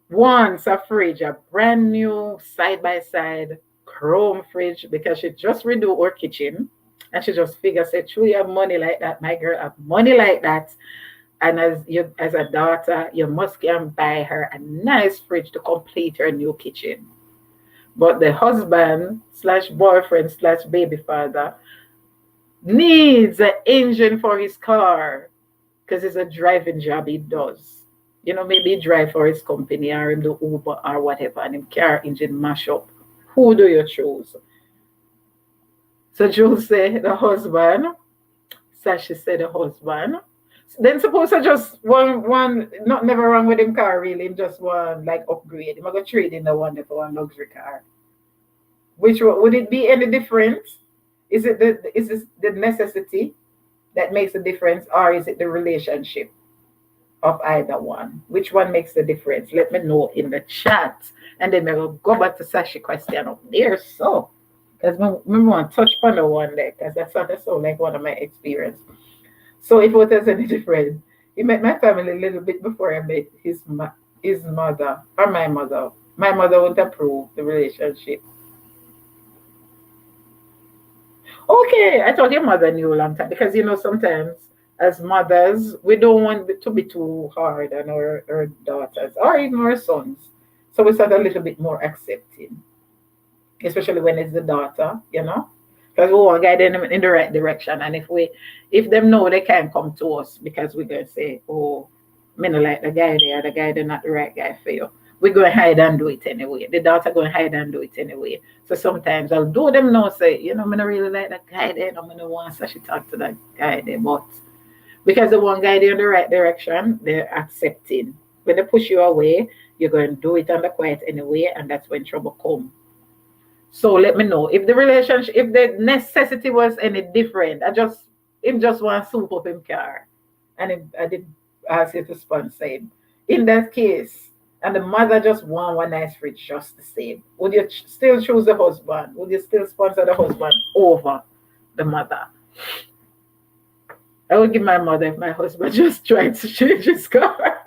wants a fridge, a brand new side by side chrome fridge because she just redo her kitchen and she just figures that you have money like that, my girl have money like that. And as a daughter, you must can buy her a nice fridge to complete her new kitchen. But the husband slash boyfriend slash baby father needs an engine for his car because it's a driving job he does. You know, maybe he drive for his company or him do Uber or whatever, and him car engine mash up. Who do you choose? So Jules said the husband. Sashi said the husband. Then suppose I just one not never wrong with him car really, him just one like upgrade. Him I go trade in the one for one luxury car. Which would it be any different? Is this the necessity that makes a difference, or is it the relationship of either one? Which one makes the difference? Let me know in the chat. And then we'll go back to Sashi question up there. So, because we want to touch upon the one there, because that's so like one of my experience. So if it was any different, he met my family a little bit before I met his mother or my mother. My mother wouldn't approve the relationship. Okay, I thought your mother knew a long time because you know sometimes as mothers we don't want it to be too hard on our daughters or even our sons. So we start a little bit more accepting, especially when it's the daughter, you know, because we want to guide them in the right direction. And if them know they can't come to us because we're gonna say, oh, me no like the guy there, the guy they're not the right guy for you. We're going to hide and do it anyway. The daughter going to hide and do it anyway. So sometimes I'll do them now say, you know, I'm not really like that guy there. I'm going to want to actually talk to that guy there. But because the one guy there in the right direction, they're accepting. When they push you away, you're going to do it under quiet anyway. And that's when trouble comes. So let me know. If the relationship, if the necessity was any different, him just want to soup up him car. And I did ask you to sponsor him. In that case, and the mother just want one nice fridge just the same, would you still choose the husband? Would you still sponsor the husband over the mother? I would give my mother if my husband just tried to change his car.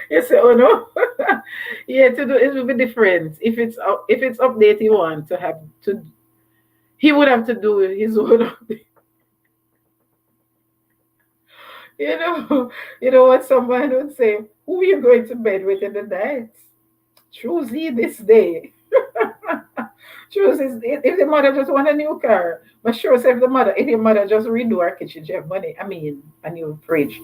You say, oh no, yeah, to do it will be different. If it's update he want to have to, he would have to do his own update. You know what someone would say, who are you going to bed with in the night? Choose ye this day. Choose if the mother just want a new car. But sure, say if your mother just redo her kitchen, she have money. I mean, a new fridge.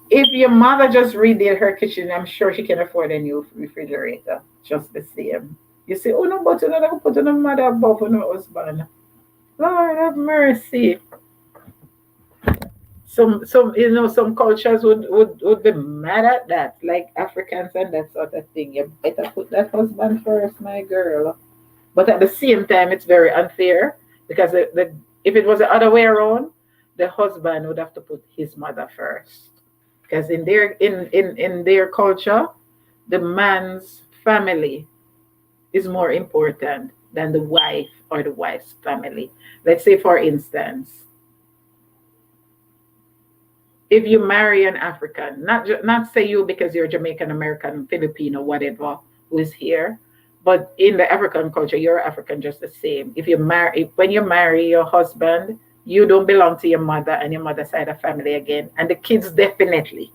If your mother just redid her kitchen, I'm sure she can afford a new refrigerator. Just the same. You say, oh no, but you don't put on a mother above on her husband. Lord have mercy. Some some cultures would be mad at that, like Africans and that sort of thing. You better put that husband first, my girl. But at the same time, it's very unfair because if it was the other way around, the husband would have to put his mother first. Because in their culture, the man's family is more important than the wife or the wife's family. Let's say, for instance, if you marry an African, not say you because you're Jamaican, American, Filipino, whatever, who is here, but in the African culture, you're African just the same. If you marry, when you marry your husband, you don't belong to your mother and your mother's side of family again, and the kids definitely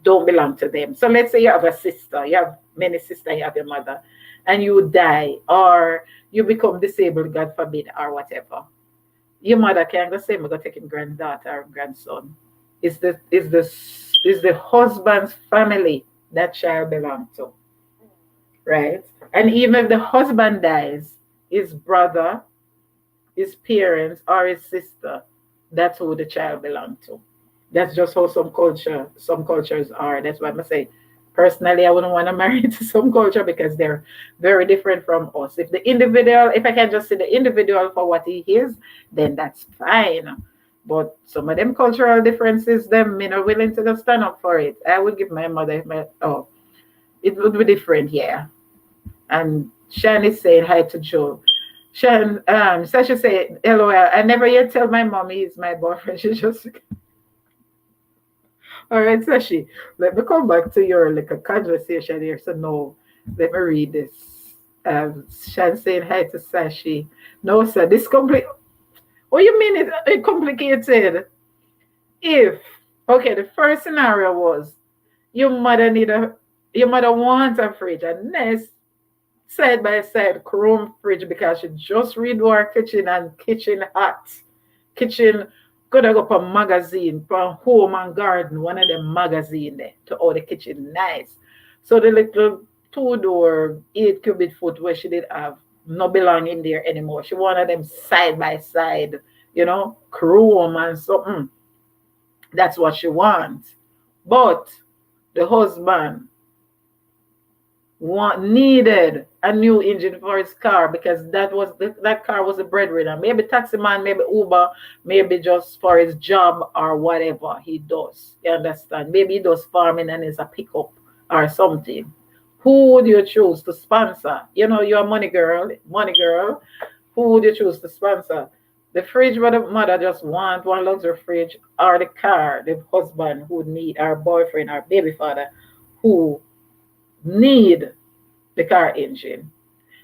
don't belong to them. So let's say you have a sister, you have many sisters, you have your mother, and you die or you become disabled, God forbid, or whatever. Your mother can't go say, I'm gonna take a granddaughter or grandson. Is the husband's family that child belongs to, right? And even if the husband dies, his brother, his parents, or his sister, that's who the child belongs to. That's just how some cultures are. That's why I say, personally, I wouldn't want to marry into some culture because they're very different from us. If the individual, if I can just see the individual for what he is, then that's fine. But some of them cultural differences, them me not willing to just stand up for it. I would give my mother it would be different, yeah. And Shan is saying hi to Joe. Shan, Sasha said, LOL, I never yet tell my mommy he's my boyfriend. She just all right, Sashi, let me come back to your like a conversation here. So no, let me read this. Shan saying hi to Sashi. No, sir, this complete. What you mean it complicated? If okay, the first scenario was your mother wants a fridge, and next side by side chrome fridge because she just redo her kitchen and kitchen hot. Kitchen gotta go for magazine, for home and garden, one of them magazine there to all the kitchen nice. So the little 2-door 8 cubic foot where she did have no belong in there anymore. She wanted them side by side, chrome and something. That's what she wants. But the husband needed a new engine for his car because that car was a breadwinner. Maybe taxi man, maybe Uber, maybe just for his job or whatever he does. You understand? Maybe he does farming and is a pickup or something. Who would you choose to sponsor? You're a money girl. Who would you choose to sponsor? The fridge where the mother just want one luxury fridge, or the car, the husband who need, our boyfriend, our baby father, who need the car engine.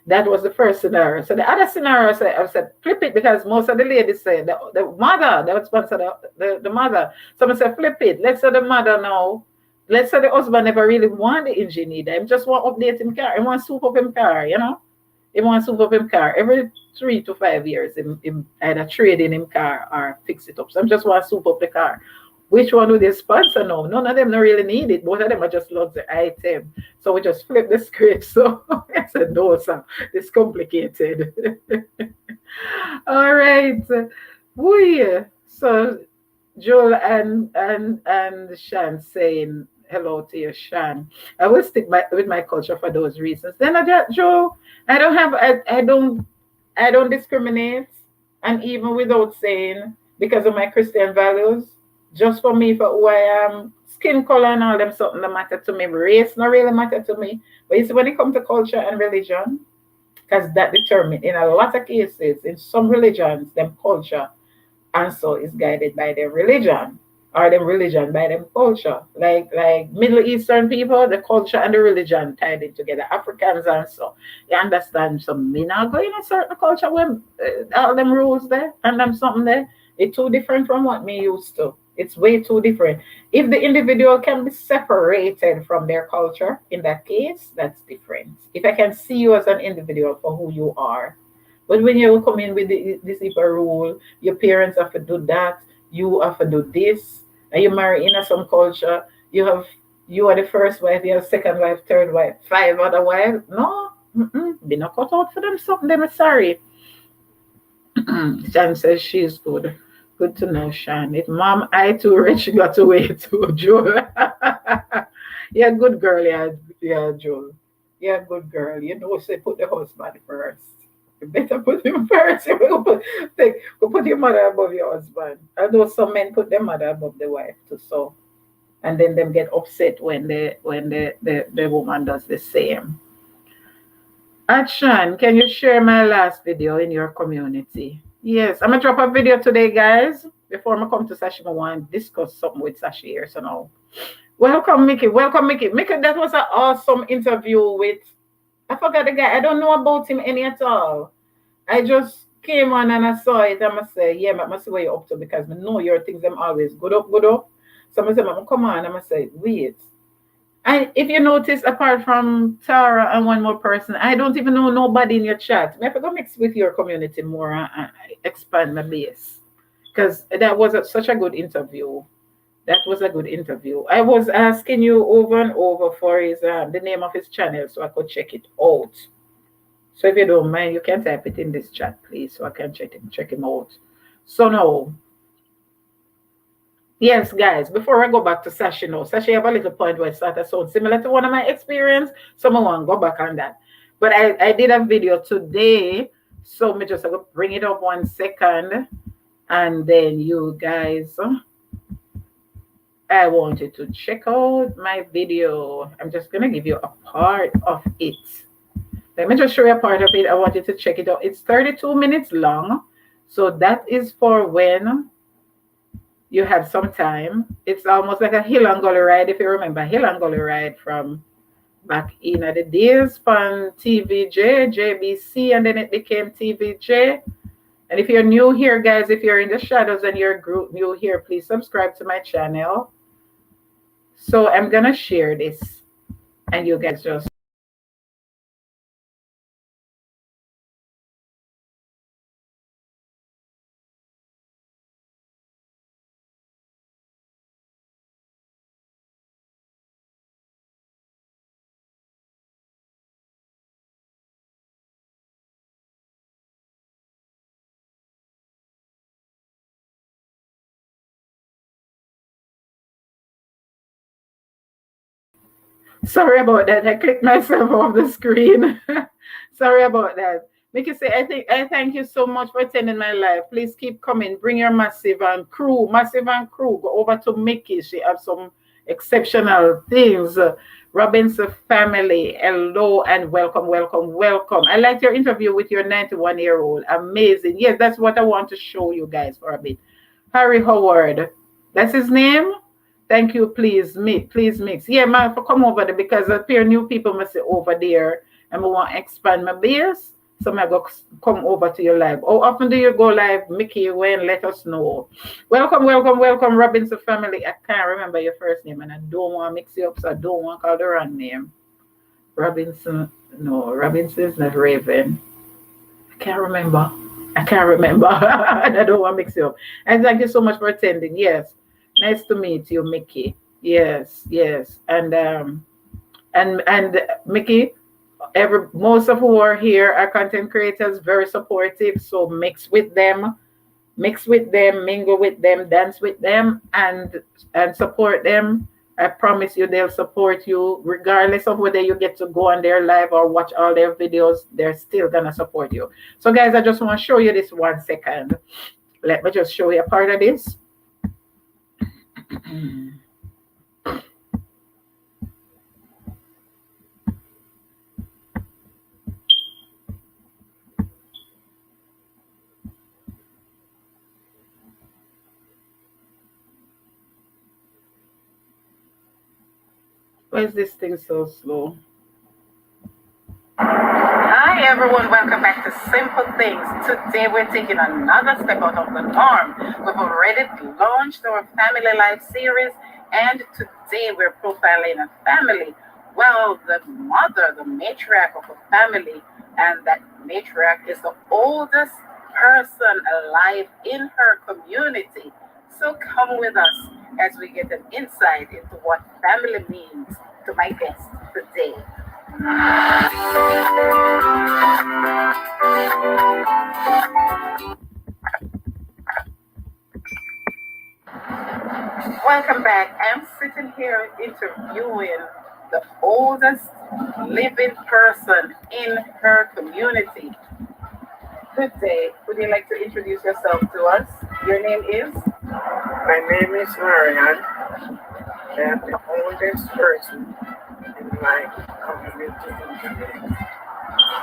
That was the first scenario. So the other scenario, I said flip it, because most of the ladies say the mother, they would sponsor the mother. Someone said flip it. Let's say the mother now. Let's say the husband never really want the engine either. He just want update him car. He want soup up him car, He wants soup up him car. Every 3 to 5 years, him either trade in him car or fix it up. So I just want soup up the car. Which one would they sponsor now? None of them don't really need it. Both of them are just luxury item. So we just flip the script. So I said, no, sir, it's complicated. All right. So Joel and Shan saying hello to you, Shan. I will stick with my culture for those reasons. Then Joe, I don't discriminate, and even without saying because of my Christian values, just for me, for who I am, skin color and all them something that matter to me. Race not really matter to me. But you see, when it comes to culture and religion, because that determines in a lot of cases, in some religions, them culture and so is guided by their religion, or them religion by them culture. Like Middle Eastern people, the culture and the religion tied in together. Africans and so. You understand? So me not going in a certain culture when all them rules there and them something there. It's too different from what me used to. It's way too different. If the individual can be separated from their culture, in that case, that's different. If I can see you as an individual for who you are. But when you come in with this hyper rule, your parents have to do that, you have to do this, and you marry in some culture, you are the first wife, you have second wife, third wife, 5 other wives. No, be not cut out for them something, them sorry. Shan says she's good. Good to know, Shan. If mom I too rich, she got away too, Joel. Yeah, good girl, yeah, Joel. Yeah, good girl. Say put the husband first. You better put him first. You put your mother above your husband. Although some men put their mother above the wife too, so and then them get upset when the woman does the same. Action, can you share my last video in your community? Yes, I'm gonna drop a video today, guys. before I come to Sashi, I want to discuss something with Sashi here. So now, welcome, Mickey. Welcome, Mickey. Mickey, that was an awesome interview with, I forgot the guy. I don't know about him any at all. I just came on and I saw it. I must say, yeah, I must see what you're up to because I know your things them always good up, good up. So I say, come on. I must say, wait. And if you notice, apart from Tara and one more person, I don't even know nobody in your chat. I have to go mix with your community more and expand my base. Because that was such a good interview. That was a good interview. I was asking you over and over for his the name of his channel so I could check it out. So if you don't mind, you can type it in this chat, please, so I can check him out. So now, yes, guys, before I go back to Sashi now, Sashi have a little point where it started sound similar to one of my experience. So I want to go back on that. But I did a video today, so me just going to bring it up 1 second. And then you guys, I want you to check out my video. I'm just going to give you a part of it. Let me just show you a part of it. I want you to check it out. It's 32 minutes long. So that is for when you have some time. It's almost like a hill and gully ride, if you remember. Hill and gully ride from back in the days from TVJ, JBC, and then it became TVJ. And if you're new here, guys, if you're in the shadows and you're new here, please subscribe to my channel. So I'm going to share this. And you guys just sorry about that. I clicked myself off the screen. Sorry about that. Mickey say, I thank you so much for attending my live. Please keep coming. Bring your massive and crew. Go over to Mickey. She has some exceptional things. Robinson family, hello and welcome, welcome, welcome. I liked your interview with your 91-year-old. Amazing. Yes, that's what I want to show you guys for a bit. Harry Howard. That's his name? Thank you, please mix. Yeah, man, for come over there because a pair new people must say over there and I want to expand my base. So I go come over to your live. How often do you go live, Mickey? When? Let us know. Welcome, welcome, welcome, Robinson family. I can't remember your first name and I don't want to mix you up, so I don't want to call the wrong name. Robinson, no, Robinson is not Raven. I can't remember. I don't want to mix you up. And thank you so much for attending. Yes. Nice to meet you, Mickey. Yes. And Mickey, most of who are here are content creators, very supportive. So mix with them, mingle with them, dance with them, and support them. I promise you they'll support you regardless of whether you get to go on their live or watch all their videos. They're still gonna support you. So guys, I just want to show you this 1 second. Let me just show you a part of this. Why is this thing so slow? Hi everyone, welcome back to Simple Things. Today we're taking another step out of the norm. We've already launched our family life series and today we're profiling a family. Well, the mother, the matriarch of a family, and that matriarch is the oldest person alive in her community. So come with us as we get an insight into what family means to my guest today. Welcome back. I'm sitting here interviewing the oldest living person in her community. Good day. Would you like to introduce yourself to us? Your name is? My name is Marian. I am the oldest person in my community.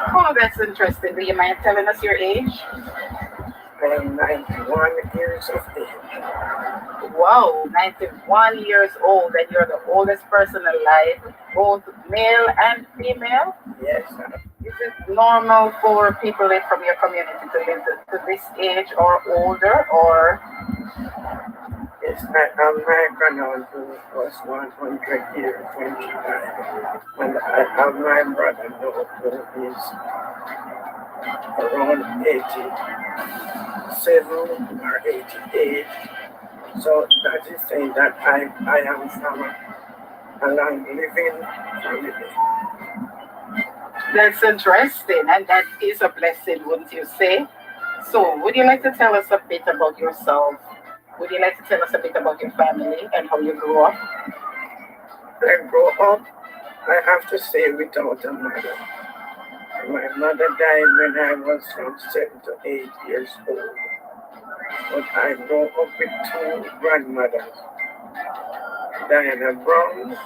Oh, that's interesting. Do you mind telling us your age? I am 91 years of age. Wow, 91 years old, and you're the oldest person alive, both male and female. Yes, sir. Is it normal for people from your community to live to this age or older, or Yes, my grandaunt who was 100 years when she died. And I have my brother now who is around 87 or 88. So that is saying that I am from a long living family. that's interesting, and that is a blessing, wouldn't you say? So, would you like to tell us a bit about yourself? Would you like to tell us a bit about your family and how you grew up? I grew up, I have to say, without a mother. My mother died when I was from 7 to 8 years old. But I grew up with two grandmothers, Diana Brown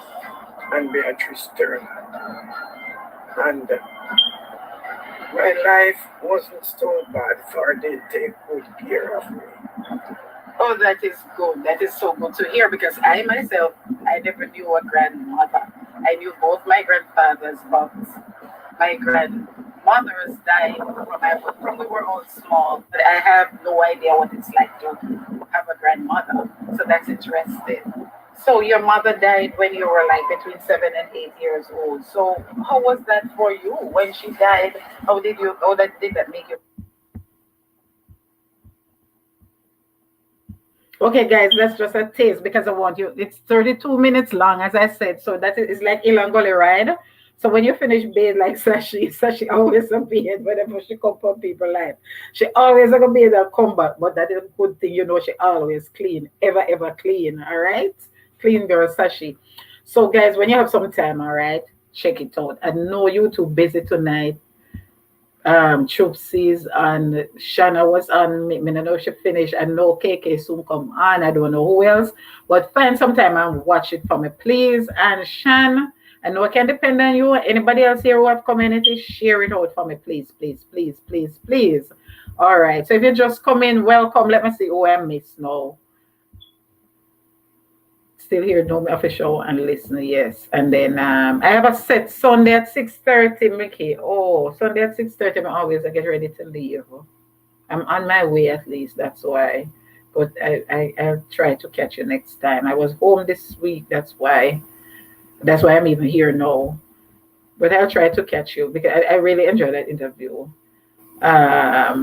and Beatrice Turner. And my life wasn't so bad, for they take good care of me. Oh, that is good. That is so good to hear because I myself, I never knew a grandmother. I knew both my grandfathers, but my grandmothers died from we were all small. But I have no idea what it's like to have a grandmother. So that's interesting. So your mother died when you were like between 7 and 8 years old. So how was that for you when she died? Did that make you? Okay, guys, that's just a taste because I want you. It's 32 minutes long, as I said. So that is like Ilangoli ride. So when you finish bathe like Sashi always appear whenever she come from people life. She always gonna be there come back, but that is a good thing, she always clean, ever clean, all right? Clean girl Sashi. So guys, when you have some time, all right, check it out. I know you too busy tonight. Troopsies and Shanna was on. Me don't know if she finished. I know KK soon come on. I don't know who else, but find some time and watch it for me, please. And Shan, I know I can depend on you. Anybody else here who have community, share it out for me, please, please, please, please, please. All right. So if you just come in, welcome. Let me see who I miss now. Still here, no official and listener, yes. And then I have a set Sunday at 6:30, Mickey. Oh, Sunday at 6:30, I get ready to leave. I'm on my way at least, that's why. But I'll try to catch you next time. I was home this week, that's why I'm even here now. But I'll try to catch you because I really enjoyed that interview. Yeah,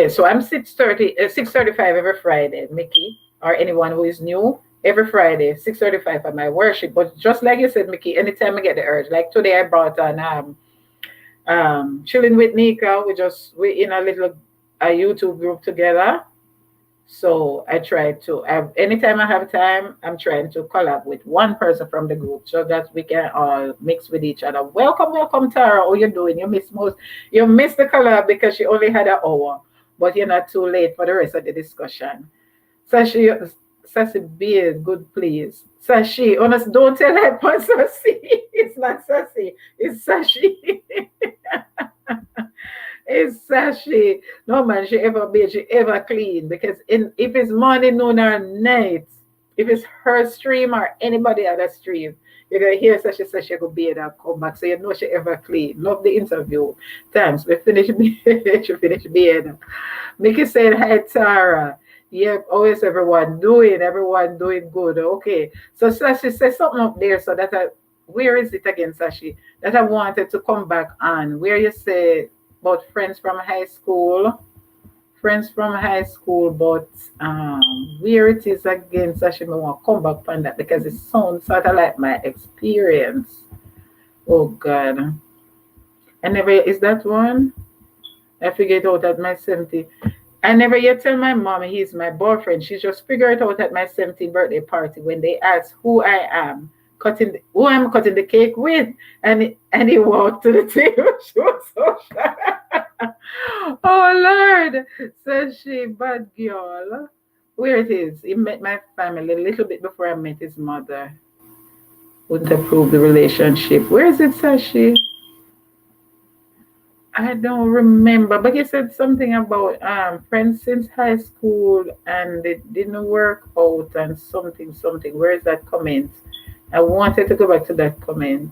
so I'm 6:35 every Friday, Mickey, or anyone who is new. Every Friday, 6:35 for my worship. But just like you said, Mickey, anytime I get the urge, like today I brought on chilling with Neeka. We in a YouTube group together. So I try to anytime I have time, I'm trying to collab with one person from the group so that we can all mix with each other. Welcome, Tara. How you doing? You missed the collab because she only had an hour, but you're not too late for the rest of the discussion. Sassy, be good, please. Sashi, honest, don't tell her about Sassy. It's not Sassy, it's Sashi. It's Sashi. No man, she ever clean because if it's morning, noon, or night, if it's her stream or anybody other stream, you're gonna hear Sashi say she go be and come back. So you know she ever clean. Love the interview. Thanks. We finished she finished being. Mickey said hi, Tara. Yep, always everyone doing good. Okay. So Sashi says something up there so that where is it again, Sashi? That I wanted to come back on. Where you say about friends from high school. Friends from high school, but where it is again, Sashi, I want to come back on that because it sounds sort of like my experience. Oh God. I never is that one? I figured it out at my 70. I never yet tell my mom he's my boyfriend. She just figured it out at my 70th birthday party when they asked who I am, who I'm cutting the cake with. And he walked to the table. She was so shy. Oh Lord, says she, bad girl. Where it is? He met my family a little bit before I met his mother. Wouldn't approve the relationship. Where is it, Sashi? I don't remember, but you said something about friends since high school and it didn't work out and something. Where is that comment? I wanted to go back to that comment.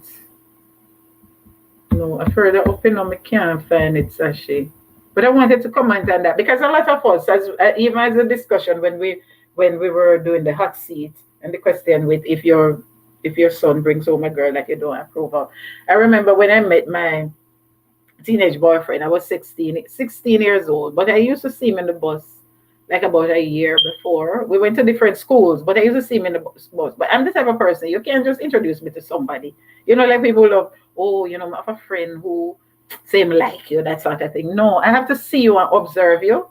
No, I further open up, I can't find it, Sashi. But I wanted to comment on that because a lot of us, as even as a discussion when we were doing the hot seat and the question with if your son brings home a girl that you don't approve of. I remember when I met my teenage boyfriend. I was 16 years old, but I used to see him in the bus like about a year before. We went to different schools, but I used to see him in the bus. But I'm the type of person, you can't just introduce me to somebody. You know, like people love, oh, you know, I have a friend who same like you, that sort of thing. No, I have to see you and observe you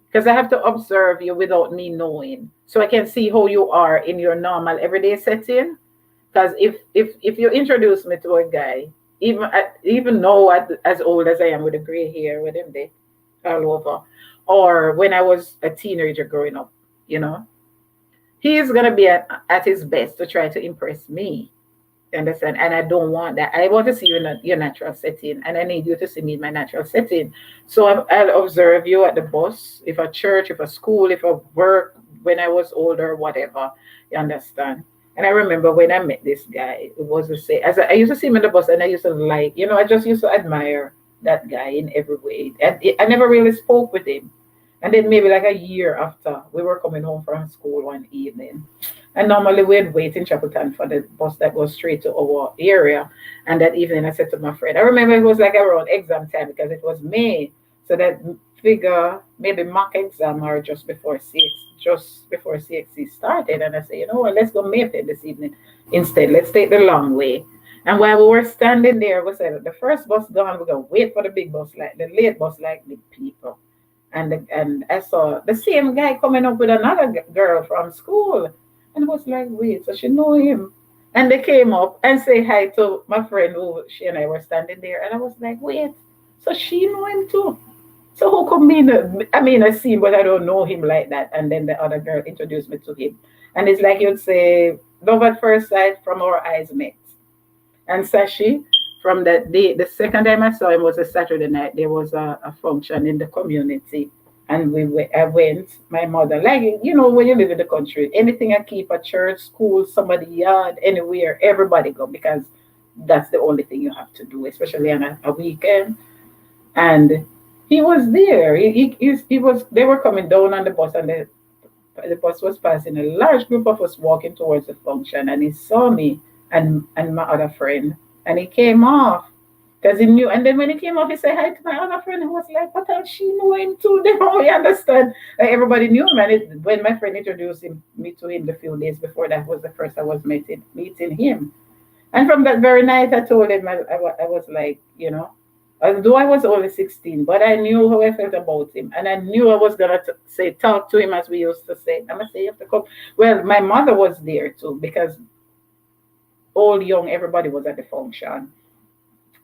because I have to observe you without me knowing. So I can see how you are in your normal everyday setting. Because if you introduce me to a guy, even though as old as I am with the gray hair with him there all over, or when I was a teenager growing up, you know, he is gonna be at his best to try to impress me. You understand? And I don't want that. I want to see you in your natural setting, and I need you to see me in my natural setting. So I'll observe you at the bus, if a church, if a school, if a work, when I was older, whatever. You understand? And I remember when I met this guy, it was the same. As I used to see him in the bus, and I used to like, you know, I just used to admire that guy in every way. And I never really spoke with him. And then maybe like a year after, we were coming home from school one evening. And normally we'd wait in Chapelton for the bus that goes straight to our area. And that evening I said to my friend, I remember it was like around exam time because it was May. So that figure maybe mock exam or just before CXC started. And I said, you know what, let's go Mayfair this evening. Instead, let's take the long way. And while we were standing there, we said the first bus gone, we're gonna wait for the big bus, like the late bus, like the people. And I saw the same guy coming up with another girl from school. And I was like, wait, so she know him. And they came up and say hi to my friend who she and I were standing there. And I was like, wait, so she know him too. So who could mean, I mean, I see him, but I don't know him like that. And then the other girl introduced me to him. And it's like you'd say, love at first sight from our eyes met. And Sashi, from that day, the second time I saw him was a Saturday night. There was a function in the community. And I went, my mother, like, you know, when you live in the country, anything I keep, a church, school, somebody yard, anywhere, everybody go because that's the only thing you have to do, especially on a weekend. And he was there. He was. They were coming down on the bus, and the bus was passing. A large group of us walking towards the function, and he saw me and my other friend, and he came off because he knew. And then when he came off, he said hi to my other friend, who was like, "But she knew him too." They don't really understand. Like everybody knew him, and when my friend introduced me to him the few days before, that was the first I was meeting him. And from that very night, I told him I was like, you know. Although I was only 16, but I knew how I felt about him. And I knew I was going to say, talk to him as we used to say. I'm going to say, you have to come. Well, my mother was there too, because old, young, everybody was at the function.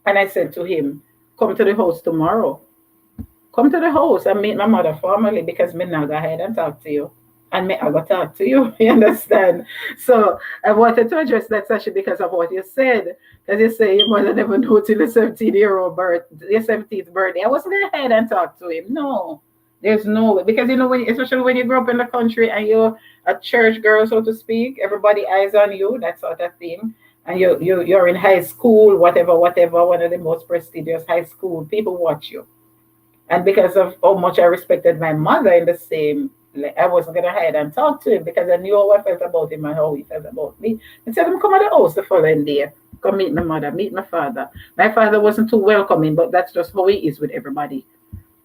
And I said to him, come to the house tomorrow. Come to the house and meet my mother formally because me not go ahead and talk to you. And me I go talk to you. You understand? So I wanted to address that, Sasha, because of what you said. As you say, your mother never knew till the 17-year-old your 17th birthday. I wasn't going ahead and talk to him. No, there's no way. Because, you know, especially when you grow up in the country and you're a church girl, so to speak, everybody eyes on you, that sort of thing. And you're in high school, whatever, one of the most prestigious high school, people watch you. And because of how much I respected my mother in the same, I wasn't going to hide and talk to him because I knew how I felt about him and how he felt about me. And said, come to the house the following day. Come meet my mother, meet my father. My father wasn't too welcoming, but that's just how he is with everybody.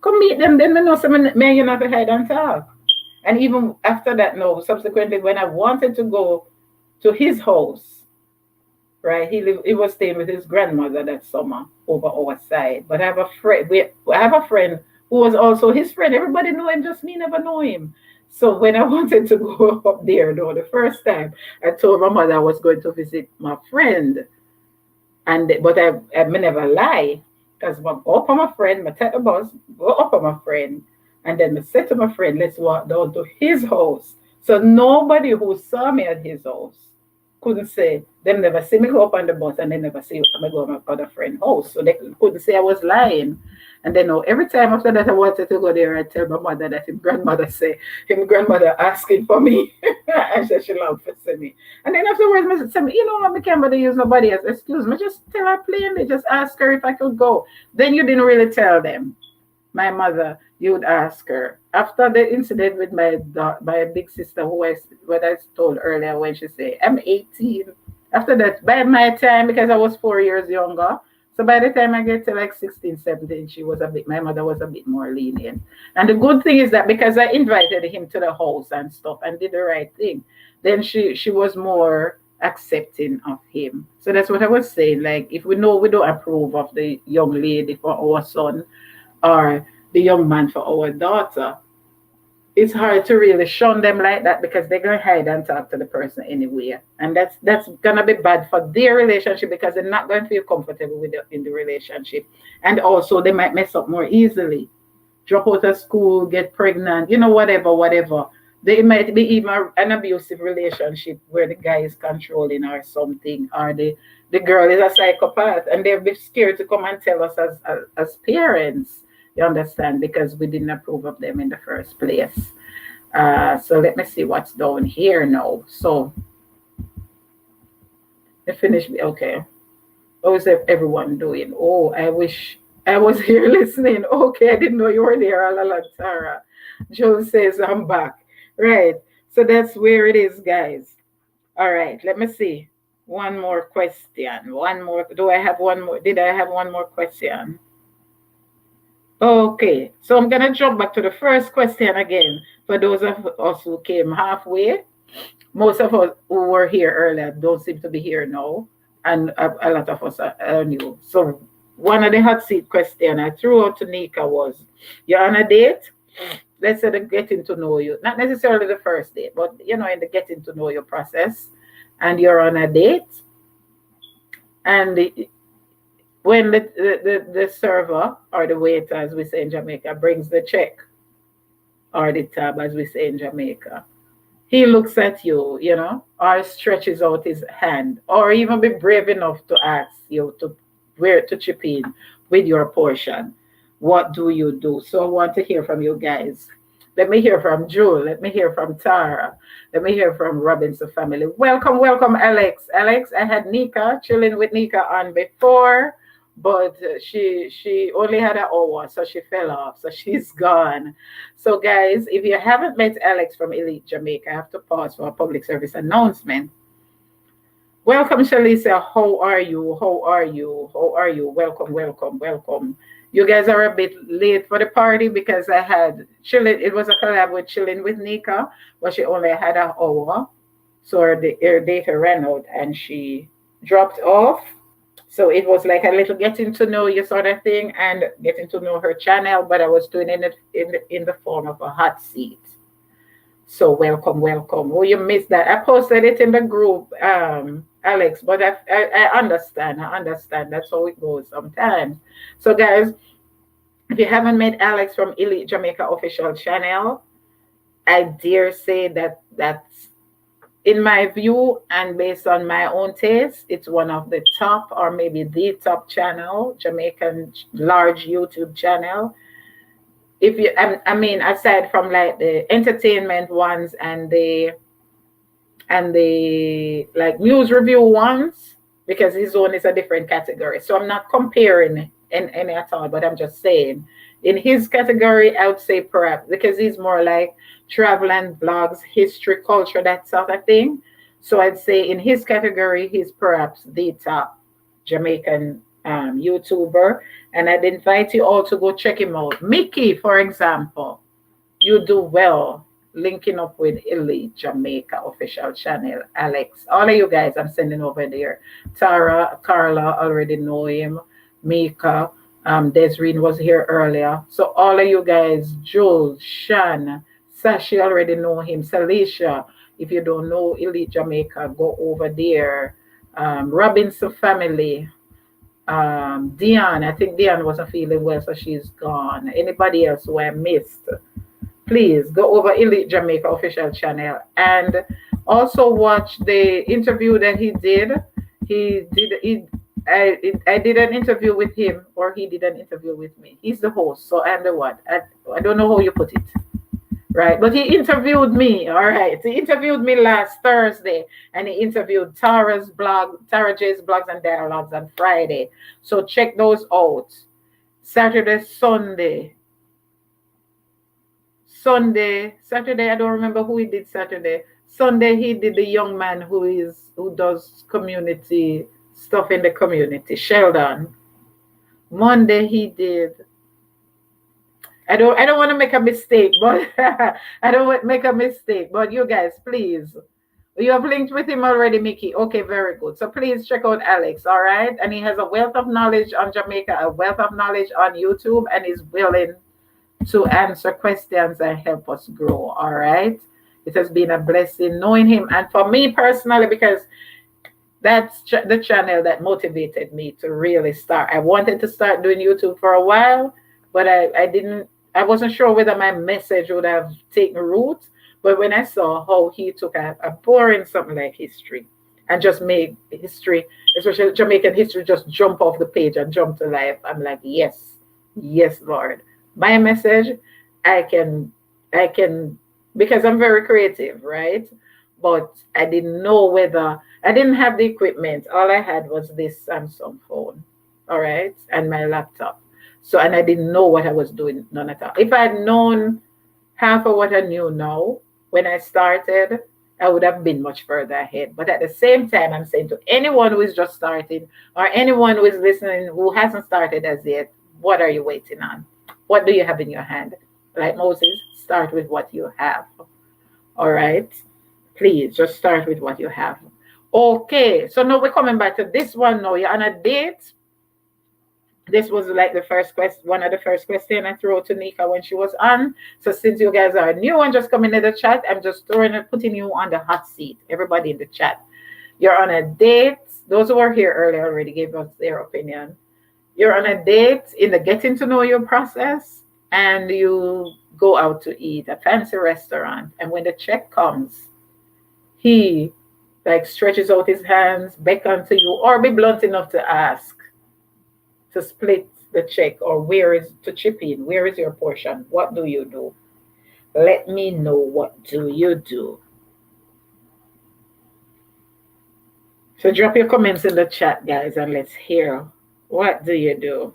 Come meet them, then we know some men you not hide and talk. And even after that, no, subsequently, when I wanted to go to his house, right, he was staying with his grandmother that summer over our side. But I have a friend who was also his friend. Everybody knew him, just me never know him. So when I wanted to go up there, though, the first time, I told my mother I was going to visit my friend. But I never lie, because I go up on my friend, I take the bus, go up on my friend, and then I said to my friend, let's walk down to his house. So nobody who saw me at his house couldn't say, them never see me go up on the bus and they never see me go to my other friend's house. So they couldn't say I was lying. And then every time after that I wanted to go there, I tell my mother that his grandmother say, his grandmother asking for me. I said she loved to see me. And then afterwards, I said, you know what, I can't bother use nobody else. Excuse me, just tell her plainly, just ask her if I could go. Then you didn't really tell them. My mother, you would ask her. After the incident with my big sister, what I told earlier when she said, I'm 18. After that, by my time, because I was 4 years younger, so by the time I get to like 16, 17, my mother was a bit more lenient. And the good thing is that because I invited him to the house and stuff and did the right thing, then she was more accepting of him. So that's what I was saying. Like, if we know we don't approve of the young lady for our son, or the young man for our daughter, it's hard to really shun them like that because they're gonna hide and talk to the person anyway, and that's gonna be bad for their relationship because they're not going to feel comfortable in the relationship, and also they might mess up more easily, drop out of school, get pregnant, whatever. They might be even an abusive relationship where the guy is controlling or something, or the girl is a psychopath, and they'll be scared to come and tell us as parents. You understand? Because we didn't approve of them in the first place. So let me see what's down here now. So I finished. Okay. How is everyone doing? Oh, I wish I was here listening. Okay, I didn't know you were there all along, Sarah. Joe says I'm back. Right. So that's where it is, guys. All right. Let me see. One more question. One more. Do I have one more? Did I have one more question? Okay, so I'm going to jump back to the first question again. For those of us who came halfway, most of us who were here earlier don't seem to be here now, and a lot of us are new. So one of the hot seat questions I threw out to Neeka was, you're on a date? Let's say the getting to know you, not necessarily the first date, but in the getting to know you process, and you're on a date, and when the server or the waiter, as we say in Jamaica, brings the check or the tab, as we say in Jamaica, he looks at you, or stretches out his hand, or even be brave enough to ask you to chip in with your portion. What do you do? So I want to hear from you guys. Let me hear from Jewel. Let me hear from Tara. Let me hear from Robinson family. Welcome, Alex. Alex, I had Neeka, chilling with Neeka on before, but she only had an hour, so she fell off, so she's gone. So guys, if you haven't met Alex from Elite Jamaica, I have to pause for a public service announcement. Welcome, Shalisa. How are you? Welcome. You guys are a bit late for the party because I had chilling. It was a collab with Chilling with Neeka, but she only had an hour, so her data ran out and she dropped off. So it was like a little getting to know you sort of thing and getting to know her channel, but I was doing it in the form of a hot seat. So welcome. Oh, you missed that. I posted it in the group, Alex, but I understand. That's how it goes sometimes. So guys, if you haven't met Alex from Elite Jamaica official channel, I dare say that's, in my view and based on my own taste, it's one of the top or maybe the top channel, Jamaican large YouTube channel. If you, I mean, aside from like the entertainment ones and the like news review ones, because his own is a different category. So I'm not comparing any at all, but I'm just saying in his category, I would say perhaps because he's more like travel and vlogs, history, culture, that sort of thing. So I'd say in his category, he's perhaps the top Jamaican YouTuber. And I'd invite you all to go check him out. Mickey, for example, you do well linking up with Elite Jamaica official channel. Alex, all of you guys I'm sending over there. Tara, Carla, already know him. Mika, Desreen was here earlier. So all of you guys, Jules, Shan, Sashi already know him. Salisha, if you don't know Elite Jamaica, go over there. Robinson family. Dion, I think Dion wasn't feeling well, so she's gone. Anybody else who I missed, please go over Elite Jamaica official channel. And Also watch the interview that he did. I did an interview with him, or he did an interview with me. He's the host, so I'm the what? I don't know how you put it. Right, but he interviewed me. All right, he interviewed me last Thursday, and he interviewed Tara J's blogs and dialogues on Friday. So check those out. Saturday, Saturday. I don't remember who he did Saturday. Sunday he did the young man who does community stuff in the community, Sheldon. Monday he did. I don't want to make a mistake, but I don't want to make a mistake. But you guys, please. You have linked with him already, Mickey. Okay, very good. So please check out Alex, all right? And he has a wealth of knowledge on Jamaica, a wealth of knowledge on YouTube, and is willing to answer questions and help us grow, all right? It has been a blessing knowing him. And for me personally, because that's the channel that motivated me to really start. I wanted to start doing YouTube for a while, but I wasn't sure whether my message would have taken root. But when I saw how he took a boring something like history and just made history, especially Jamaican history, just jump off the page and jump to life, I'm like, yes, Lord. My message, I can, because I'm very creative, right? But I didn't know I didn't have the equipment. All I had was this Samsung phone, all right, and my laptop. So, and I didn't know what I was doing, none at all. If I had known half of what I knew now when I started, I would have been much further ahead. But at the same time, I'm saying to anyone who is just starting or anyone who is listening who hasn't started as yet, what are you waiting on? What do you have in your hand? Like Moses, start with what you have. All right? Please, just start with what you have. Okay, so now we're coming back to this one now. You're on a date. This was like the first question, one of the first questions I threw to Neeka when she was on. So since you guys are new and just coming in the chat, I'm just putting you on the hot seat. Everybody in the chat. You're on a date. Those who were here earlier already gave us their opinion. You're on a date in the getting to know you process, and you go out to eat at a fancy restaurant. And when the check comes, he like stretches out his hands, beckons to you, or be blunt enough to ask to split the check, or to chip in. Where is your portion? What do you do? Let me know, what do you do? So drop your comments in the chat, guys, and let's hear, what do you do?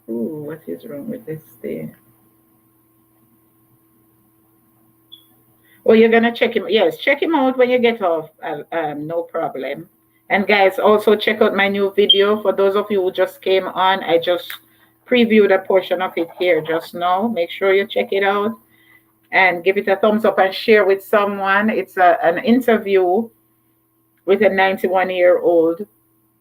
Ooh, what is wrong with this thing? Well, you're going to check him. Yes, check him out when you get off. No problem. And guys, also check out my new video. For those of you who just came on, I just previewed a portion of it here just now. Make sure you check it out and give it a thumbs up and share with someone. It's an interview with a 91-year-old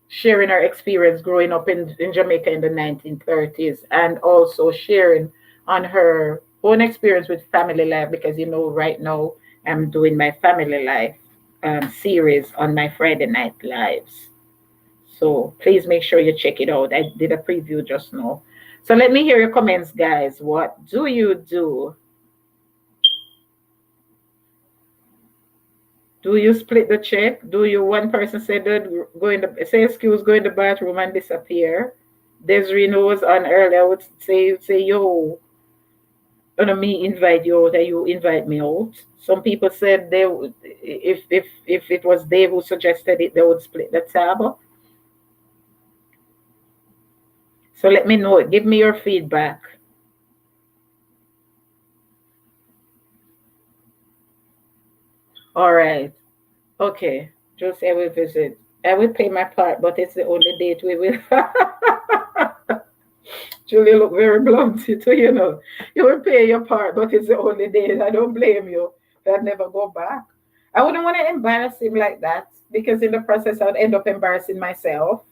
sharing her experience growing up in Jamaica in the 1930s, and also sharing on her own experience with family life, because right now I'm doing my family life series on my Friday night lives. So please make sure you check it out. I did a preview just now. So let me hear your comments, guys. What do you do? Do you split the check? Do you, one person said, say excuse, go in the bathroom and disappear? Desiree knows on earlier would say yo, me invite you out, or you invite me out. Some people said they would, if it was Dave who suggested it, they would split the tab. So let me know. Give me your feedback. All right. Okay. Just say I will visit. I will play my part, but it's the only date we will. Julie look very blunt too, You will pay your part, but it's the only day. I don't blame you. I'd never go back. I wouldn't want to embarrass him like that, because in the process I would end up embarrassing myself.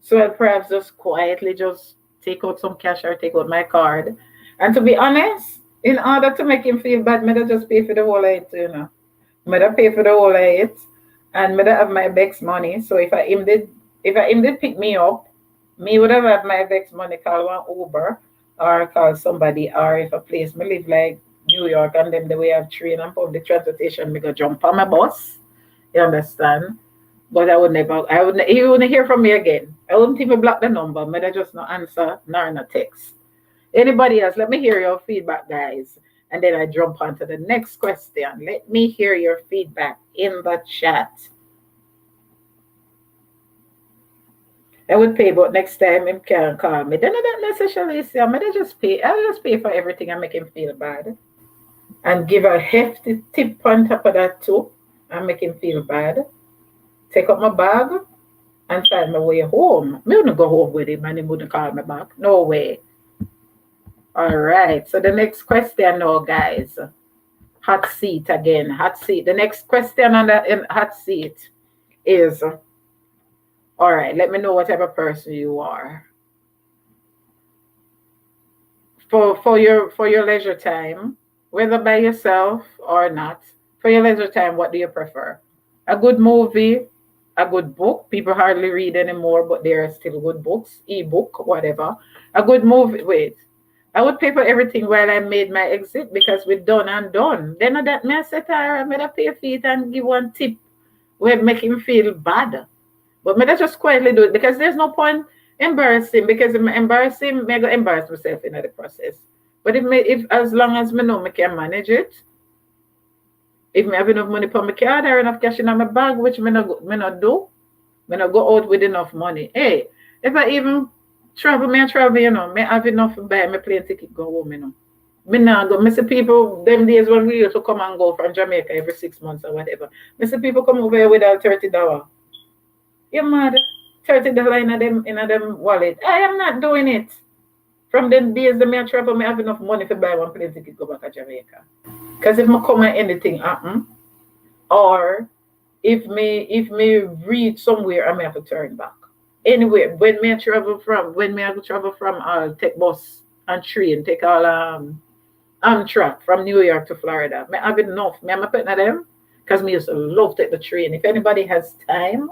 So I'd perhaps just quietly just take out some cash or take out my card. And to be honest, in order to make him feel bad, I'd just pay for the whole of it, I'd pay for the whole of it, and I'd have my Bex money. So if him did pick me up, me would have had my Bex money call one Uber, or call somebody, or if a place me live like New York and then the way I've train and public transportation, me go jump on my bus. You understand? But he wouldn't hear from me again. I wouldn't even block the number. But I just no answer nor no text. Anybody else? Let me hear your feedback, guys. And then I jump on to the next question. Let me hear your feedback in the chat. I would pay, but next time him can call me. Then I don't necessarily say I just pay. I'll just pay for everything and make him feel bad. And give a hefty tip on top of that too. And make him feel bad. Take up my bag and find my way home. Me wouldn't go home with him and he wouldn't call me back. No way. All right. So the next question now, guys. Hot seat again. Hot seat. The next question on the hot seat is, all right, let me know what type of person you are. For your leisure time, whether by yourself or not, for your leisure time, what do you prefer? A good movie, a good book. People hardly read anymore, but there are still good books, ebook, whatever. A good movie. Wait, I would pay for everything while I made my exit because we're done and done. Then that me I said, I made a pay feet and give one tip where make him feel bad. But me I just quietly do it because there's no point embarrassing because if I embarrass him, I go embarrass myself in the process. But if as long as me know me can manage it, if I have enough money for my card or enough cash in my bag, which me not do, me not go out with enough money. Hey, if I even travel, you know, me have enough to buy my plane ticket go home, you know. Me now go, me see people, them days when we used to come and go from Jamaica every 6 months or whatever. Me see people come over here without $30. You mad? $30 in them wallet. I am not doing it. From them days that I travel, I have enough money to buy one plane ticket go back to Jamaica. Because if I come and anything happen, or if me reach somewhere, I may have to turn back. Anyway, when I travel from I'll take bus and train, take all Amtrak from New York to Florida. I have enough. I'm a partner them because me used to love to take the train. If anybody has time,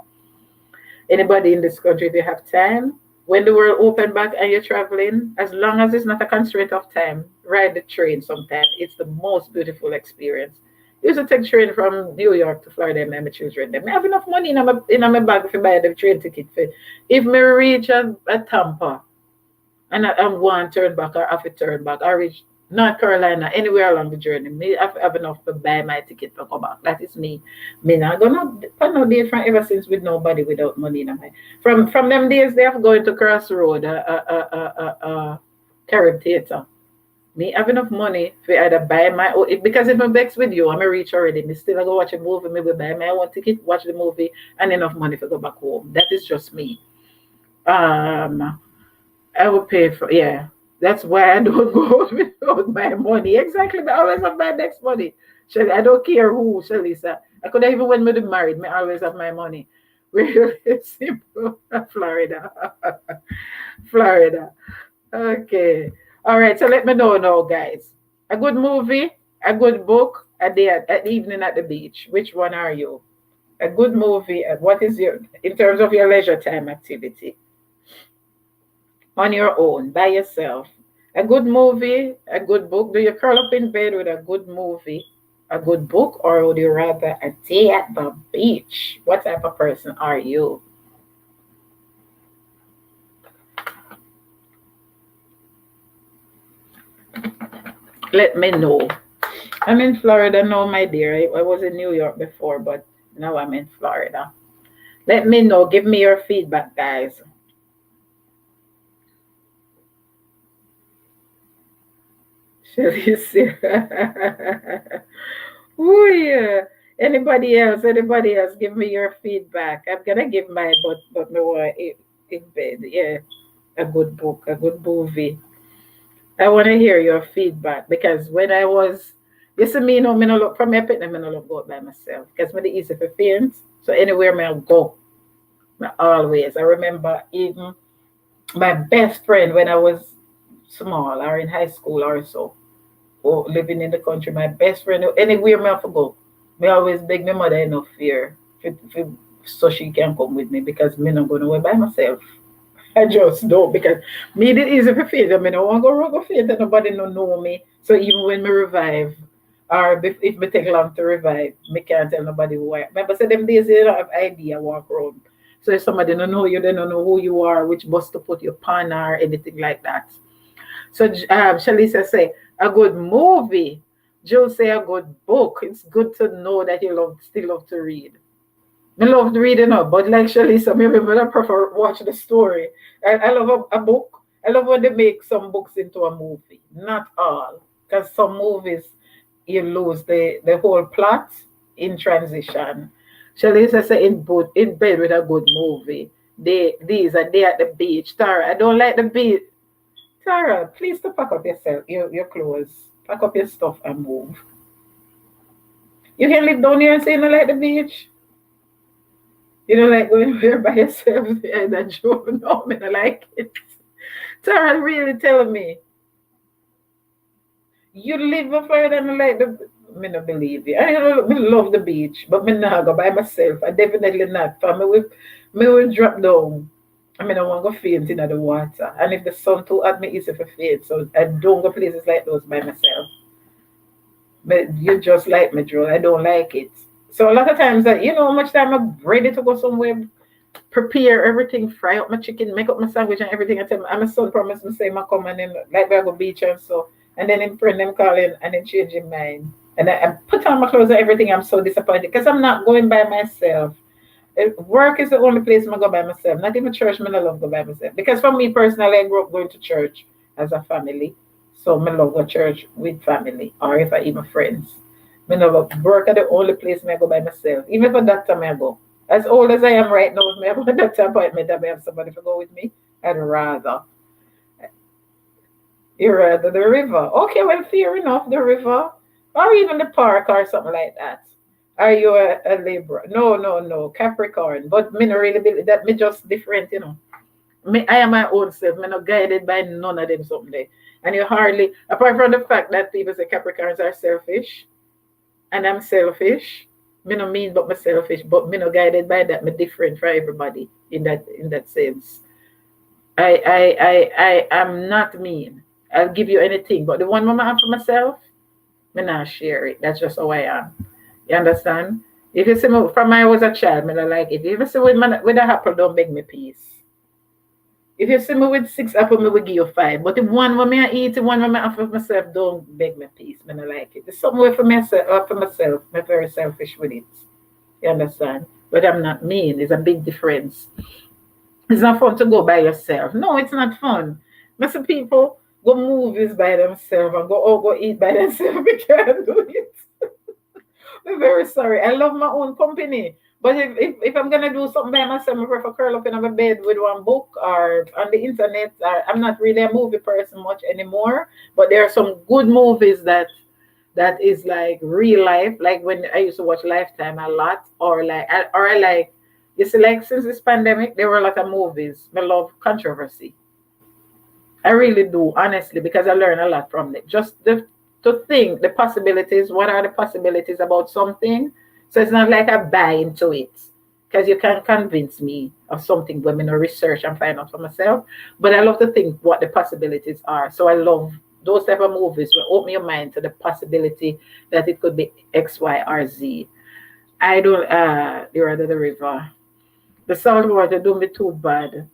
anybody in this country, if you have time, when the world open back and you're traveling, as long as it's not a constraint of time, ride the train sometime. It's the most beautiful experience. I used to take train from New York to Florida and my children. I have enough money in my bag to buy the train ticket. If me reach a Tampa and I want to turn back or have to turn back, I reach North Carolina, anywhere along the journey, me have enough to buy my ticket to go back. That is me. Me not gonna no day from ever since with nobody without money in my from them days they have going to Crossroad, Carib Theater. Me have enough money for either buy my because if I'm vexed with you, I'm a reach already. Me still go watch a movie, maybe buy my own ticket, watch the movie, and enough money to go back home. That is just me. I would pay for That's why I don't go without my money. Exactly. I always have my next money. Shelly, I don't care who, Shalisa. I could even when we married, I always have my money. Really simple. Florida. Florida. Okay. All right. So let me know now, guys. A good movie, a good book, a day at evening at the beach. Which one are you? A good movie. What is in terms of your leisure time activity? On your own, by yourself. A good movie, a good book. Do you curl up in bed with a good movie, a good book, or would you rather a day at the beach? What type of person are you? Let me know. I'm in Florida now, my dear. I was in New York before, but now I'm in Florida. Let me know. Give me your feedback, guys. Oh yeah. Anybody else? Give me your feedback. I'm gonna give mine, but no, in bed. Yeah, a good book, a good movie. I want to hear your feedback because when I was, you see me, me no look from my pit, me no look go out by myself because me the easy for faint. So anywhere me I go, me always. I remember even my best friend when I was small or in high school or so. Living in the country, my best friend, anywhere me have to go, me always beg my mother enough fear so she can come with me because me not going away by myself. I just don't because me it easy for faith. I mean, I want to go faith and nobody no know me. So even when me revive, or if me take long to revive, me can't tell nobody who I am. Remember, say them days you don't have idea walk around. So if somebody don't know you, they don't know who you are, which bus to put your pan or anything like that. So Shalisa say a good movie. Joe say a good book. It's good to know that you still love to read. I love reading up, but like Shalisa, maybe I prefer watch the story. I love a book. I love when they make some books into a movie. Not all, because some movies you lose the whole plot in transition. Shalisa say in bed with a good movie. These are they at the beach. Tara, I don't like the beach. Tara, please to pack up yourself, your clothes, pack up your stuff and move. You can live down here and say you don't like the beach. You don't like going there by yourself and that joke. No, I don't like it. Tara really tell me. You live further than like the me not believe you. I don't me love the beach, but me not go by myself. I definitely not. For me will drop down. I mean I want to go faint in the water. And if the sun too hot me easy for faint. So I don't go places like those by myself. But you just like me, Joel. I don't like it. So a lot of times you know how much time I'm ready to go somewhere, prepare everything, fry up my chicken, make up my sandwich and everything. I tell my, my son promised me say my come and then like we go beach and so and then him friend them calling and then change his mind. And I put on my clothes and everything. I'm so disappointed because I'm not going by myself. Work is the only place I go by myself. Not even church, I love go by myself. Because for me personally, I grew up going to church as a family. So I love go church with family or if I even friends. I love work at the only place I go by myself. Even for that time I go. As old as I am right now, if I have a doctor appointment and I have somebody to go with me, I'd rather. You rather the river. Okay, well, fair enough, the river. Or even the park or something like that. Are you a Libra? No, no, no. Capricorn. But me not really believe that me just different, you know. Me, I am my own self. Me not guided by none of them something there. And you hardly apart from the fact that people say Capricorns are selfish and I'm selfish. Me no mean but me selfish, but me no guided by that. Me different for everybody in that sense. I am not mean. I'll give you anything. But the one mama have for myself, me not share it. That's just how I am. You understand? If you see me from I was a child, me not like it. If you see me with a apple, don't beg me peace. If you see me with 6 apples, me will give you 5. But the one when me I eat, the one when I have for myself, don't beg me peace. Me not like it. It's something way for myself. I'm very selfish with it. You understand? But I'm not mean. There's a big difference. It's not fun to go by yourself. No, it's not fun. Most people go movies by themselves and go eat by themselves. We can't do it. I'm very sorry. I love my own company. But if I'm gonna do something by myself, I prefer curl up in my bed with one book or on the internet. I'm not really a movie person much anymore. But there are some good movies that is like real life. Like when I used to watch Lifetime a lot, or I like you see, like since this pandemic, there were a lot of movies. I love controversy. I really do, honestly, because I learn a lot from it. Just to think the possibilities. What are the possibilities about something? So it's not like I buy into it because you can convince me of something when I know research and find out for myself. But I love to think what the possibilities are. So I love those type of movies will open your mind to the possibility that it could be X, Y, or Z. I don't the other the river. The salt water don't be too bad.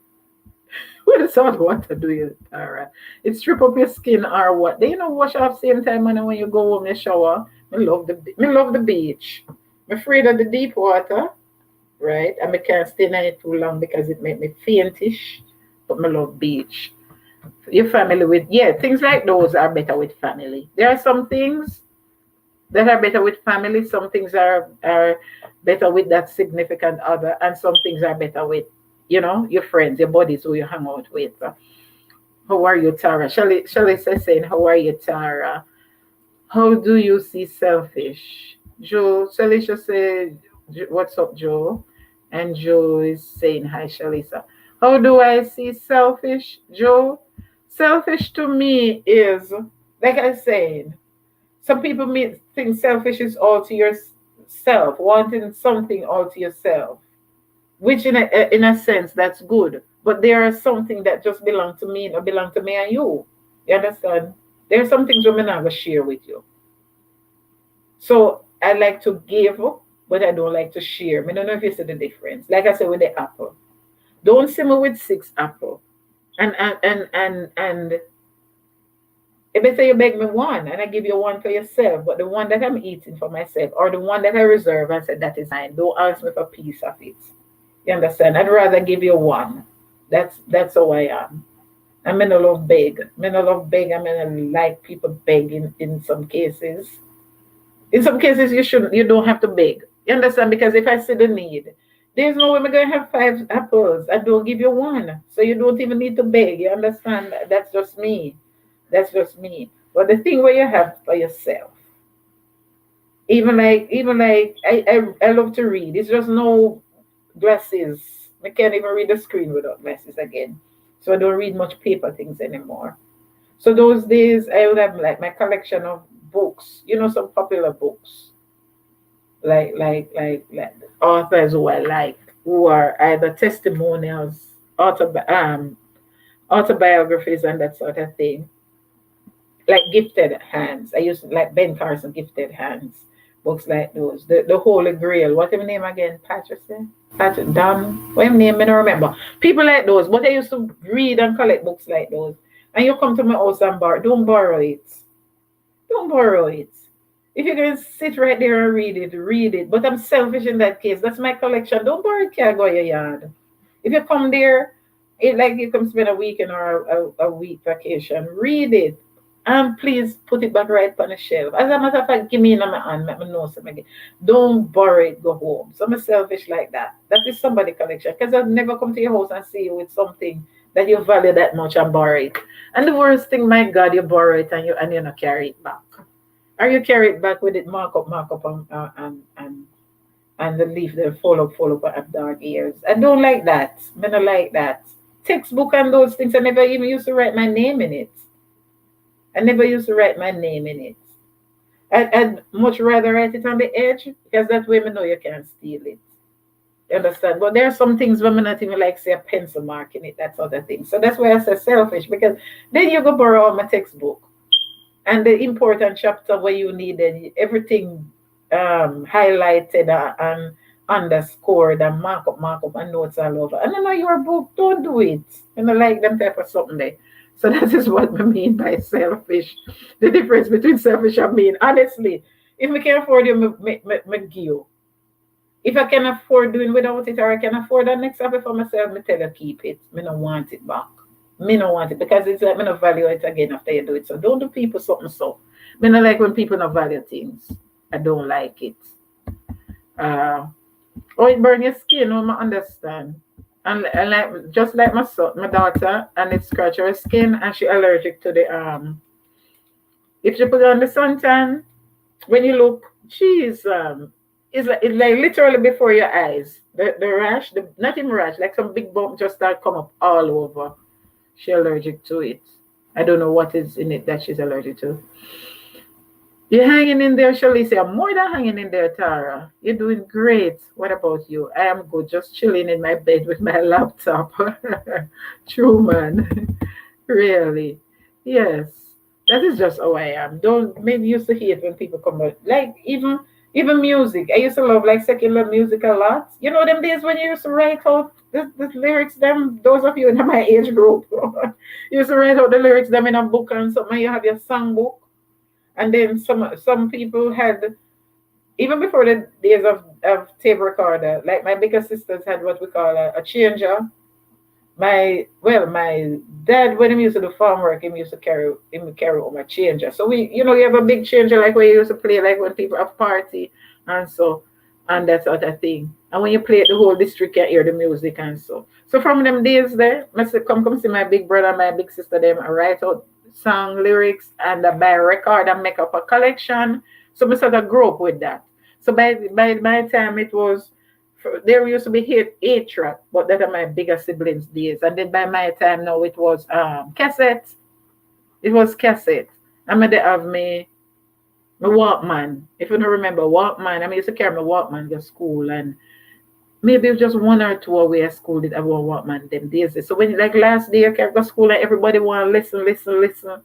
What the salt water do you, Tara? It strip up your skin or what? They you know wash off same time when you go home you shower. Me love the beach. I'm afraid of the deep water, right? And I can't stay in it too long because it make me faintish. But I love beach. Your family with things like those are better with family. There are some things that are better with family. Some things are better with that significant other, and some things are better with, your friends, your buddies who you hang out with. How are you, Tara? Shall I say saying, how are you, Tara? How do you see selfish? Joe, Shalisha said, what's up, Joe? And Joe is saying, hi, Shalisa. How do I see selfish, Joe? Selfish to me is, like I said, some people think selfish is all to yourself, wanting something all to yourself, which in a sense, that's good. But there are something that just belong to me, not belong to me and you. You understand? There are some things women never share with you. So I like to give, but I don't like to share. I don't know if you see the difference. Like I said with the apple. Don't see me with 6 apples. And if I say you beg me one and I give you one for yourself, but the one that I'm eating for myself or the one that I reserve and said that is mine, don't ask me for a piece of it. You understand? I'd rather give you one. That's how I am. I mean, I love beg. I mean, I love beg. I mean, I like people begging in some cases. In some cases, you don't have to beg. You understand? Because if I see the need, there's no way I'm going to have 5 apples. I don't give you one. So you don't even need to beg. You understand? That's just me. That's just me. But the thing where you have for yourself, even like I love to read. It's just no glasses. I can't even read the screen without glasses again. So I don't read much paper things anymore. So those days I would have like my collection of books, some popular books, like authors who I like, who are either testimonials, autobiographies and that sort of thing. Like Gifted Hands. I used to like Ben Carson, Gifted Hands, books like those. The Holy Grail. What's his name again? Patterson? Patrick Dunn. What his name? I don't remember. People like those. But I used to read and collect books like those. And you come to my house and borrow. Don't borrow it. Don't borrow it. If you can sit right there and read it, read it. But I'm selfish in that case. That's my collection. Don't borrow it, can't go your yard. If you come there, like you come spend a weekend or a week vacation, read it. And please put it back right on the shelf. As a matter of fact, give me in my hand, let me know something again. Don't borrow it, go home. So I'm selfish like that. That is somebody collection. Because I'll never come to your house and see you with something that you value that much and borrow it. And the worst thing, my God, you borrow it and you not carry it back. Or you carry it back with it mark up and the leaf then fall up and have dark ears. I don't like that. I don't like that. Textbook and those things, I never even used to write my name in it. I never used to write my name in it. I'd much rather write it on the edge because that way I know you can't steal it. You understand? But there are some things where I'm not even like say a pencil mark in it, that sort of thing. So that's why I say selfish, because then you go borrow my textbook and the important chapter where you needed everything highlighted and underscored and mark up and notes all over. And I know your book, don't do it. And I like them type of something there. So that is what I mean by selfish. The difference between selfish and mean. Honestly, if we can afford you, me give you. If I can afford doing without it, or I can afford that next happy for myself, me tell you keep it. Me don't want it back. Me don't want it because it's like me not value it again after you do it. So don't do people something so. Me not like when people not value things. I don't like it. It burn your skin, I understand. And like just like my son, my daughter, and it scratch her skin, and she allergic to the If you put it on the suntan, when you look, she's it's like literally before your eyes. The rash, not even rash, like some big bump just start come up all over. She allergic to it. I don't know what is in it that she's allergic to. You're hanging in there, Shalice. I'm more than hanging in there, Tara. You're doing great. What about you? I am good, just chilling in my bed with my laptop. True, man. Really. Yes. That is just how I am. Don't maybe used to hate when people come out. Like even music. I used to love like secular music a lot. You know them days when you used to write out the lyrics, them those of you in my age group. You used to write out the lyrics them in a book and something, you have your songbook. And then some people had, even before the days of tape recorder, like my bigger sisters had what we call a changer. My dad, when he used to do farm work, he used to carry home a changer. So you have a big changer like where you used to play like when people have party and that sort of thing. And when you play it, the whole district can hear the music and so. So from them days there, I said, come see my big brother, my big sister, them I write out song lyrics and buy a record and make up a collection. So I sort of grew up with that. So by my time it was, there used to be 8 track, but that are my bigger siblings' days. And then by my time now it was cassette. It was cassette. I mean they have my Walkman. If you don't remember Walkman, I used to carry my Walkman to school and maybe just one or two away at school did about what man them days. So when like last day I can go to school and everybody want to listen.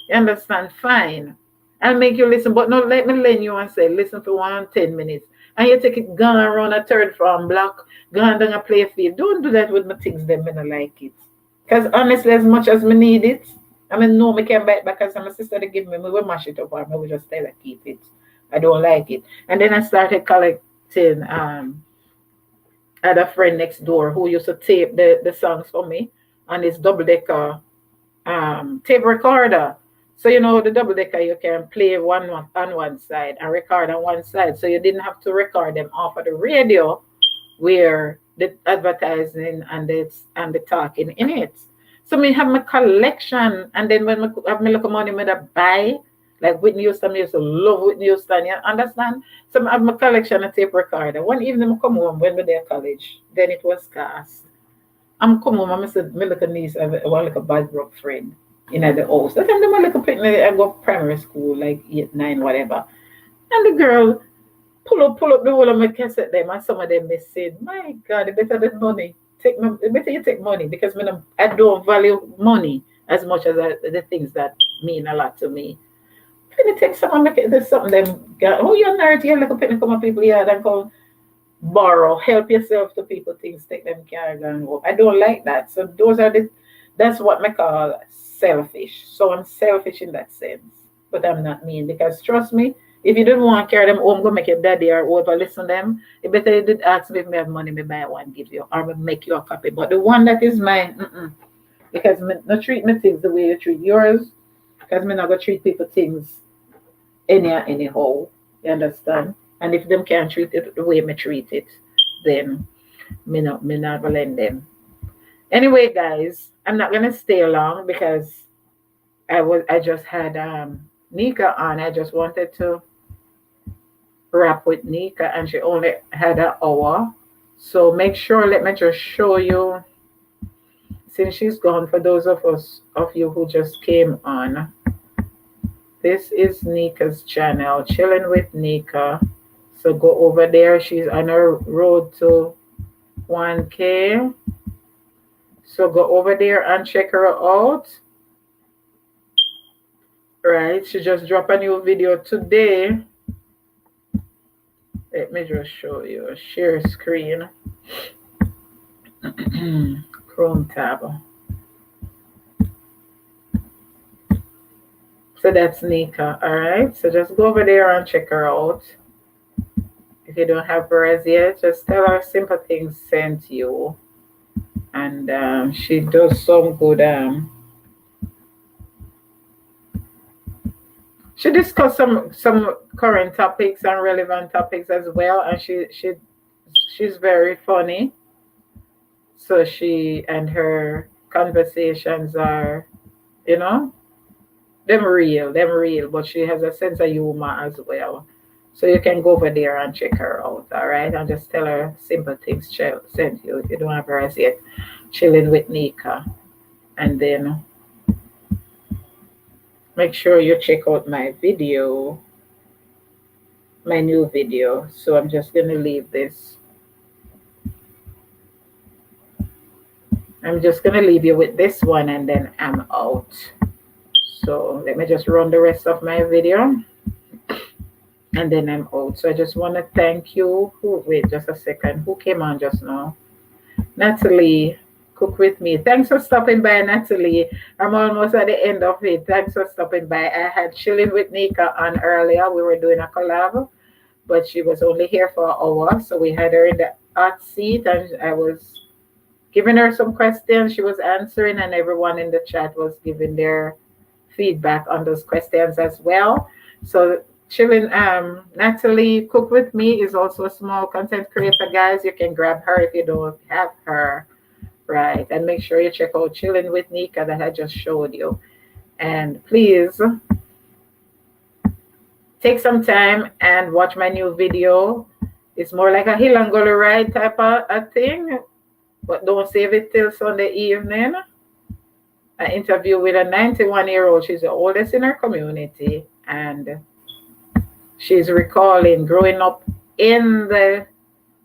You understand? Fine. I'll make you listen, but not let me lend you and say, listen for 1 10 minutes. And you take it gone around a third from block, gone down a play field. Don't do that with my things, them, I don't like it. Because honestly, as much as me need it, I mean, no, me can bite because my sister they give me will mash it up or me will just tell her keep it. I don't like it. And then I started collecting I had a friend next door who used to tape the songs for me on his double decker tape recorder. So you know the double decker you can play on one side and record on one side. So you didn't have to record them off of the radio where the advertising and the talking in it. So me have my collection and then when I have my little money me that buy like Whitney Houston, I used to love Whitney Houston, you understand? So I have my collection of tape recorder. One evening I come home when we there college, then it was scarce. I'm come home, I said, my little niece, I want like a bad broke friend in the house. That time they were like a picnic, I go primary school, like 8, 9, whatever. And the girl pull up the whole of my cassette them and some of them they said, my God, it better than money. It better you take money because I don't value money as much as the things that mean a lot to me. When you take someone make it there's something them oh you're nerd, you're like a penny come up people yard and come borrow, help yourself to people things, take them carry and home. I don't like that. So that's what I call selfish. So I'm selfish in that sense. But I'm not mean because trust me, if you didn't want to carry them home, go make your daddy or whoever listen to them. It better you did ask me if I have money, me buy one, give you, or me make you a copy. But the one that is mine, because me not treat me things the way you treat yours. Because me not gonna treat people things anyhow. You understand? And if them can't treat it the way me treat it, then me not gonna lend them. Anyway, guys, I'm not gonna stay long because I just had Neeka on. I just wanted to wrap with Neeka and she only had an hour. So make sure, let me just show you since she's gone, for those of you who just came on. This is Neeka's channel, Chilling with Neeka. So go over there. She's on her road to 1K. So go over there and check her out. Right, she just dropped a new video today. Let me just show you. Share screen. Chrome tab. So that's Neeka. All right. So just go over there and check her out. If you don't have her as yet, just tell her simple things sent you. And she does some good. She discussed some current topics and relevant topics as well, and she's very funny. So she and her conversations are, them real, but she has a sense of humor as well. So you can go over there and check her out, all right? And just tell her simple things sent you if you don't have her as yet. Chilling with Neeka. And then make sure you check out my video, my new video. So I'm just going to leave this. I'm just going to leave you with this one and then I'm out. So let me just run the rest of my video and then I'm out. So I just want to thank you. Wait just a second. Who came on just now? Natalie, cook with me. Thanks for stopping by, Natalie. I'm almost at the end of it. Thanks for stopping by. I had Chilling with Neeka on earlier. We were doing a collab, but she was only here for an hour. So we had her in the hot seat and I was giving her some questions. She was answering and everyone in the chat was giving their feedback on those questions as well. So Chilling, Natalie Cook with Me is also a small content creator, guys. You can grab her if you don't have her. Right, and make sure you check out Chilling with Neeka that I just showed you. And please take some time and watch my new video. It's more like a hill and gully ride type of a thing, but don't save it till Sunday evening. An interview with a 91-year-old. She's the oldest in her community, and she's recalling growing up in the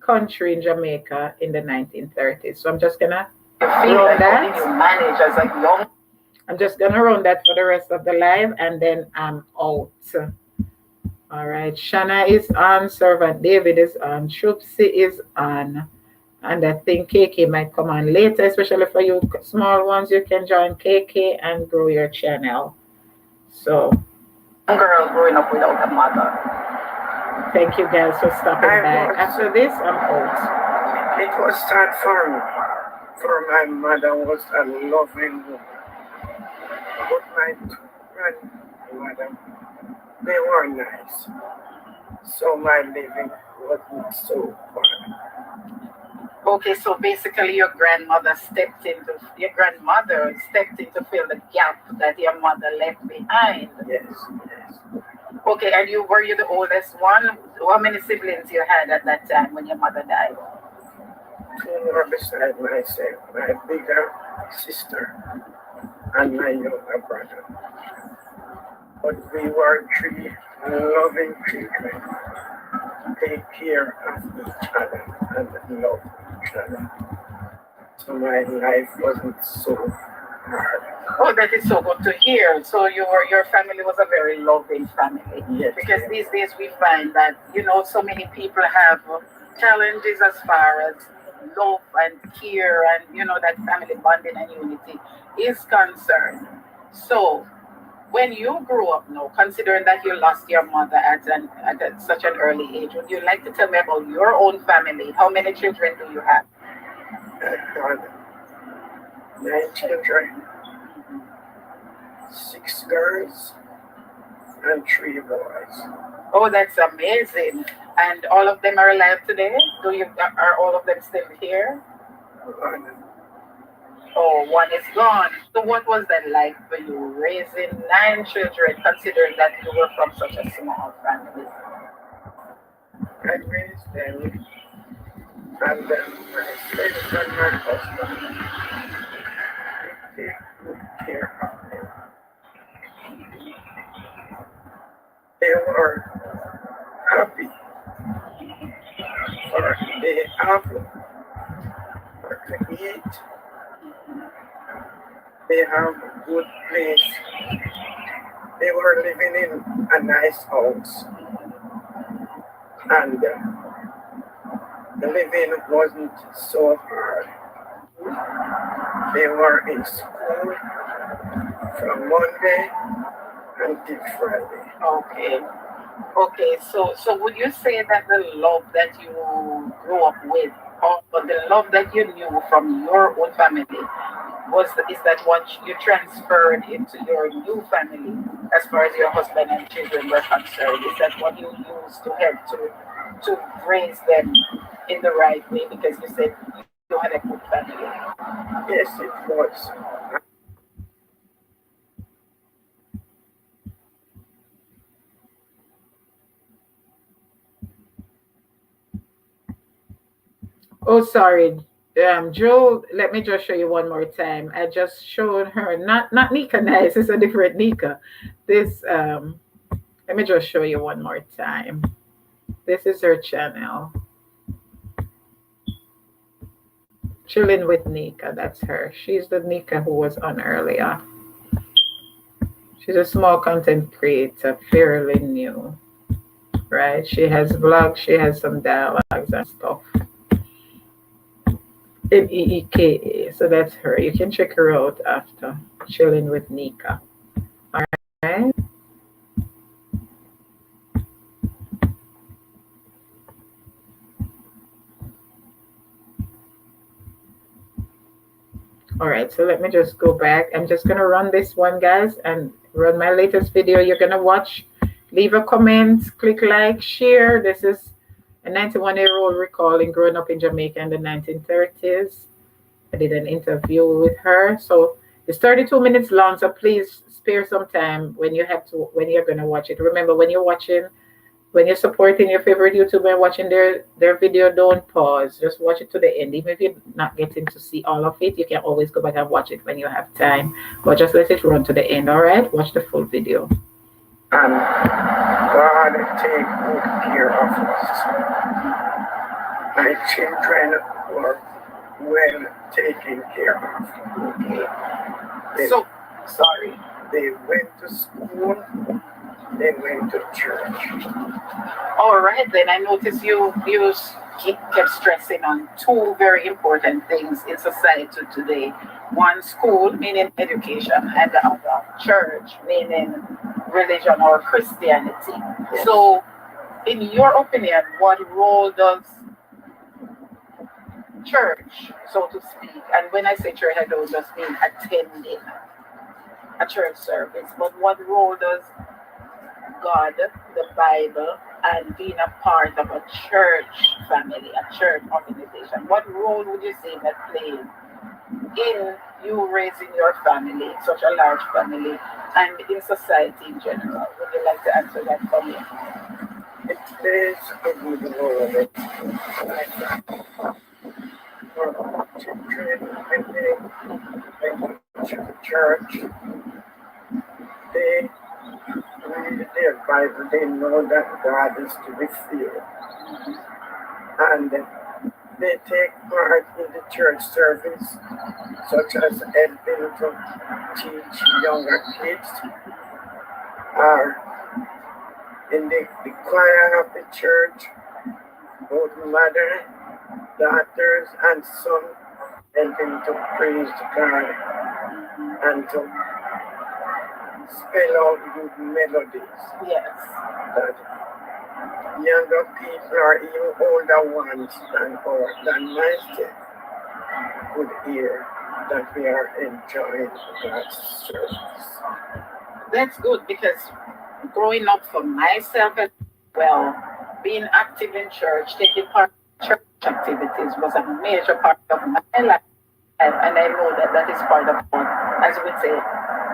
country in Jamaica in the 1930s. So I'm just gonna feel that. You manage as a young. I'm just gonna run that for the rest of the live, and then I'm out. All right, Shanna is on, Servant David is on, Shupsi is on, and I think KK might come on later, especially for you small ones. You can join KK and grow your channel. So, Girl growing up without a mother. Thank you guys for stopping by. After this, I'm out. It was sad for me. For my mother was a loving woman. But my grandmother, they were nice. So my living wasn't so bad. Okay, so basically your grandmother stepped in to fill the gap that your mother left behind. Yes. Okay, and were you the oldest one? How many siblings you had at that time when your mother died? Two more beside myself, my bigger sister and my younger brother. But we were three loving children. Take care of each other and love each other. So my life wasn't so hard. Oh, that is so good to hear. So your family was a very loving family. Yes. Because these days we find that, so many people have challenges as far as love and care and, that family bonding and unity is concerned. So when you grew up now, considering that you lost your mother at such an early age, would you like to tell me about your own family? How many children do you have? I had 9 children, 6 girls, and 3 boys. Oh, that's amazing. And all of them are alive today? Are all of them still here? Oh, one is gone. So what was that like for you, raising 9 children, considering that you were from such a small family? I raised them, and my friends and my husband, they take good care of them. They were happy for they have to eat. They have a good place. They were living in a nice house. And the living wasn't so hard. They were in school from Monday until Friday. Okay, so would you say that the love that you grew up with, or the love that you knew from your own family, is that what you transferred into your new family as far as your husband and children were concerned? Is that what you used to help to raise them in the right way? Because you said you had a good family. Yes, it was. Oh, sorry. Joe, let me just show you one more time. I just showed her, not Neeka Nice, it's a different Neeka. This, let me just show you one more time. This is her channel. Chilling with Neeka, that's her. She's the Neeka who was on earlier. She's a small content creator, fairly new, right? She has vlogs, she has some dialogues and stuff. Neeka, so that's her. You can check her out after. Chilling with Neeka. All right. All right, so let me just go back. I'm just gonna run this one, guys, and run my latest video you're gonna watch. Leave a comment, click like, share. This is a 91-year-old recalling growing up in Jamaica in the 1930s. I did an interview with her. So it's 32 minutes long, so please spare some time when you're gonna watch it. Remember, when you're supporting your favorite YouTuber and watching their video, don't pause. Just watch it to the end. Even if you're not getting to see all of it, you can always go back and watch it when you have time. But just let it run to the end, all right? Watch the full video. And God take good care of us. my children were well taken care of. Okay. So, sorry. They went to school, they went to church. All right, then I noticed you kept stressing on two very important things in society today. One, school, meaning education, and the other, church, meaning religion or Christianity. Yes. So, in your opinion, what role does church, so to speak, and when I say church, I don't just mean attending a church service, but what role does God, the Bible, and being a part of a church family, a church organization, what role would you say that played in you raising your family, such a large family, and in society in general? Would you like to answer that for me? It plays a good role in for children when they went to church. They read their Bible, they know that God is to be feared. And they take part in the church service, such as helping to teach younger kids, or in the choir of the church, both mother, daughters, and son, helping to praise God and to spell out good melodies. Yes. That younger people or even older ones than myself could hear that we are enjoying God's service. That's good because growing up for myself as well, being active in church, taking part in church activities was a major part of my life. And I know that that is part of what, as we say,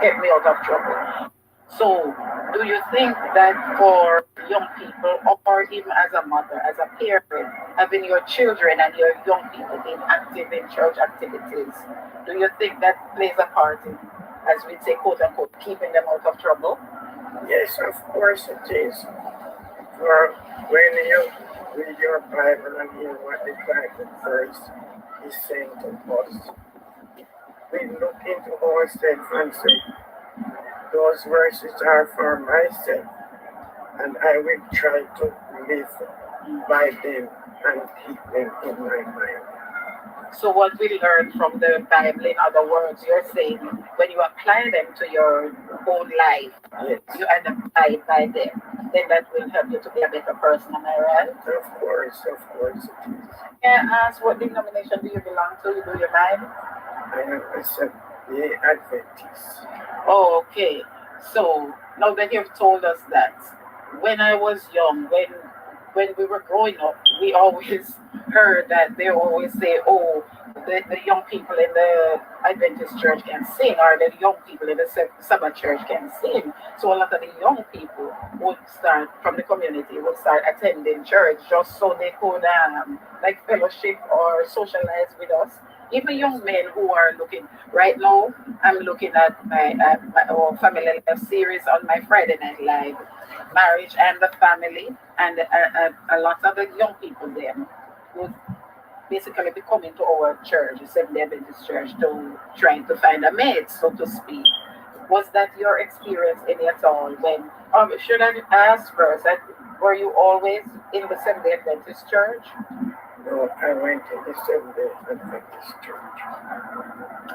get me out of trouble. So, do you think that for young people, or even as a mother, as a parent, having your children and your young people being active in church activities, do you think that plays a part in, as we say, quote unquote, keeping them out of trouble? Yes, of course it is. For when you read your Bible and hear what the Bible verse is saying to us, we look into ourselves and say, those verses are for myself, and I will try to live by them and keep them in my mind. So, what we learn from the Bible, in other words, you're saying when you apply them to your own life, Yes, you end up by them, then that will help you to be a better person, am I right? of course it is. Can I ask what denomination do you belong to? Do you mind? I am a Seventh-day Adventist. Oh, okay. So now that you've told us that, when I was young, when we were growing up, we always heard that they always say, "Oh, the young people in the Adventist church can sing, or the young people in the Sabbath church can sing." So a lot of the young people would start from the community would start attending church just so they could like fellowship or socialize with us. Even young men who are looking right now, I'm looking at my our family life series on my Friday Night Live, marriage and the family, and a lot of the young people there would basically be coming to our church, the Seventh-day Adventist Church, to trying to find a mate, so to speak. Was that your experience any at all? When should I ask first? Were you always in the Seventh-day Adventist Church? No, I went to the Seventh-day Adventist church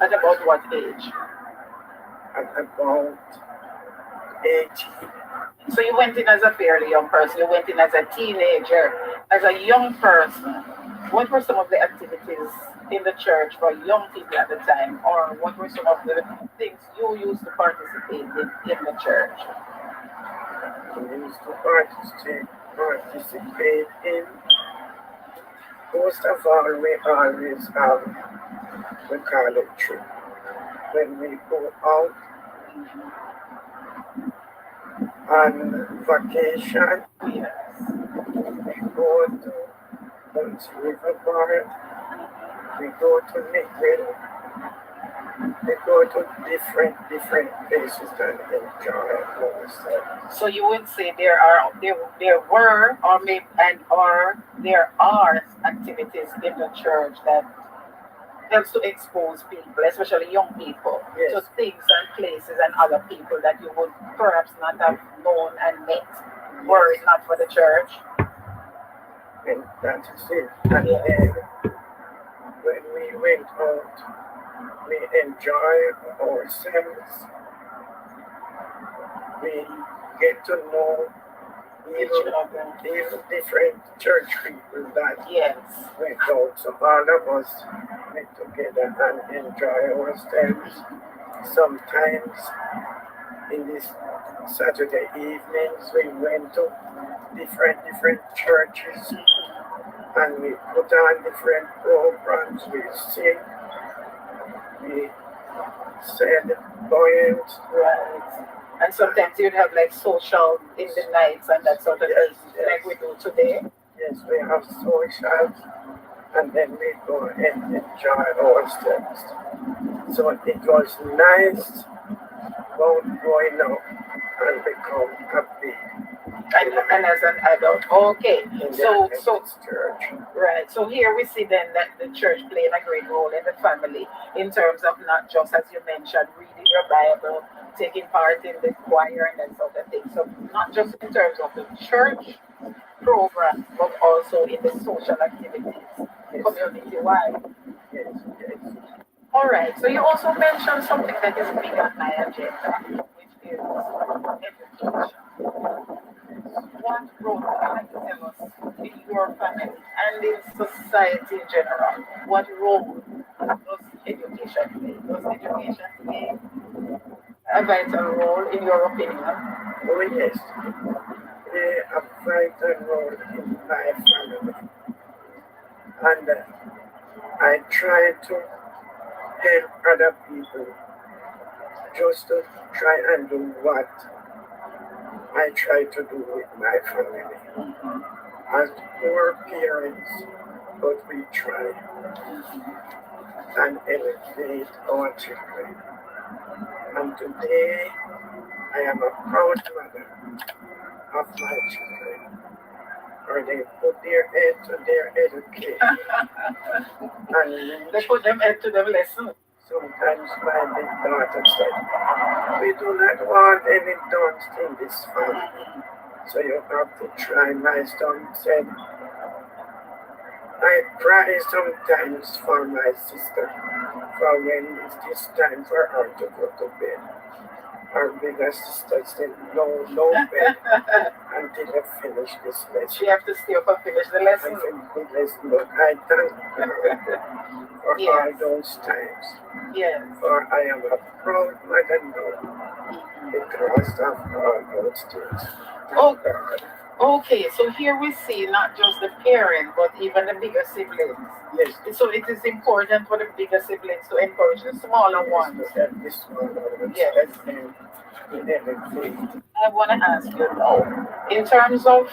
At about what age? at about 18. So you went in as a fairly young person. You went in as a teenager, as a young person. What were some of the activities in the church for young people at the time, or what were some of the things you used to participate in the church? We used to participate in, most of all, we always we call it trip. When we go out on vacation, Yes. we go to Hunt's River Bar, we go to Neeka, We go to different places and enjoy ourselves. So you would say there were or there are activities in the church that helps to expose people, especially young people, Yes. to things and places and other people that you would perhaps not have known and met were it not for the church. And that is it. And then when we went out, we enjoy ourselves. We get to know even different church people that Yes. went out. So all of us met together and enjoy ourselves. Sometimes in these Saturday evenings we went to different churches and we put on different programs. We sing, we said poems. Right. And sometimes you'd have like social in the nights and that sort of Yes, thing, like we do today. Yes, we have socials and then we go and enjoy ourselves. So it was nice about growing up and become happy And as an adult, okay. in the So Adventist church. right. So here we see then that the church playing a great role in the family in terms of not just as you mentioned, reading your Bible, taking part in the choir and that sort of thing. So not just in terms of the church program, but also in the social activities, Yes, community wide. yes, yes. All right. So you also mentioned something that is big on my agenda, which is education. What role would you like to tell us in your family and in society in general? What role does education play? Does education play a vital role in your opinion? Oh yes, play a vital role in my family. And I try to help other people just to try and do what I try to do with my family. As poor parents, but we try and elevate our children. And today, I am a proud mother of my children. Or they put their head to their education and They put them into the lesson. sometimes my big daughter said, we do not want any dons in this family. So you have to try. My son said, I cry sometimes for my sister, for when it's time for her to go to bed. Her bigger sister said, no bed until you finish this lesson. She have to stay up and finish the I lesson. finish the lesson, but I thank her for Yes. all those times. Yes. For I am a proud mother now because of all those things. Oh, okay, so here we see not just the parent, but even the bigger siblings. Yes, So it is important for the bigger siblings to encourage the smaller ones. this one was Yes. everything. I want to ask you now, in terms of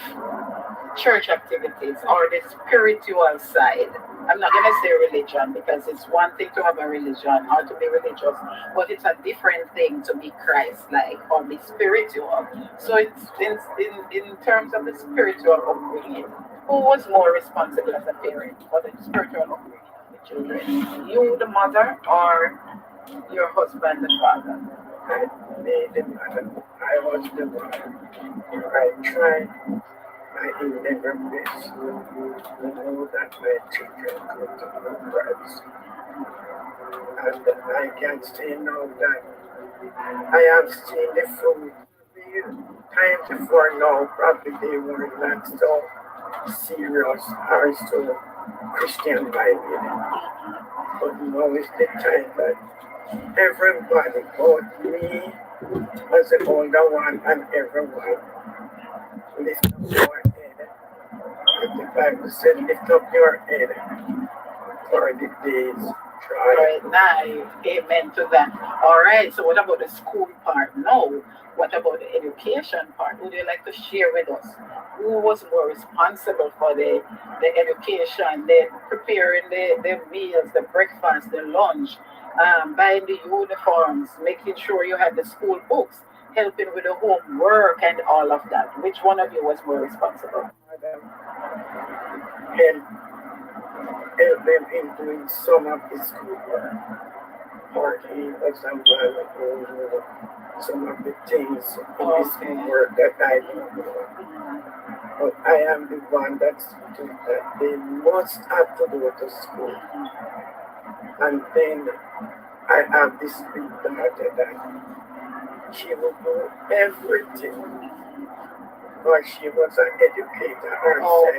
church activities or the spiritual side, I'm not going to say religion because it's one thing to have a religion or to be religious, but it's a different thing to be Christ-like or be spiritual. So it's in terms of the spiritual upbringing, who was more responsible as a parent for the spiritual upbringing of the children? You, the mother, or your husband, the father? I made the mother. I was the mother. I tried my endeavor best to know that my children come to know Christ. And I can say now that I have seen the fruit. Time before now, probably they were not so serious or so Christian minded. But now is the time that everybody, both me as the older one and everyone, lift up your head. And the Bible said, lift up your head for the days try. Right now, amen to that. All right, so what about the school part? No. What about the education part? Would you like to share with us? Who was more responsible for the education, the preparing the meals, the breakfast, the lunch, buying the uniforms, making sure you had the school books, helping with the homework and all of that? Which one of you was more responsible? Madam, help, help them in doing some of the schoolwork. Or he was involved some of the things in the schoolwork that I don't know. But I am the one that they must have to go to school. And then I have this big daughter that she will do everything. But she was an educator herself.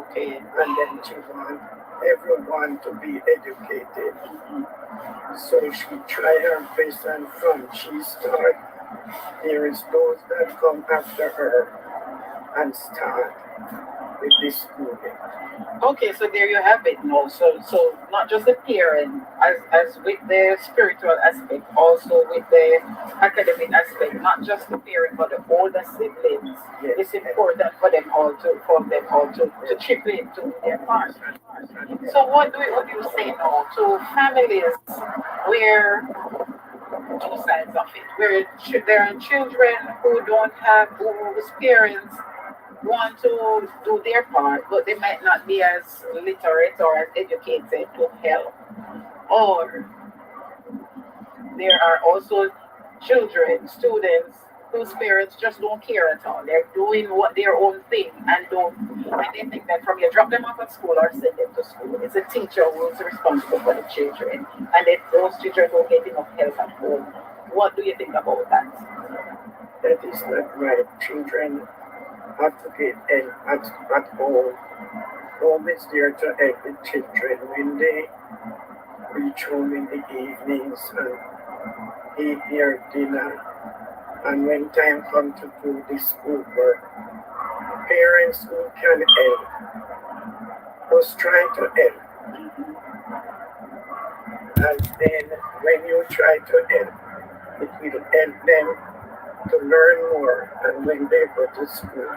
Okay. And then she want everyone to be educated. So she tried her best, and from she started, there is those that come after her and start with this schooling. Okay, so there you have it now. So not just the parent, as with the spiritual aspect, also with the academic aspect, not just the parent but the older siblings. Yes. It's important for them all to chip in to their part. So what would you say now to families where two sides of it, where there are children who don't have whose parents want to do their part, but they might not be as literate or as educated to help. Or there are also children, students whose parents just don't care at all. They're doing what their own thing and they think that from you drop them off at school or send them to school, it's a teacher who's responsible for the children, and if those children don't get enough help at home. What do you think about that? That is not right. Children have to get help at home. Home is there to help the children when they reach home in the evenings and eat their dinner. And when time comes to do the schoolwork, parents who can help must try to help. And then when you try to help, it will help them to learn more. And when they go to school,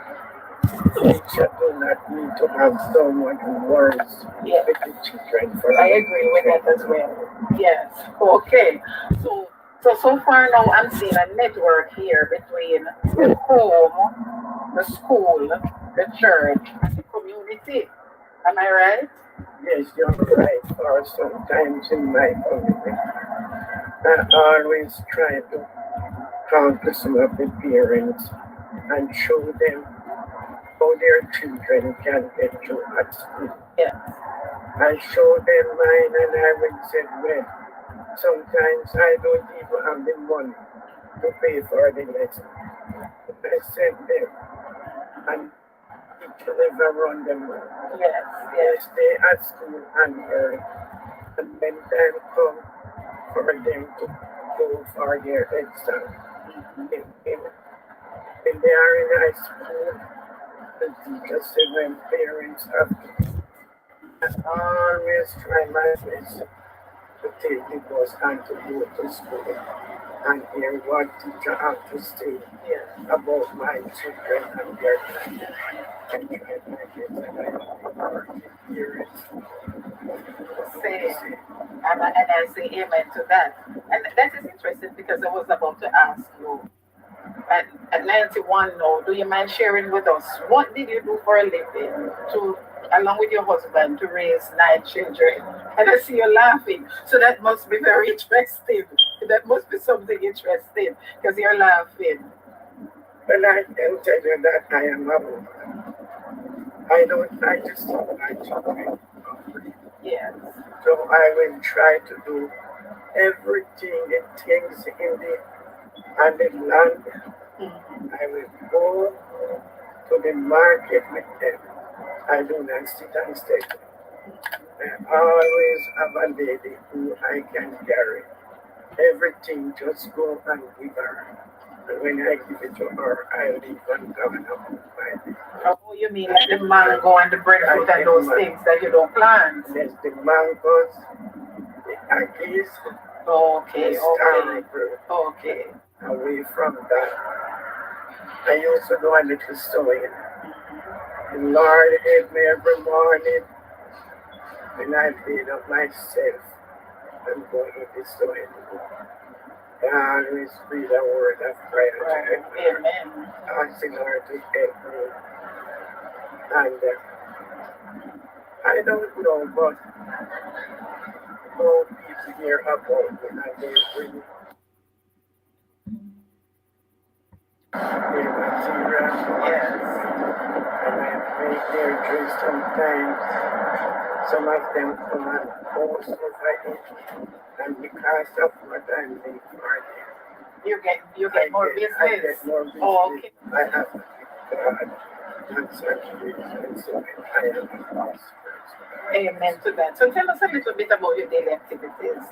teacher do not need to have someone who worries with the children. I agree with that as well. Yes. Okay. So far now I'm seeing a network here between the home, the school, the church, and the community. Am I right? Yes, you're right. Or sometimes in my community, I always try to talk to some of the parents and show them how their children can get through at school. Yeah. I show them mine and I will say, well, sometimes I don't even have the money to pay for the lesson. I send them and teacher never run them well. Yes. They stay at school and learn. And when time comes for them to go for their exam, when they are in high school, the teacher said when parents have to, I always try my best to take the bus and to go to school and hear what teacher have to say about my children and their time. And try my best and I hear it. Say, and I say amen to that. And that is interesting because I was about to ask you at 91 now, do you mind sharing with us what did you do for a living to along with your husband to raise 9 children? And I see you laughing. So that must be very interesting. That must be something interesting because you're laughing. Well, I can tell you that I am a woman. I just don't like children. Yes. So I will try to do everything, the things in the land. I will go to the market with them. I do not sit and stay. I always have a lady who I can carry. Everything just go and give her. And when I give it to her, I leave and come and have my. Oh, you mean like the mango and the breadfruit and those things that you don't plant? Yes, the mangoes, the aggies, Okay. the starfruit. Okay. Away from that, I used to do a little sewing. The Lord helped me every morning when I clean up myself. I'm going to destroy it. I always read a word of prayer to her. Amen. Asking her to help me. And I don't know, but more people hear about me and they bring their material. Yes. And I make their dreams sometimes. Some of them come and post over it. And because of what I'm doing for them, You get more business. I get more business. Oh, okay. I have to give God answer to this, and so I am a lost person. Amen to that. So tell us a little bit about your daily activities.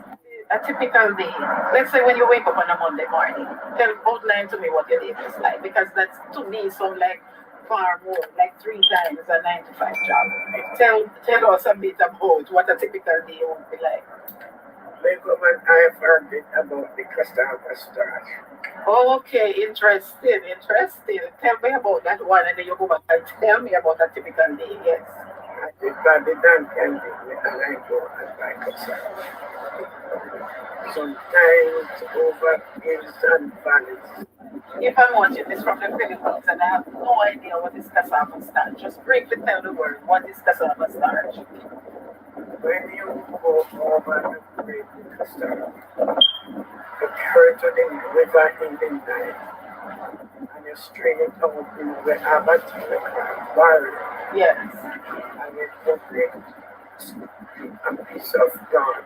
A typical day. Let's say when you wake up on a Monday morning. Outline to me what your day is like, because that's to me some like far more, like 3 times a 9 to 5 job. Tell us a bit about what a typical day would be like. Wake up and I forget about the cassava starch. Okay, interesting. Tell me about that one, and then you go back and tell me about a typical day. Yes. I did bad it done can be, and I go and buy cassava. Sometimes over hills and valleys. If I'm watching this from the Philippines and I have no idea what is cassava starch, just briefly tell the word what is cassava starch. When you go over the great cassava, you carry to the river in the night, and you strain it out in the Abattoir barrel. Yes. And you put a piece of God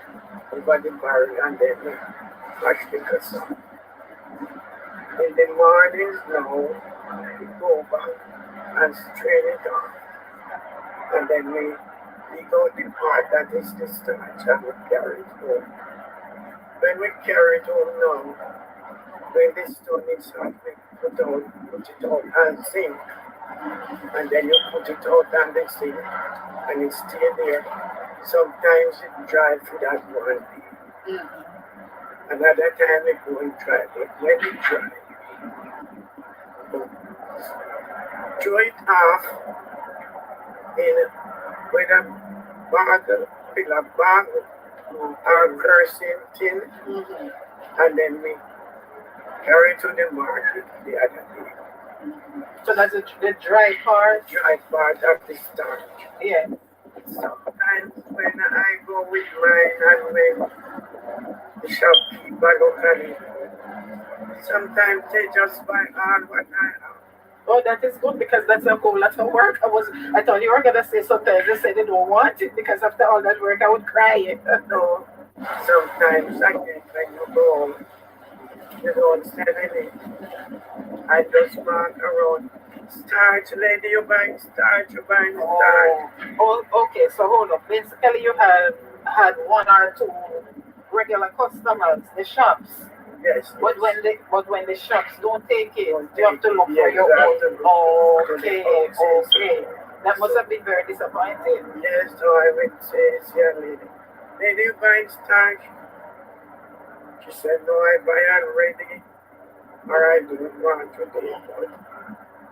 over the barrel, and then you wash the cassava. In the mornings now, we go back and strain it off. And then we go the part that is the starch and we carry it home. When we carry it home now, when the stone is hot, we put it out and sink. And then you put it out on the sink and it stay there. Sometimes it dry for that 1 day. Another time it won't dry, but when it dry, draw it off with a bag or kerosene tin, and then we carry it to the market the other day. So that's the dry part? Dry part of the starch. Yeah. Sometimes when I go with mine and when the shopkeeper look at it, sometimes they just buy all what I have. Oh, that is good, because that's a whole lot of work. I thought you were gonna say sometimes they say they don't want it because after all that work I would cry. No. Sometimes I think when you go, you don't sell any. I just walk around. Starch, lady, you buying starch, you buying starch. Oh, okay, so hold up. Basically you had 1 or 2 regular customers, the shops. Yes. But when the shops don't take it, you have to look for your own. Okay. That must have been very disappointing. Yes, so I went to this young lady, you buying starch? She said, no, I buy already, or I don't want to do it.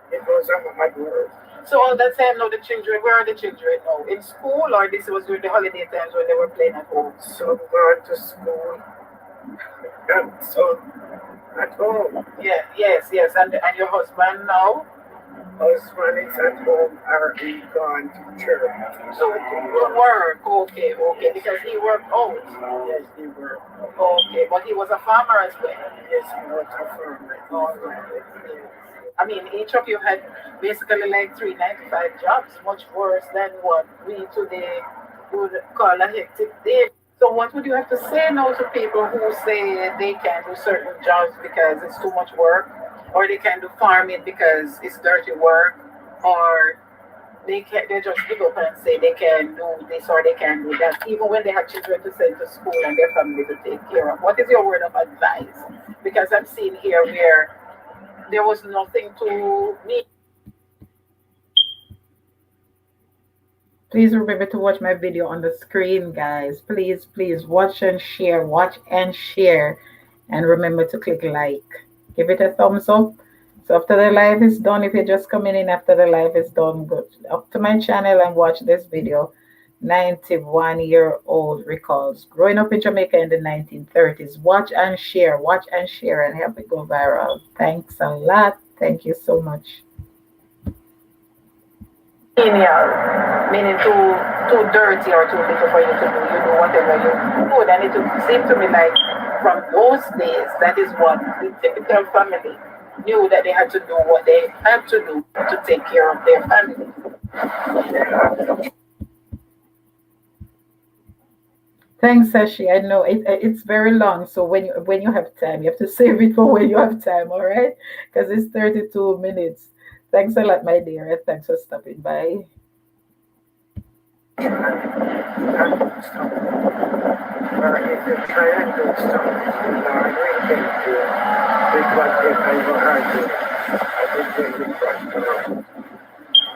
It was a hard work. So all that time now where are the children now? In school, or this was during the holiday times when they were playing at home? Some gone to school, and some at home. Yeah, yes. And your husband now? Husband is at home or he gone to church. So work, okay, because he worked out. Yes, he worked. Okay, but he was a farmer as well. Yes, he was a farmer. All right. I mean, each of you had basically like 3 9 to 5 jobs, much worse than what we today would call a hectic day. So what would you have to say now to people who say they can't do certain jobs because it's too much work, or they can't do farming because it's dirty work, or they just give up and say they can do this or they can do that, even when they have children to send to school and their family to take care of? What is your word of advice? Because I'm seeing here where there was nothing to me. Please remember to watch my video on the screen, guys. Please watch and share. And remember to click like. Give it a thumbs up. So after the live is done, if you're just coming in after the live is done, go up to my channel and watch this video. 91-year-old recalls growing up in Jamaica in the 1930s. Watch and share, and help it go viral. Thanks a lot. Thank you so much. Menial, meaning too dirty or too little for you to do. You do whatever you could, and it would seem to me like from those days, that is what the typical family knew, that they had to do what they had to do to take care of their family. Thanks, Sashi. I know it's very long, so when you have time, you have to save it for when you have time. All right, because it's 32 minutes. Thanks a lot, my dear, and thanks for stopping by. If you try and do stuff, Lord will help you with whatever you are doing. I will bring it back around.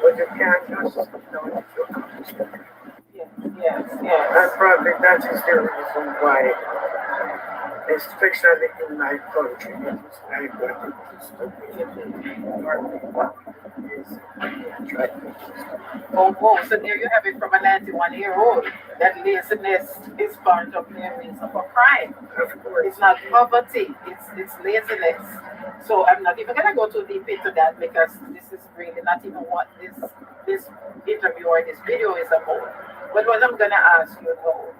But you can't just sit down if you have to. Yes, yes, yes. And probably that is the reason why, especially in my country, it is like what it is to be for people is try to Oh, so there you have it from a 91-year-old. That laziness is part of their reason for crime. of course. It's not poverty, it's laziness. So I'm not even gonna go too deep into that, because this is really not even what this interview or this video is about. But what I'm gonna ask you though,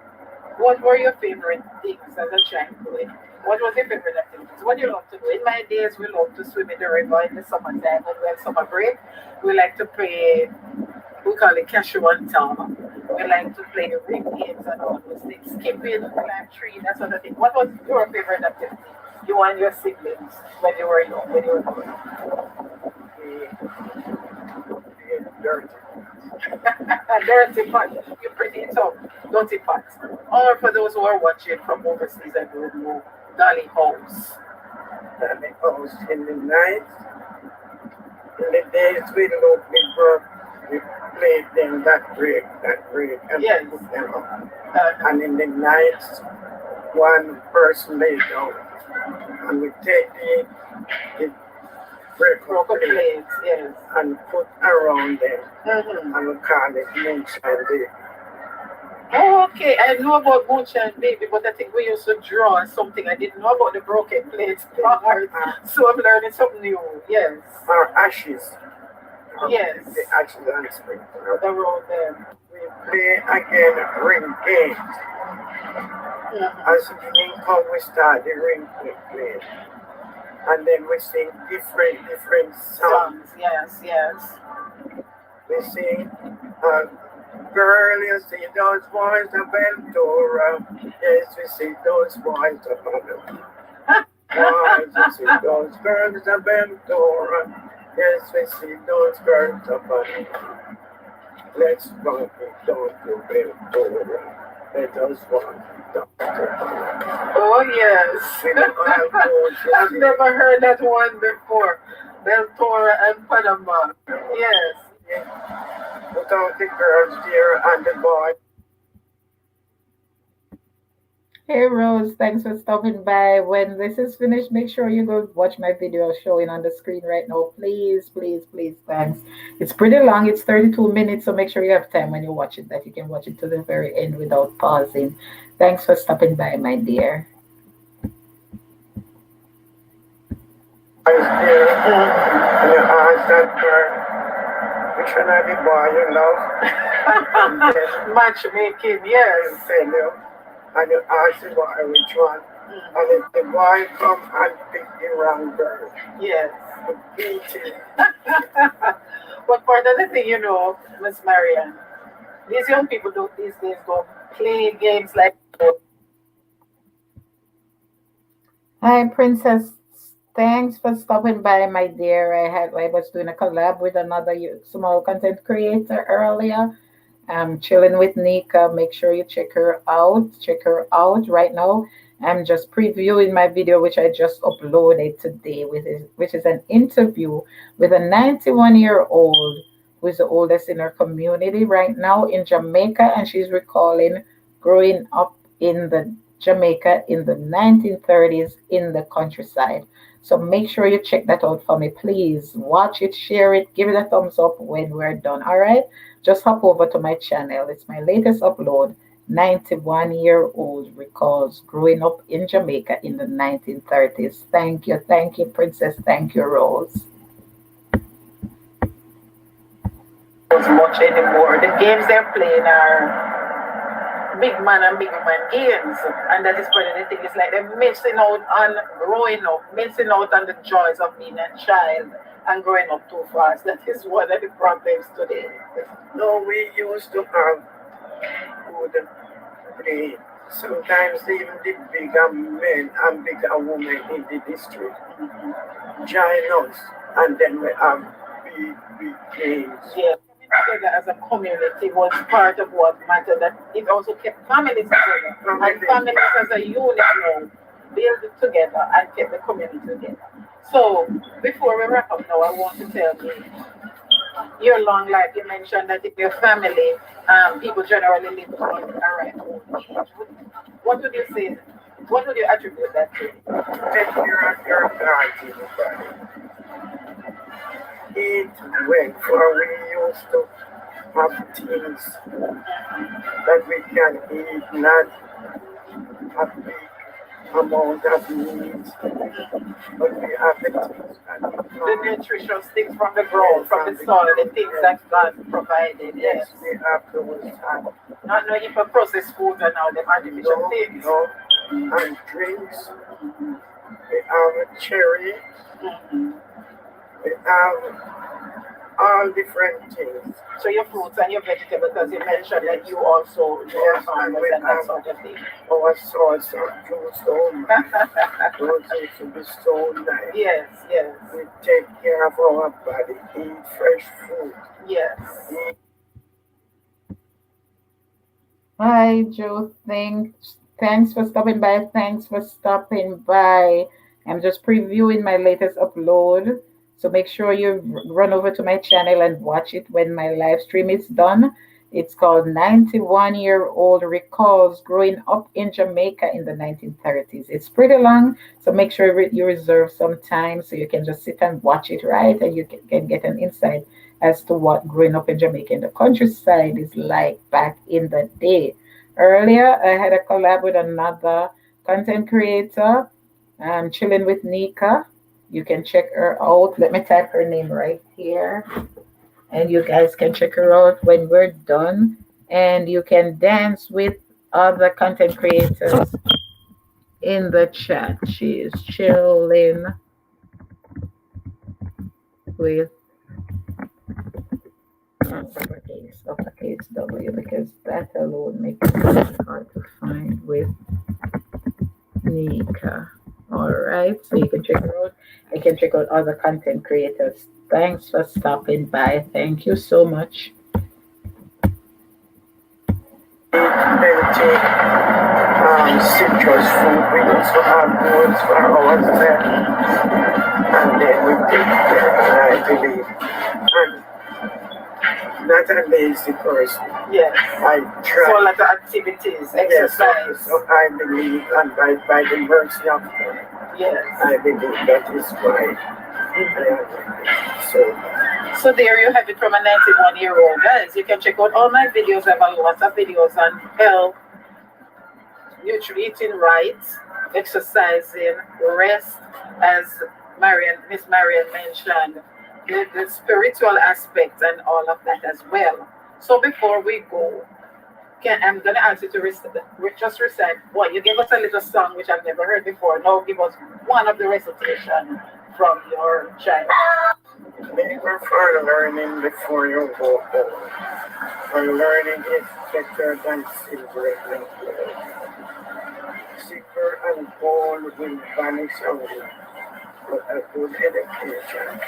what were your favorite things as a child doing? What was your favorite activities? What do you love to do? In my days, we love to swim in the river in the summertime when we have summer break. We like to play, we call it cashew and tom. We like to play the ring games and all those things, skipping, climb tree, that sort of thing. What was your favorite activity? You and your siblings when you were young, when you were growing up? Being dirty. Dirty pot. You're pretty tough. Dirty pot. Or for those who are watching from overseas and don't know, Dolly House. And because in the night, in the days we look, we played them that break, and Yes. put them up. Uh, And in the nights, one person lay down, and we take the break broken plates, yes. and put around them, Mm-hmm. and we call it moonshine baby. Oh, okay. I know about Moonshine Baby, but I think we used to draw something. I didn't know about the broken plates part. So I'm learning something new. Yes. Our ashes, Yes. the ashes and spring. Around them. We play again ring games. Mhm. As evening come, we start the ring play, and then we sing different songs. Songs. Yes, yes. We sing, uh, girl, you see those boys of Ventura. Yes, we see those boys of Ventura. Boys, we see those girls of Ventura. Yes, we see those girls of Ventura. Let's rock it down to Ventura. Let us walk it down to Ventura. Oh, yes. We don't have those. I've never heard that one before. Beltora and Panama. Yes. Put out the girls there and the boys. Hey Rose, thanks for stopping by. When this is finished, make sure you go watch my video showing on the screen right now. Please, please, please, thanks. It's pretty long, it's 32 minutes, so make sure you have time when you watch it, that you can watch it to the very end without pausing. Thanks for stopping by, my dear. There, and you ask that girl, which one of the boy you love? And then Matchmaking, they yes. tell you, and you ask the boy which one. And if the boy come and pick the wrong girl, Yes. you beat him. But part of the thing, Miss Marian, these young people these days don't play games like Hi, Princess. Thanks for stopping by, my dear. I was doing a collab with another small content creator earlier. I'm chilling with Neeka. Make sure you check her out. Check her out right now. I'm just previewing my video, which I just uploaded today, which is an interview with a 91-year-old who is the oldest in her community right now in Jamaica, and she's recalling growing up in the Jamaica in the 1930s in the countryside. So make sure you check that out for me, please. Watch it, share it, give it a thumbs up when we're done. All right. just hop over to my channel. It's my latest upload. 91-year-old recalls growing up in Jamaica in the 1930s. Thank you, Princess. Thank you, Rose. Much anymore. The games they're playing are big man and big woman games, and that is part of the thing. It's like they're missing out on growing up, missing out on the joys of being a child and growing up too fast. That is one of the problems today. No, we used to have good play. Sometimes even the bigger men and bigger women in the district join us, and then we have big games. Yeah. Together as a community was part of what mattered. That it also kept families together, and families as a unit now build it together and kept the community together. So before we wrap up now, I want to tell you your long life. You mentioned that in your family, people generally live on around old age. What would you say? What would you attribute that to? If you're guiding, eat well, for we used to have things that we can eat, not a big amount of meat, but we have the things the nutritious things from the ground, from the soil, the things that God provided. Yes, we have those. Not no even processed foods and all the artificial things. No, and drinks. We have a cherry. We have all different things. So your fruits and your vegetables, because you mentioned that you also Yes, farmers and that sort of thing. Our soils are Growstream. Those used to be so nice. Yes, yes. We take care of our body, eat fresh food. Yes. Hi, Joe. Thanks for stopping by. Thanks for stopping by. I'm just previewing my latest upload. So make sure you run over to my channel and watch it when my live stream is done. It's called 91-year-old recalls growing up in Jamaica in the 1930s. It's pretty long, so make sure you reserve some time so you can just sit and watch it, right? And you can get an insight as to what growing up in Jamaica in the countryside is like back in the day. Earlier, I had a collab with another content creator, chilling with Neeka. You can check her out. Let me type her name right here. And you guys can check her out when we're done. And you can dance with other content creators in the chat. She is chilling with uppercase W, because that alone makes it hard to find with Neeka. All right, so you can check her out. You can check out other content creators. Thanks for stopping by. Thank you so much. Then take citrus fruit. We used to have those for ourselves, and then we take care, I believe. And not a lazy person. Yes. I try. So a lot of activities, exercise. Yes, so I believe, and by the mercy of God, yes, I believe that is why. So there you have it from a 91-year-old. Guys, you can check out all my videos. I have lots of videos on health, eating right, exercising, rest, as Miss Marian mentioned, the spiritual aspect and all of that as well. So before we go, I'm going to ask you to just recite. Well, you gave us a little song which I've never heard before. Now give us one of the recitation from your child. Never for learning before you go home. For learning is better than silver and gold. Silver and gold will vanish away, but a good education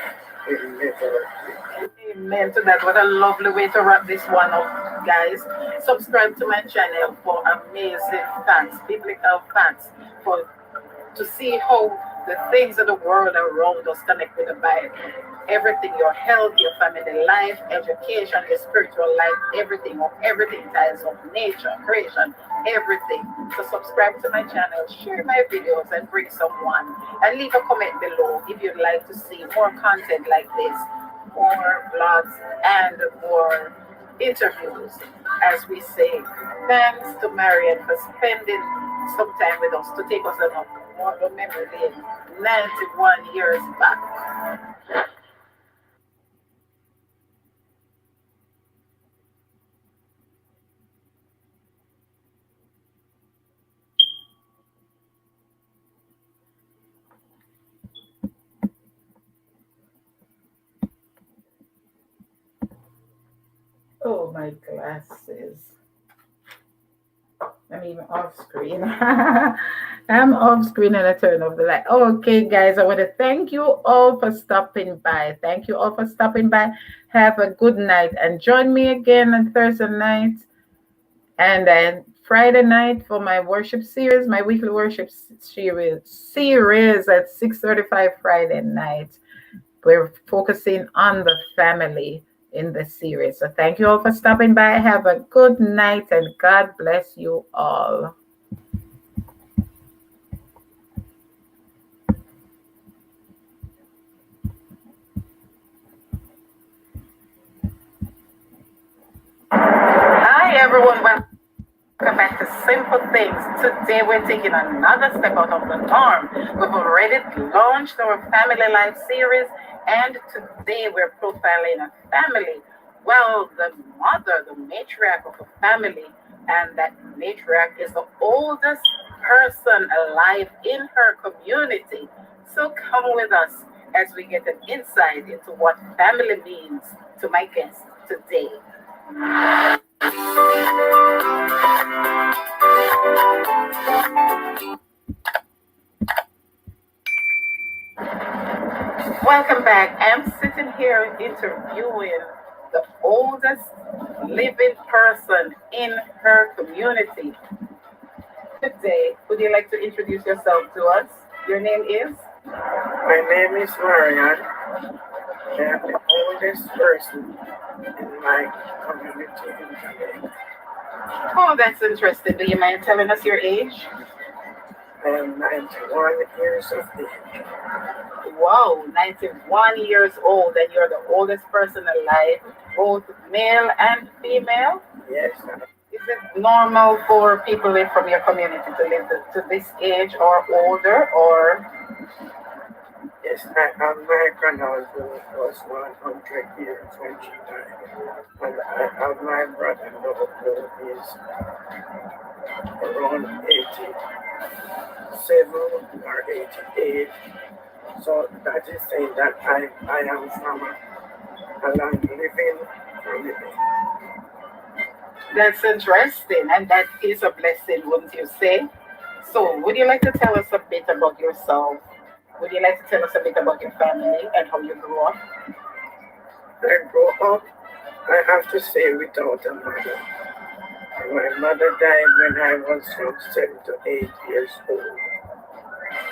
will never be. Amen to that. What a lovely way to wrap this one up, guys. Subscribe to my channel for amazing facts, biblical facts, to see how the things of the world around us connect with the Bible. Everything, your health, your family life, education, your spiritual life, everything ties up, nature, creation, everything. So subscribe to my channel, share my videos, and bring someone. And leave a comment below if you'd like to see more content like this, more vlogs, and more interviews, as we say. Thanks to Marian for spending some time with us to take us on the memory lane 91 years back. Oh, my glasses. I'm even off screen. I'm off screen and I turn off the light. Okay, guys, I want to thank you all for stopping by. Thank you all for stopping by. Have a good night and join me again on Thursday night and then Friday night for my worship series, my weekly worship series at 6:35 Friday night. We're focusing on the family in the series. So thank you all for stopping by. Have a good night and God bless you all. Hi everyone. Welcome back to Simple Things. Today we're taking another step out of the norm. We've already launched our Family Life series, and today we're profiling a family. Well, the mother, the matriarch of a family, and that matriarch is the oldest person alive in her community. So come with us as we get an insight into what family means to my guest today. Welcome back. I'm sitting here interviewing the oldest living person in her community. Today, would you like to introduce yourself to us? Your name is? My name is Marian. I am the oldest person in my community in Jamaica. Oh, that's interesting. Do you mind telling us your age? I am 91 years of age. Wow, 91 years old, and you're the oldest person alive, both male and female? Yes. Is it normal for people from your community to live to this age or older, or? Yes, my grandmother was 100 years when she died. And I have my brother now who is around 87 or 88. So that is saying that I am from a long living family. That's interesting, and that is a blessing, wouldn't you say? So, would you like to tell us a bit about yourself? Would you like to tell us a bit about your family and how you grew up? I grew up, I have to say, without a mother. My mother died when I was from 7 to 8 years old.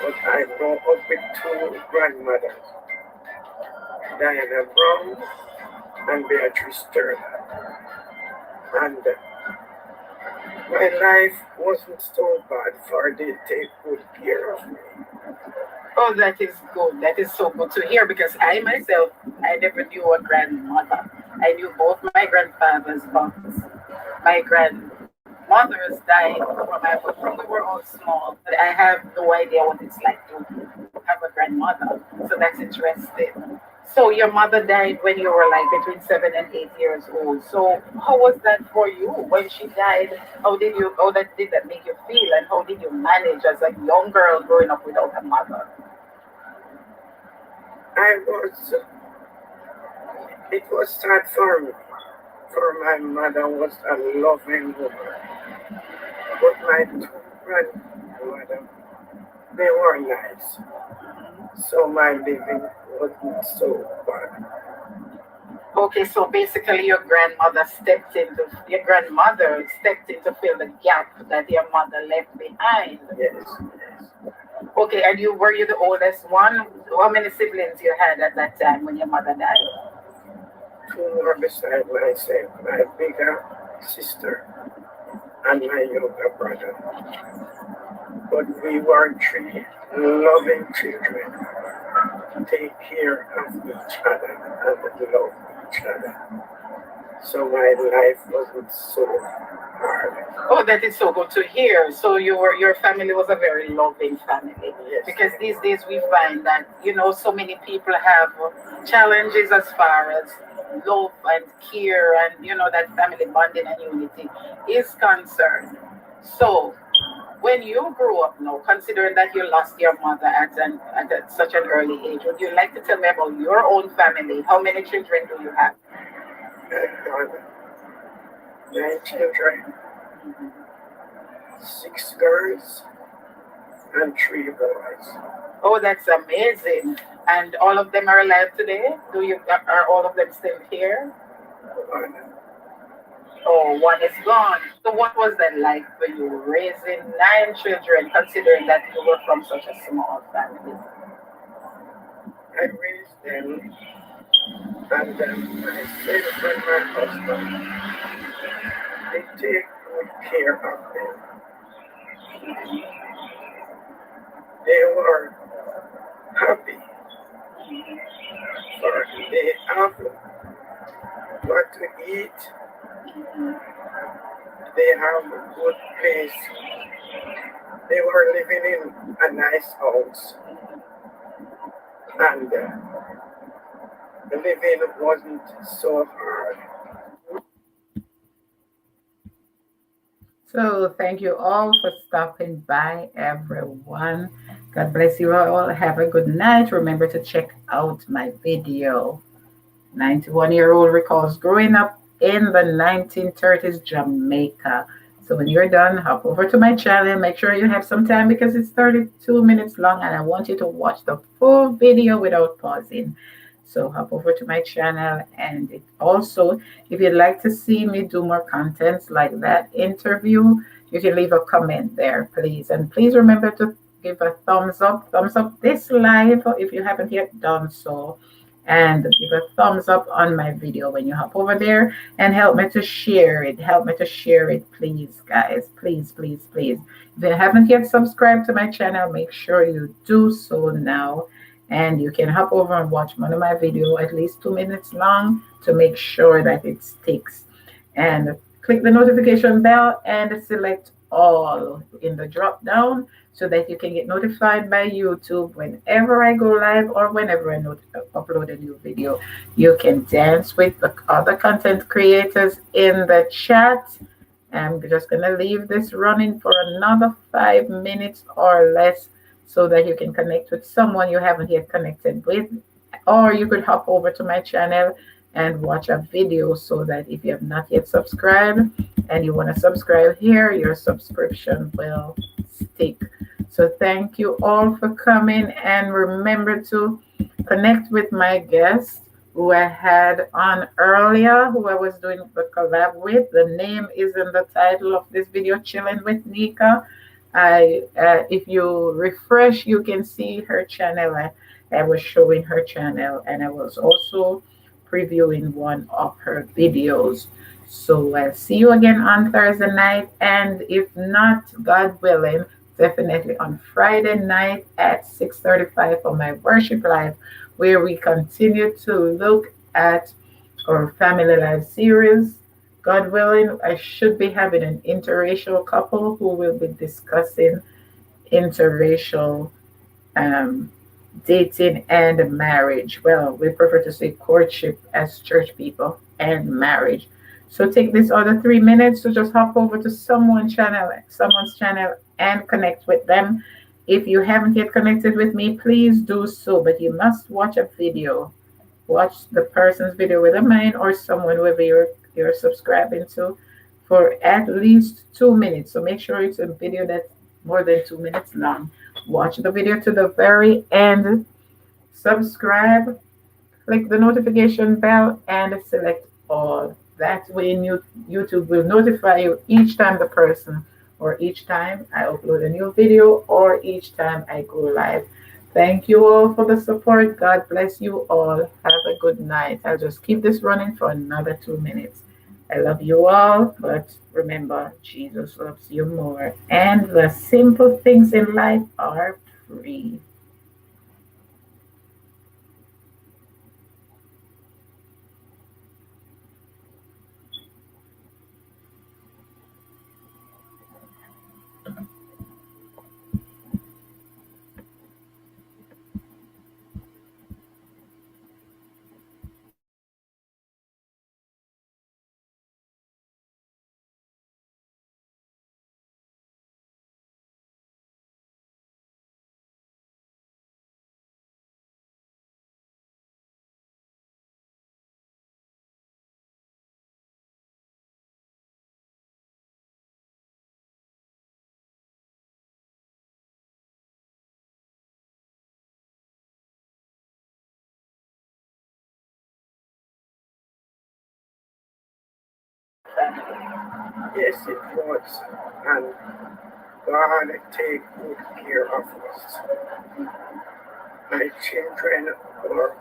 But I grew up with two grandmothers, Diana Brown and Beatrice Turner. And my life wasn't so bad, for they take good care of me. Oh, that is good. That is so good to hear because I myself, I never knew a grandmother. I knew both my grandfathers, but my grandmothers died when we were all small. But I have no idea what it's like to have a grandmother. So that's interesting. So your mother died when you were like between 7 and 8 years old. So how was that for you when she died? Did that make you feel, and how did you manage as a young girl growing up without a mother? It was sad for me, for my mother was a loving woman. But my two grandmother, they were nice. So my living wasn't so bad. Okay, so basically your grandmother stepped in to fill the gap that your mother left behind. Yes. Okay, and were you the oldest one? How many siblings you had at that time when your mother died? Two more beside myself, my bigger sister and my younger brother. But we were three loving children, take care of each other and love each other. so my life wasn't so hard. Oh, that is so good to hear. So your family was a very loving family. Yes. Because these days we find that so many people have challenges as far as love and care and that family bonding and unity is concerned. So when you grew up now, considering that you lost your mother at such an early age, would you like to tell me about your own family? How many children do you have? I had 9 children, 6 girls, and 3 boys. Oh, that's amazing. And all of them are alive today? Are all of them still here? One, Oh, one is gone. So what was that like for you raising 9 children, considering that you were from such a small family? I raised them, and myself and my husband, they take good care of them. They were happy, for they have what to eat, they have a good place, they were living in a nice house, and the living wasn't so hard. So thank you all for stopping by, everyone. God bless you all. Have a good night. Remember to check out my video. 91-year-old recalls growing up in the 1930s Jamaica. So when you're done, hop over to my channel. Make sure you have some time because it's 32 minutes long and I want you to watch the full video without pausing. So hop over to my channel, and also, if you'd like to see me do more contents like that interview, you can leave a comment there, please. And please remember to give a thumbs up this live if you haven't yet done so, and give a thumbs up on my video when you hop over there, and help me to share it. Help me to share it, please, guys. Please, please, please. If you haven't yet subscribed to my channel, make sure you do so now. And you can hop over and watch one of my videos at least 2 minutes long to make sure that it sticks. And click the notification bell and select all in the drop down so that you can get notified by YouTube whenever I go live or whenever I upload a new video. You can dance with the other content creators in the chat. I'm just going to leave this running for another 5 minutes or less so that you can connect with someone you haven't yet connected with. Or you could hop over to my channel and watch a video so that if you have not yet subscribed and you want to subscribe here, your subscription will stick. So thank you all for coming, and remember to connect with my guest who I had on earlier, who I was doing the collab with. The name is in the title of this video, Chilling with Neeka. If you refresh, you can see her channel. I was showing her channel, and I was also previewing one of her videos. So I'll see you again on Thursday night, and if not, God willing, definitely on Friday night at 6:35 for my worship live, where we continue to look at our family life series. God willing, I should be having an interracial couple who will be discussing interracial dating and marriage. Well, we prefer to say courtship as church people, and marriage. So take this other 3 minutes to just hop over to someone's channel and connect with them. If you haven't yet connected with me, please do so, but you must watch a video. Watch the person's video, whether mine or someone whoever you're subscribing to, for at least 2 minutes. So make sure it's a video that's more than 2 minutes long. Watch the video to the very end. Subscribe, click the notification bell, and select all. That way YouTube will notify you each time the person, or each time I upload a new video, or each time I go live. Thank you all for the support. God bless you all. Have a good night. I'll just keep this running for another 2 minutes. I love you all, but remember, Jesus loves you more. And the simple things in life are free. family? Yes, it was. And God take good care of us. My children were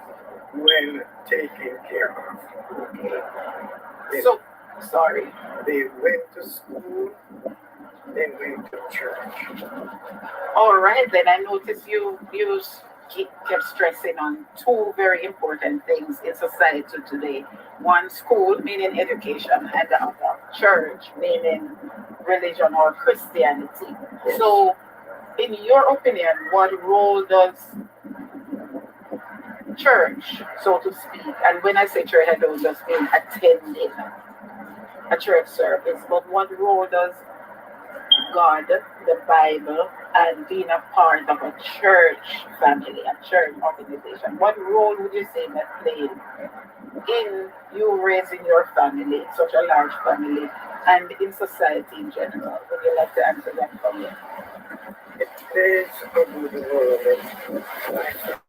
well taken care of. They, So, sorry. they went to school, they went to church. All right, then I noticed you kept stressing on two very important things in society today. One, school, meaning education, and the other, church, meaning religion or Christianity. So, in your opinion, what role does church, so to speak, and when I say church, I don't just mean attending a church service, but what role does God, the Bible, and being a part of a church family, a church organization, what role would you say that played in you raising your family, such a large family, and in society in general? Would you like to answer that for me? It plays a good role in life.